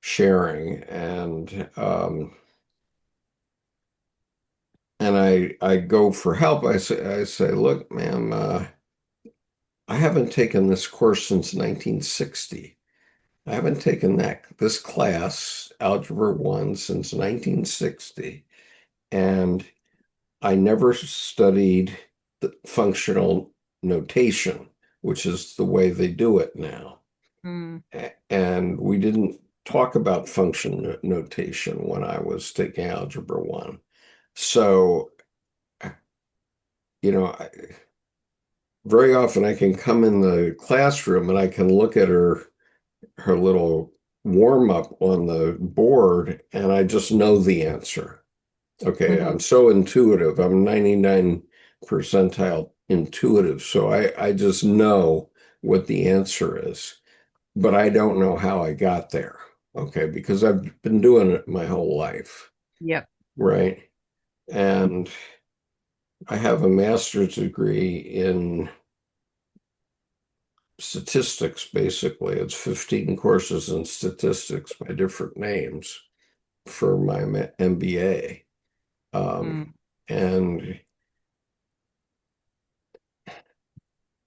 sharing. And I go for help. I say, look, ma'am, I haven't taken this course since 1960. I haven't taken this class, Algebra 1, since 1960. And I never studied the functional notation, which is the way they do it now. And we didn't talk about function notation when I was taking Algebra 1. So, very often I can come in the classroom and I can look at her little warm up on the board and I just know the answer. Okay, I'm so intuitive. I'm 99 percentile intuitive. So I just know what the answer is, but I don't know how I got there. Okay, because I've been doing it my whole life. Yep. Right. And I have a master's degree in statistics, basically. It's 15 courses in statistics by different names for my MBA.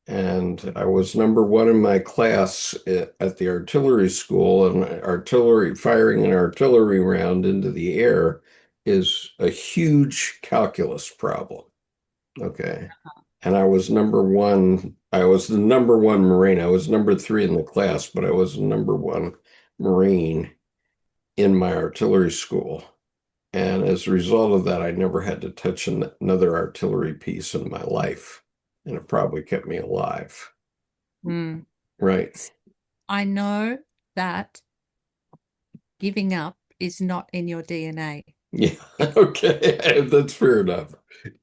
And I was number one in my class at the artillery school, and firing an artillery round into the air is a huge calculus problem. Okay. And I was number one. I was the number one Marine. I was number 3 in the class, but I was the number 1 Marine in my artillery school. And as a result of that, I never had to touch another artillery piece in my life. And it probably kept me alive. Right. I know that giving up is not in your DNA. Yeah. Okay. That's fair enough.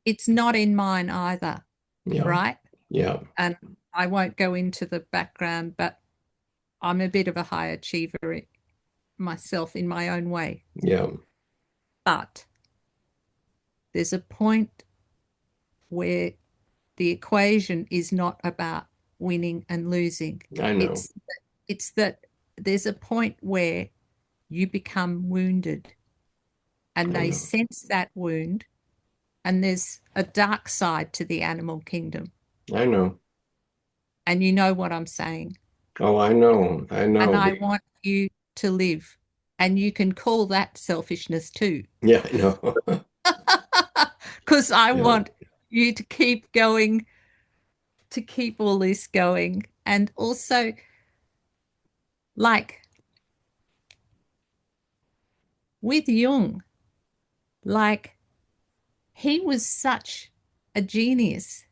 It's not in mine either. Yeah. Right? Yeah. And I won't go into the background, but I'm a bit of a high achiever myself in my own way. Yeah. But there's a point where the equation is not about winning and losing. I know. It's that there's a point where you become wounded and they sense that wound, and there's a dark side to the animal kingdom. I know. And you know what I'm saying. Oh, I know. And I want you to live. And you can call that selfishness too. Yeah, I know. Because I want you to keep going, to keep all this going. And also, like, with Jung, like, he was such a genius.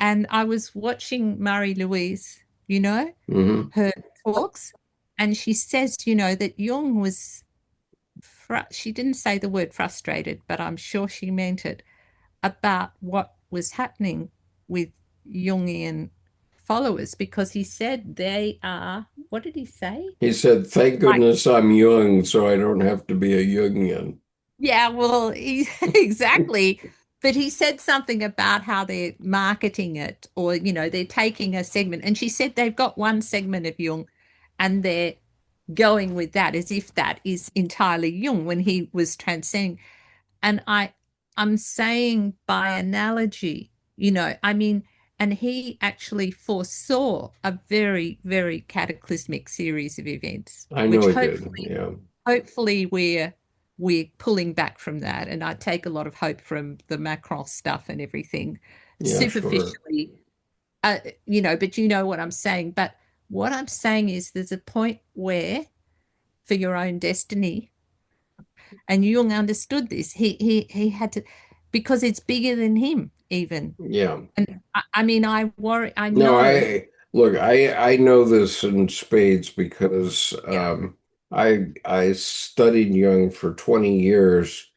And I was watching Marie-Louise, her talks, and she says, that Jung was, she didn't say the word frustrated, but I'm sure she meant it, about what was happening with Jungian followers, because he said they are, what did he say? He said, thank goodness I'm Jung, so I don't have to be a Jungian. Yeah, well, exactly. But he said something about how they're marketing it, or, they're taking a segment. And she said they've got one segment of Jung and they're going with that as if that is entirely Jung when he was transcending. And I'm saying by analogy, and he actually foresaw a very, very cataclysmic series of events. I know he did. Yeah. Hopefully we're pulling back from that, and I take a lot of hope from the Macron stuff and everything, superficially, sure. But you know what I'm saying. But what I'm saying is there's a point where, for your own destiny, and Jung understood this, he had to, because it's bigger than him even. Yeah. And I worry. I know. No, Look, I know this in spades because I studied Jung for 20 years,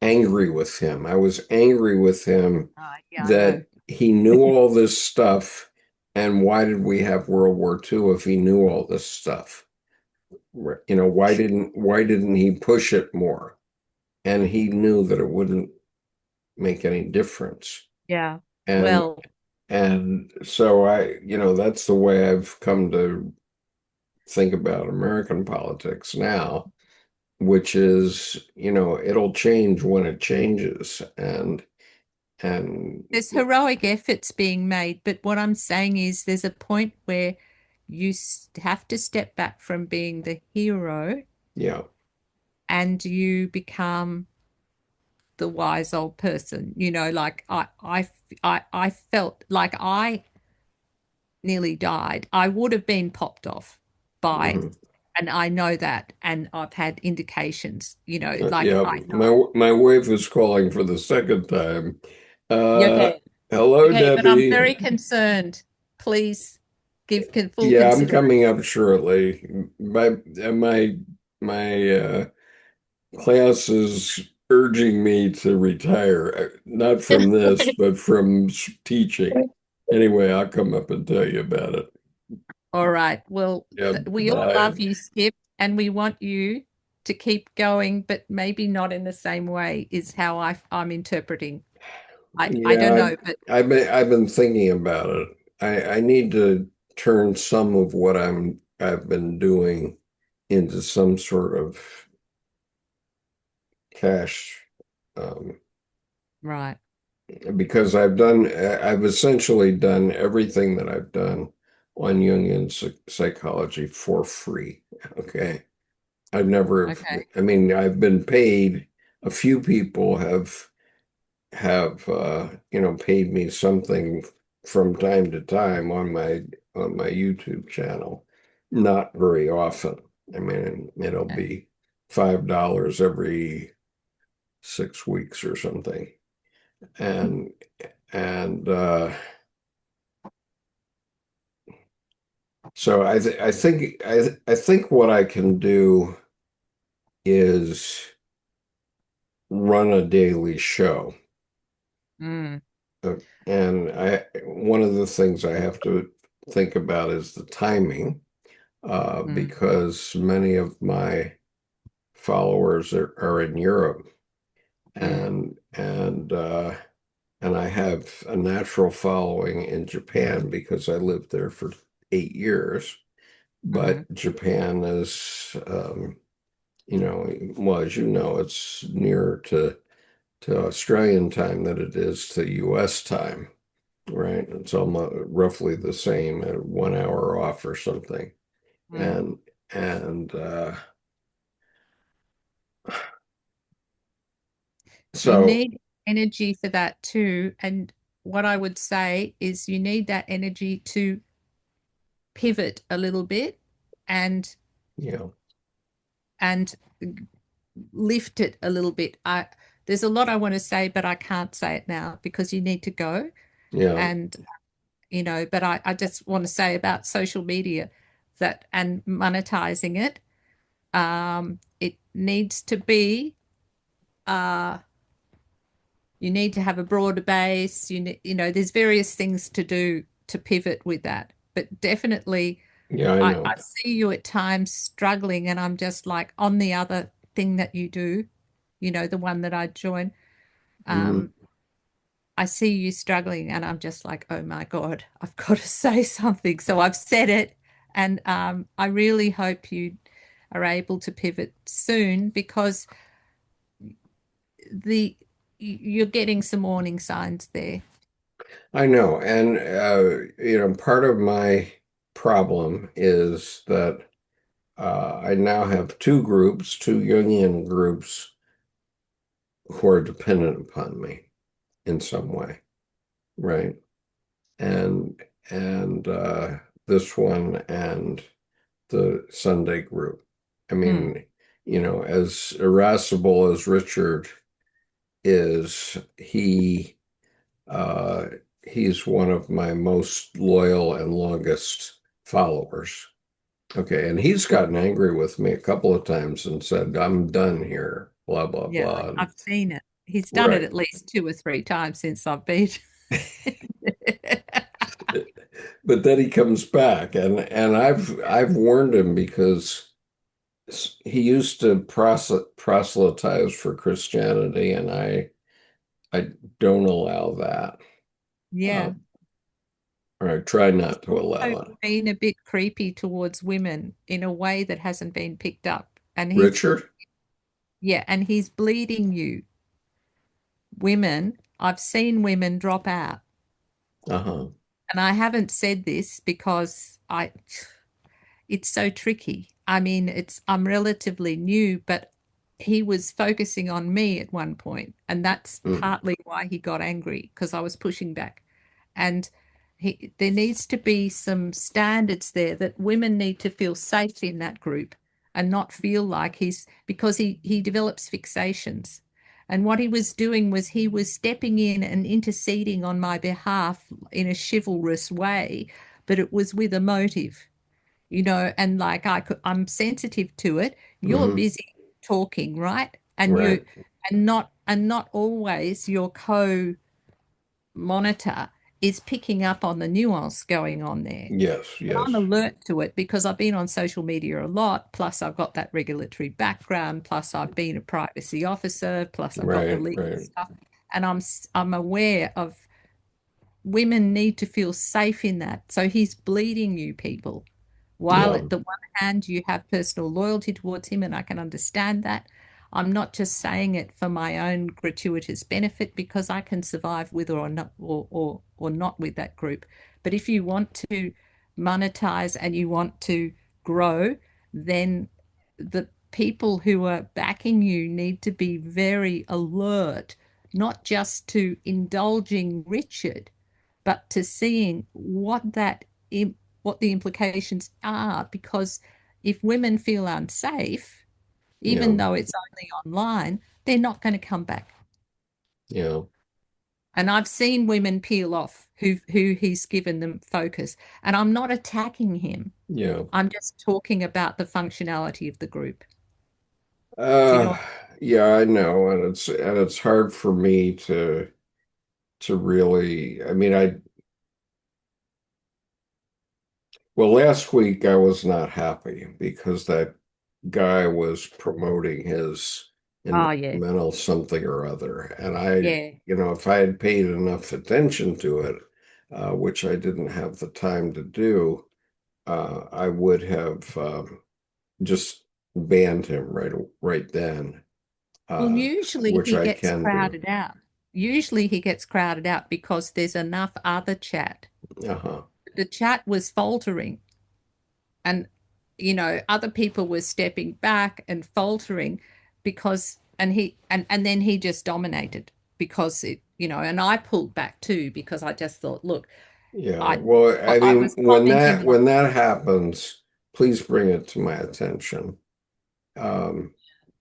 angry with him. I was angry with him Yeah, I know. that he knew all this stuff, and why did we have World War II if he knew all this stuff? You know, why didn't he push it more? And he knew that it wouldn't make any difference. Yeah. And Well, and so that's the way I've come to think about American politics now, which is, it'll change when it changes. And there's heroic efforts being made, but what I'm saying is there's a point where you have to step back from being the hero yeah, and you become the wise old person. Like I felt like I nearly died. I would have been popped off by, mhm. and I know that, and I've had indications, like Yeah, I know. my wife is calling for the second time. Uh, Okay. hello, Okay, but I'm very Debbie. concerned. Please give full Yeah, I'm consideration. coming up shortly. My class is urging me to retire, not from this, but from teaching. Anyway, I'll come up and tell you about it. All right. Well, Yeah, we all love bye. you, Skip, and we want you to keep going, but maybe not in the same way, is how I'm interpreting. I don't Yeah, know, but I've been thinking about it. I need to turn some of what I've been doing into some sort of cash, um, right. because I've essentially done everything that I've done on Jungian psychology for free. Okay. Okay. I mean, I've been paid. A few people have paid me something from time to time on my YouTube channel. Not very often. I mean, it'll Okay. be $5 every 6 weeks or something. And and so I think what I can do is run a daily show. Mm, And one of the things I have to think about is the timing, mm, because many of my followers are in Europe, mm, and I have a natural following in Japan because I lived there for 8 years. mm. But Japan is, well, as you know, it's nearer to Australian time than it is to US time, right? It's almost roughly the same, 1 hour off or something. Mm. And You so, need energy for that too. And what I would say is you need that energy to pivot a little bit and yeah, and lift it a little bit. There's a lot I want to say, but I can't say it now because you need to go. yeah, And but I just want to say about social media that and monetizing it, it needs to be uh you need to have a broader base. There's various things to do to pivot with that. But definitely yeah, I I know. see you at times struggling, and I'm just like on the other thing that you do, the one that I join. Mhm. Um, I see you struggling, and I'm just like, oh my God, I've got to say something. So I've said it, and I really hope you are able to pivot soon because the you're getting some warning signs there. I know. And, part of my problem is that I now have two Jungian groups who are dependent upon me in some way, right? And and this one and the Sunday group. I Hmm. mean, as irascible as Richard is, uh, he's one of my most loyal and longest followers. Okay, and he's gotten angry with me a couple of times and said, "I'm done here," blah, blah, Yeah, blah. I've seen it. He's done it Right. at least 2 or 3 times since I've been. But then he comes back, and I've warned him because he used to proselytize for Christianity, and I don't allow that. Yeah. Or I try not to Also allow it. been a bit creepy towards women in a way that hasn't been picked up. And Richard? he's bleeding you. Women, I've seen women drop out. Uh-huh. And I haven't said this because it's so tricky. I mean, I'm relatively new, but he was focusing on me at one point, and that's partly why he got angry, because I was pushing back. And there needs to be some standards there that women need to feel safe in that group and not feel like because he develops fixations. And what he was doing was he was stepping in and interceding on my behalf in a chivalrous way, but it was with a motive, and like I'm sensitive to it. You're busy talking, right? And Right. not always your co-monitor is picking up on the nuance going on there. Yes, But yes. I'm alert to it because I've been on social media a lot, plus I've got that regulatory background, plus I've been a privacy officer, plus I've got the legal stuff. And I'm aware of women need to feel safe in that. So he's bleeding you people. While Yeah. at the one hand you have personal loyalty towards him, and I can understand that, I'm not just saying it for my own gratuitous benefit because I can survive with or not or not with that group. But if you want to monetize and you want to grow, then the people who are backing you need to be very alert, not just to indulging Richard, but to seeing what the implications are. Because if women feel unsafe, even Yeah. though it's only online, they're not going to come back. Yeah. And I've seen women peel off who he's given them focus. And I'm not attacking him. Yeah. I'm just talking about the functionality of the group. Do you know? Yeah, I know, and it's hard for me to really, I mean, well, last week I was not happy because that guy was promoting his Oh, yeah. environmental something or other. And Yeah. if I had paid enough attention to it, which I didn't have the time to do, I would have just banned him right then, Well, usually which he I gets can do. crowded out. Usually he gets crowded out because there's enough other chat. Uh-huh. The chat was faltering, and other people were stepping back and faltering because and then he just dominated because and I pulled back too because I just thought, look, Yeah, well, I I mean, was commenting when that happens, please bring it to my attention.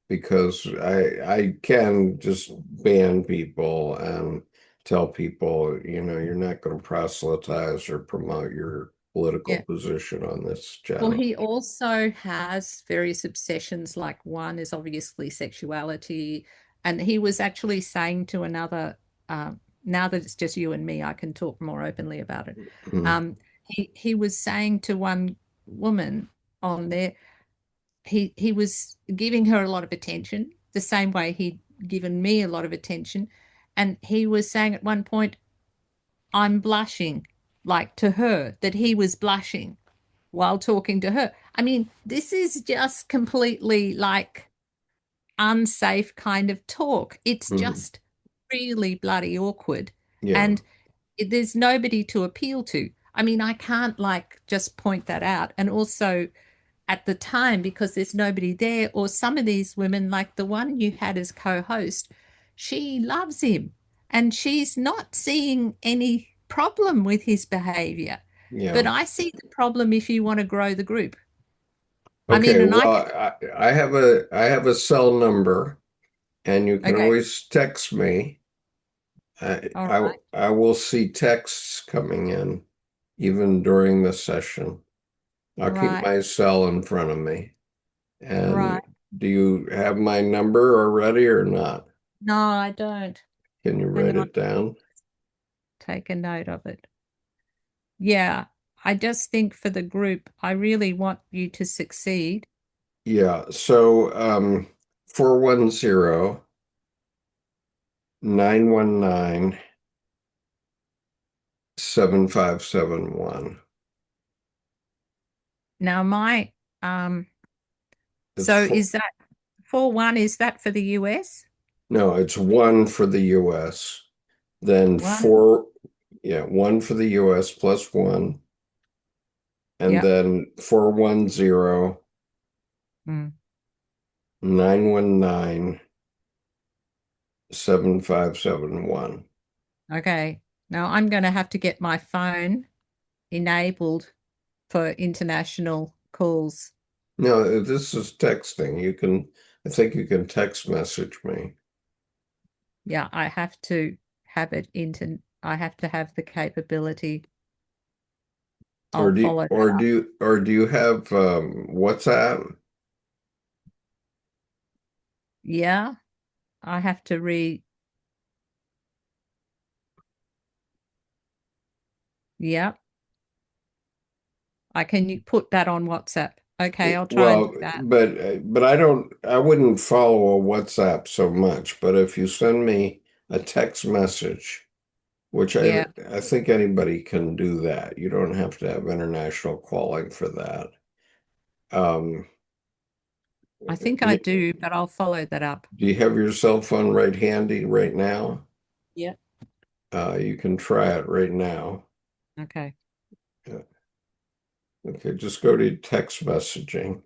Because I can just ban people and tell people, you're not going to proselytize or promote your political position on this Well, channel. he also has various obsessions. Like one is obviously sexuality. And he was actually saying to another, now that it's just you and me, I can talk more openly about it. He was saying to one woman on there, he was giving her a lot of attention, the same way he'd given me a lot of attention. And he was saying at one point, I'm blushing, like to her, that he was blushing while talking to her. I mean, this is just completely like unsafe kind of talk. It's just really bloody awkward. Yeah. And there's nobody to appeal to. I mean, I can't like just point that out. And also at the time, because there's nobody there, or some of these women, like the one you had as co-host, she loves him and she's not seeing any problem with his behavior. Yeah. But I see the problem if you want to grow the group. Okay, I mean, I have a cell number, and you can always text me. All right. I will see texts coming in even during the session. I'll keep Right. my cell in front of me. And Right. do you have my number already or not? No, I don't. Can you Hang write on. it down? Take a note of it. Yeah, I just think for the group, I really want you to succeed. Yeah, so 410 919 7571. Now, my It's so is that 41? Is that for the US? no, it's one for the US. Then One. one for the US plus one. And Yep. then 410 Mm. 919 7571. Okay. Now I'm going to have to get my phone enabled for international calls. No, this is texting. I think you can text message me. Yeah, I have to have it I have to have the capability. I'll follow that up. Do you have WhatsApp? Yeah, I have to yeah. Can you put that on WhatsApp? Okay, I'll try and do that. But I wouldn't follow a WhatsApp so much, but if you send me a text message, which Yeah, I think anybody can do that. You don't have to have international calling for that. Um, I think I do, but I'll follow that up. do you have your cell phone right handy right now? Yeah. You can try it right now. Okay. Yeah. Okay, just go to text messaging.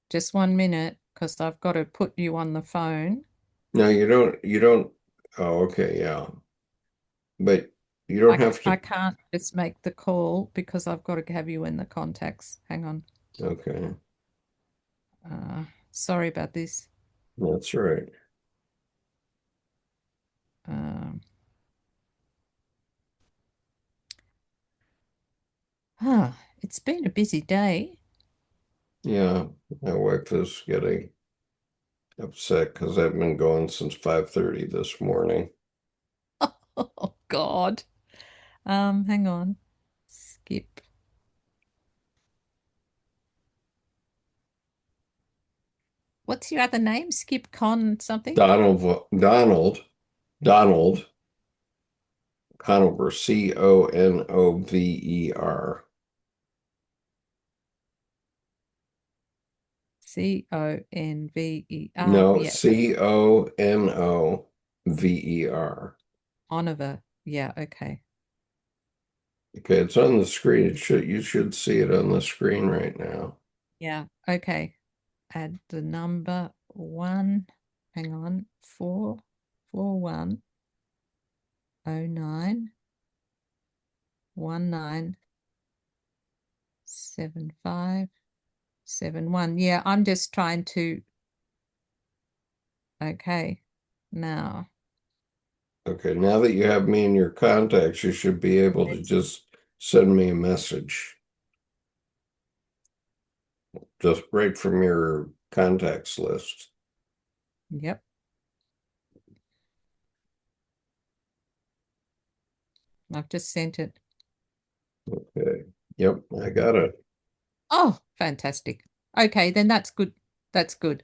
Just 1 minute, because I've got to put you on the phone. No, you don't. Oh, okay, yeah. But you don't have I to. can't just make the call because I've got to have you in the contacts. Hang on. Okay, Sorry about this. that's right. Um, it's been a busy day. Yeah, my wife is getting upset because I've been going since 5:30 this morning. Oh God. Hang on. Skip. What's your other name? Skip Con something? Donald Conover, Conover. Conver. No, Yeah. Conover. Conover. Yeah, okay. Okay, it's on the screen. You should see it on the screen right now. Yeah, okay. Add the number 1. Hang on. 44109197571. Yeah, I'm just trying to. Okay. Now. Okay, now that you have me in your contacts, you should be able to just send me a message. Just right from your contacts list. Yep. I've just sent it. Okay. Yep, I got it. Oh, fantastic. Okay, then that's good. That's good.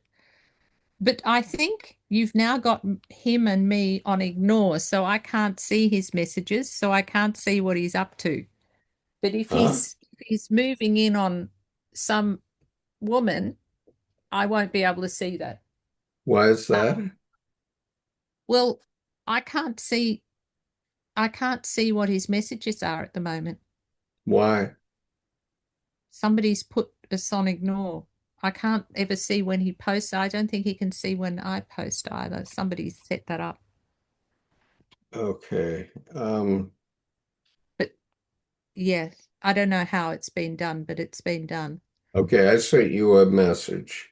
But I think you've now got him and me on ignore, so I can't see his messages, so I can't see what he's up to. But if Huh? he's moving in on some woman, I won't be able to see that. Why is that? Well, I can't see what his messages are at the moment. Why? Somebody's put us on ignore. I can't ever see when he posts. I don't think he can see when I post either. Somebody's set that up. Okay. But yes, I don't know how it's been done, but it's been done. Okay, I sent you a message.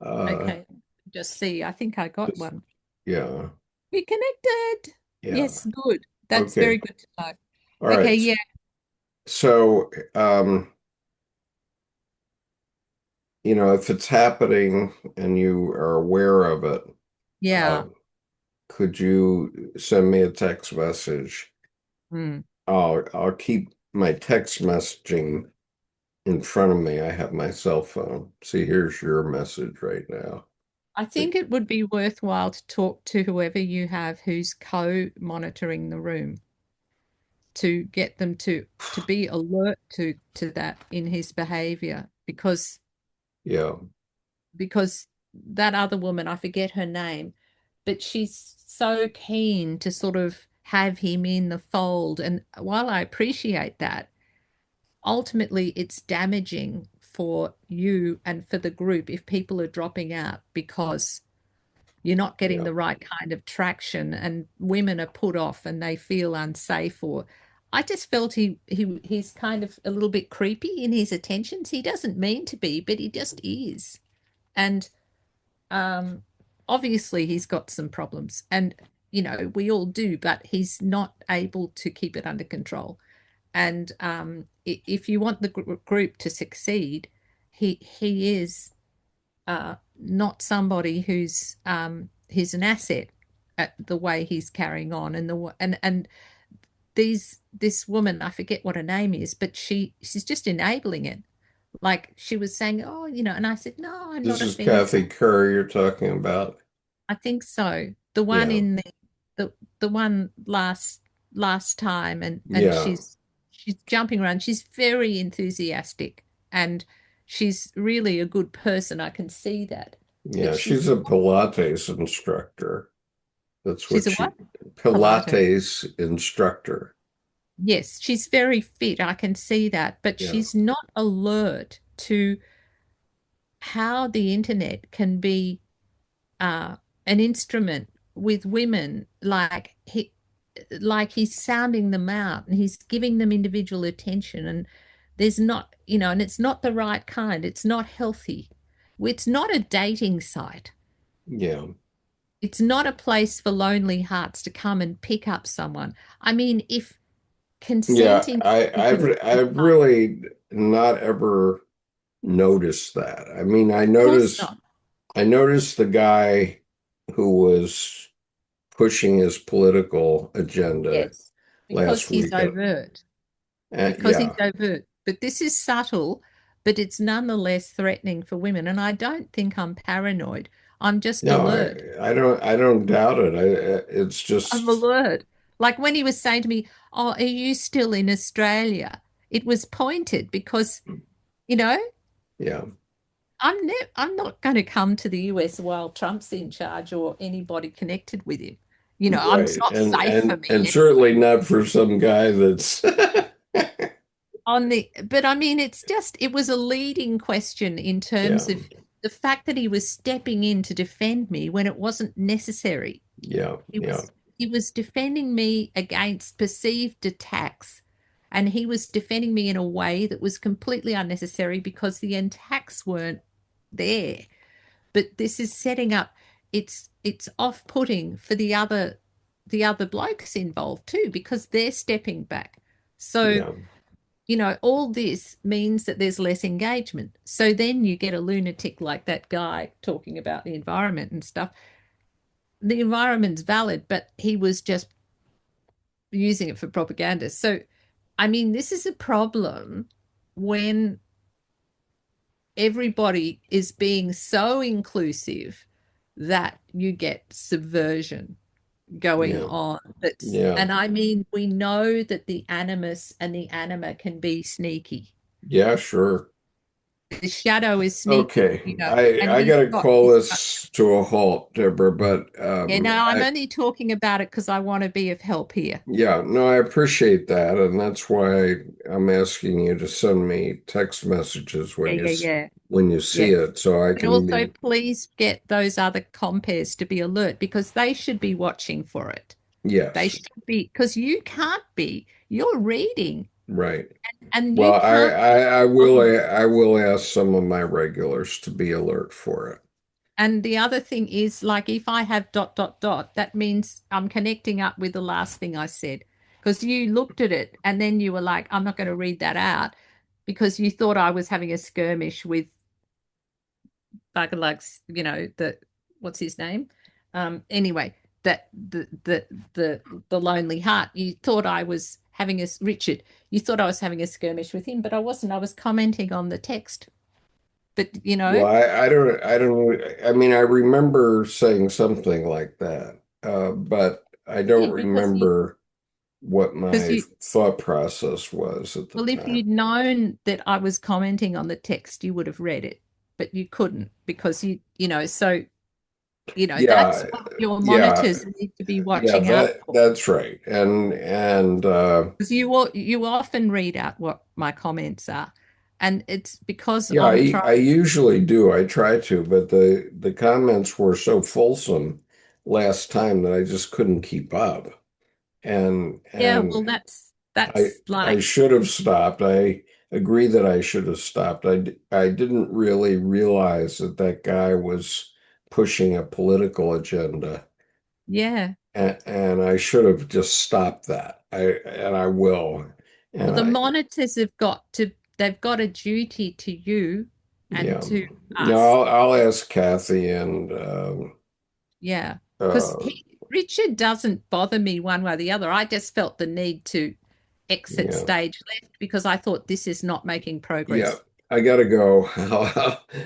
Okay, just see. I think I got one. Yeah. We connected. Yeah. Yes, good. That's Okay. very good to know. All Okay, right. yeah. So, if it's happening and you are aware of it, Yeah. could you send me a text message? Mm. I'll keep my text messaging in front of me. I have my cell phone. See, here's your message right now. I think it would be worthwhile to talk to whoever you have who's co-monitoring the room to get them to be alert to that in his behavior because Yeah. that other woman, I forget her name, but she's so keen to sort of have him in the fold. And while I appreciate that, ultimately it's damaging for you and for the group if people are dropping out because you're not getting the right kind of traction and women are put off and they feel unsafe. Or I just felt he's kind of a little bit creepy in his attentions. He doesn't mean to be, but he just is. And obviously he's got some problems and we all do, but he's not able to keep it under control. And if you want the group to succeed, he is not somebody who's an asset at the way he's carrying on. And this woman, I forget what her name is, but she's just enabling it. Like she was saying, oh, and I said, no, I'm This not is offended. Kathy Curry you're talking about. I think so. The one Yeah. in the one last time, and Yeah. she's jumping around. She's very enthusiastic and she's really a good person. I can see that. Yeah, But she's a Pilates instructor. That's she's what a what? Pilates instructor. Yes, she's very fit. I can see that. But Yeah. she's not alert how the internet can be an instrument with women, like he's sounding them out and he's giving them individual attention, and there's not, and it's not the right kind. It's not healthy. It's not a dating site. Yeah. It's not a place for lonely hearts to come and pick up someone. I mean, if consenting I've really not ever noticed that. I mean, I noticed the guy who was pushing his political agenda yes, because last he's week. overt. Because he's overt. But this is subtle, but it's nonetheless threatening for women. And I don't think I'm paranoid. I'm just alert. I don't doubt it. It's just I'm alert. Like when he was saying to me, oh, are you still in Australia? It was pointed because, yeah. I'm not going to come to the US while Trump's in charge or anybody connected with him. Right. It's not safe for me. And certainly not for some guy that's but I mean, it was a leading question in terms of the fact that he was stepping in to defend me when it wasn't necessary. Yeah. He was defending me against perceived attacks, and he was defending me in a way that was completely unnecessary because the attacks weren't there. But this is setting up, it's off-putting for the other blokes involved too, because they're stepping back. So all this means that there's less engagement. So then you get a lunatic like that guy talking about the environment and stuff. The environment's valid, but he was just using it for propaganda. So, I mean, this is a problem when everybody is being so inclusive that you get subversion going on. And I mean, we know that the animus and the anima can be sneaky. Yeah, sure. The shadow is sneaky. Okay. I got to call this to a halt, Deborah, but I'm only talking about it because I want to be of help here. Yeah, no, I appreciate that, and that's why I'm asking you to send me text messages when you see it, so I can. Also, please get those other compares to be alert because they should be watching for it. Yes, they should be, because you can't be. You're reading, right? And well, I will ask some of my regulars to be alert for it. And the other thing is, like, if I have ... that means I'm connecting up with the last thing I said. Because you looked at it and then you were like, I'm not going to read that out because you thought I was having a skirmish with Bugalug's, what's his name? Anyway, that the lonely heart. You thought I was having Richard. You thought I was having a skirmish with him, but I wasn't. I was commenting on the text. But Well, I mean, I remember saying something like that, but I don't remember what my thought process was at the well, if time. you'd known that I was commenting on the text, you would have read it, but you couldn't because so that's what your monitors need to be watching out for. That's right. And because you often read out what my comments are. And it's because I usually do. I try to, but the comments were so fulsome last time that I just couldn't keep up. And well, that's I should have stopped. I agree that I should have stopped. I didn't really realize that guy was pushing a political agenda. Yeah. And I should have just stopped that. I will. Well, the monitors they've got a duty to you and to us. No, I'll ask Kathy and because Richard doesn't bother me one way or the other. I just felt the need to exit stage left because I thought this is not making progress. Yeah, I gotta go.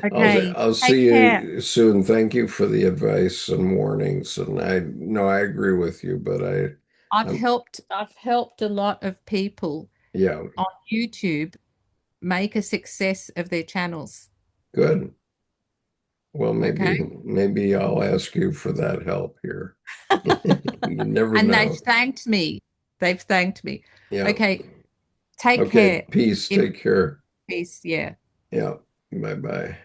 Okay. I'll see you soon. Thank you for the advice and warnings. And I agree with you, but I've helped a lot of people on YouTube make a success of their channels. Good. Well, maybe I'll ask you for that help here. You never know. And they've thanked me. Yeah. Okay. Take care. Peace. Take care. Peace. Yeah. Yeah. Bye-bye.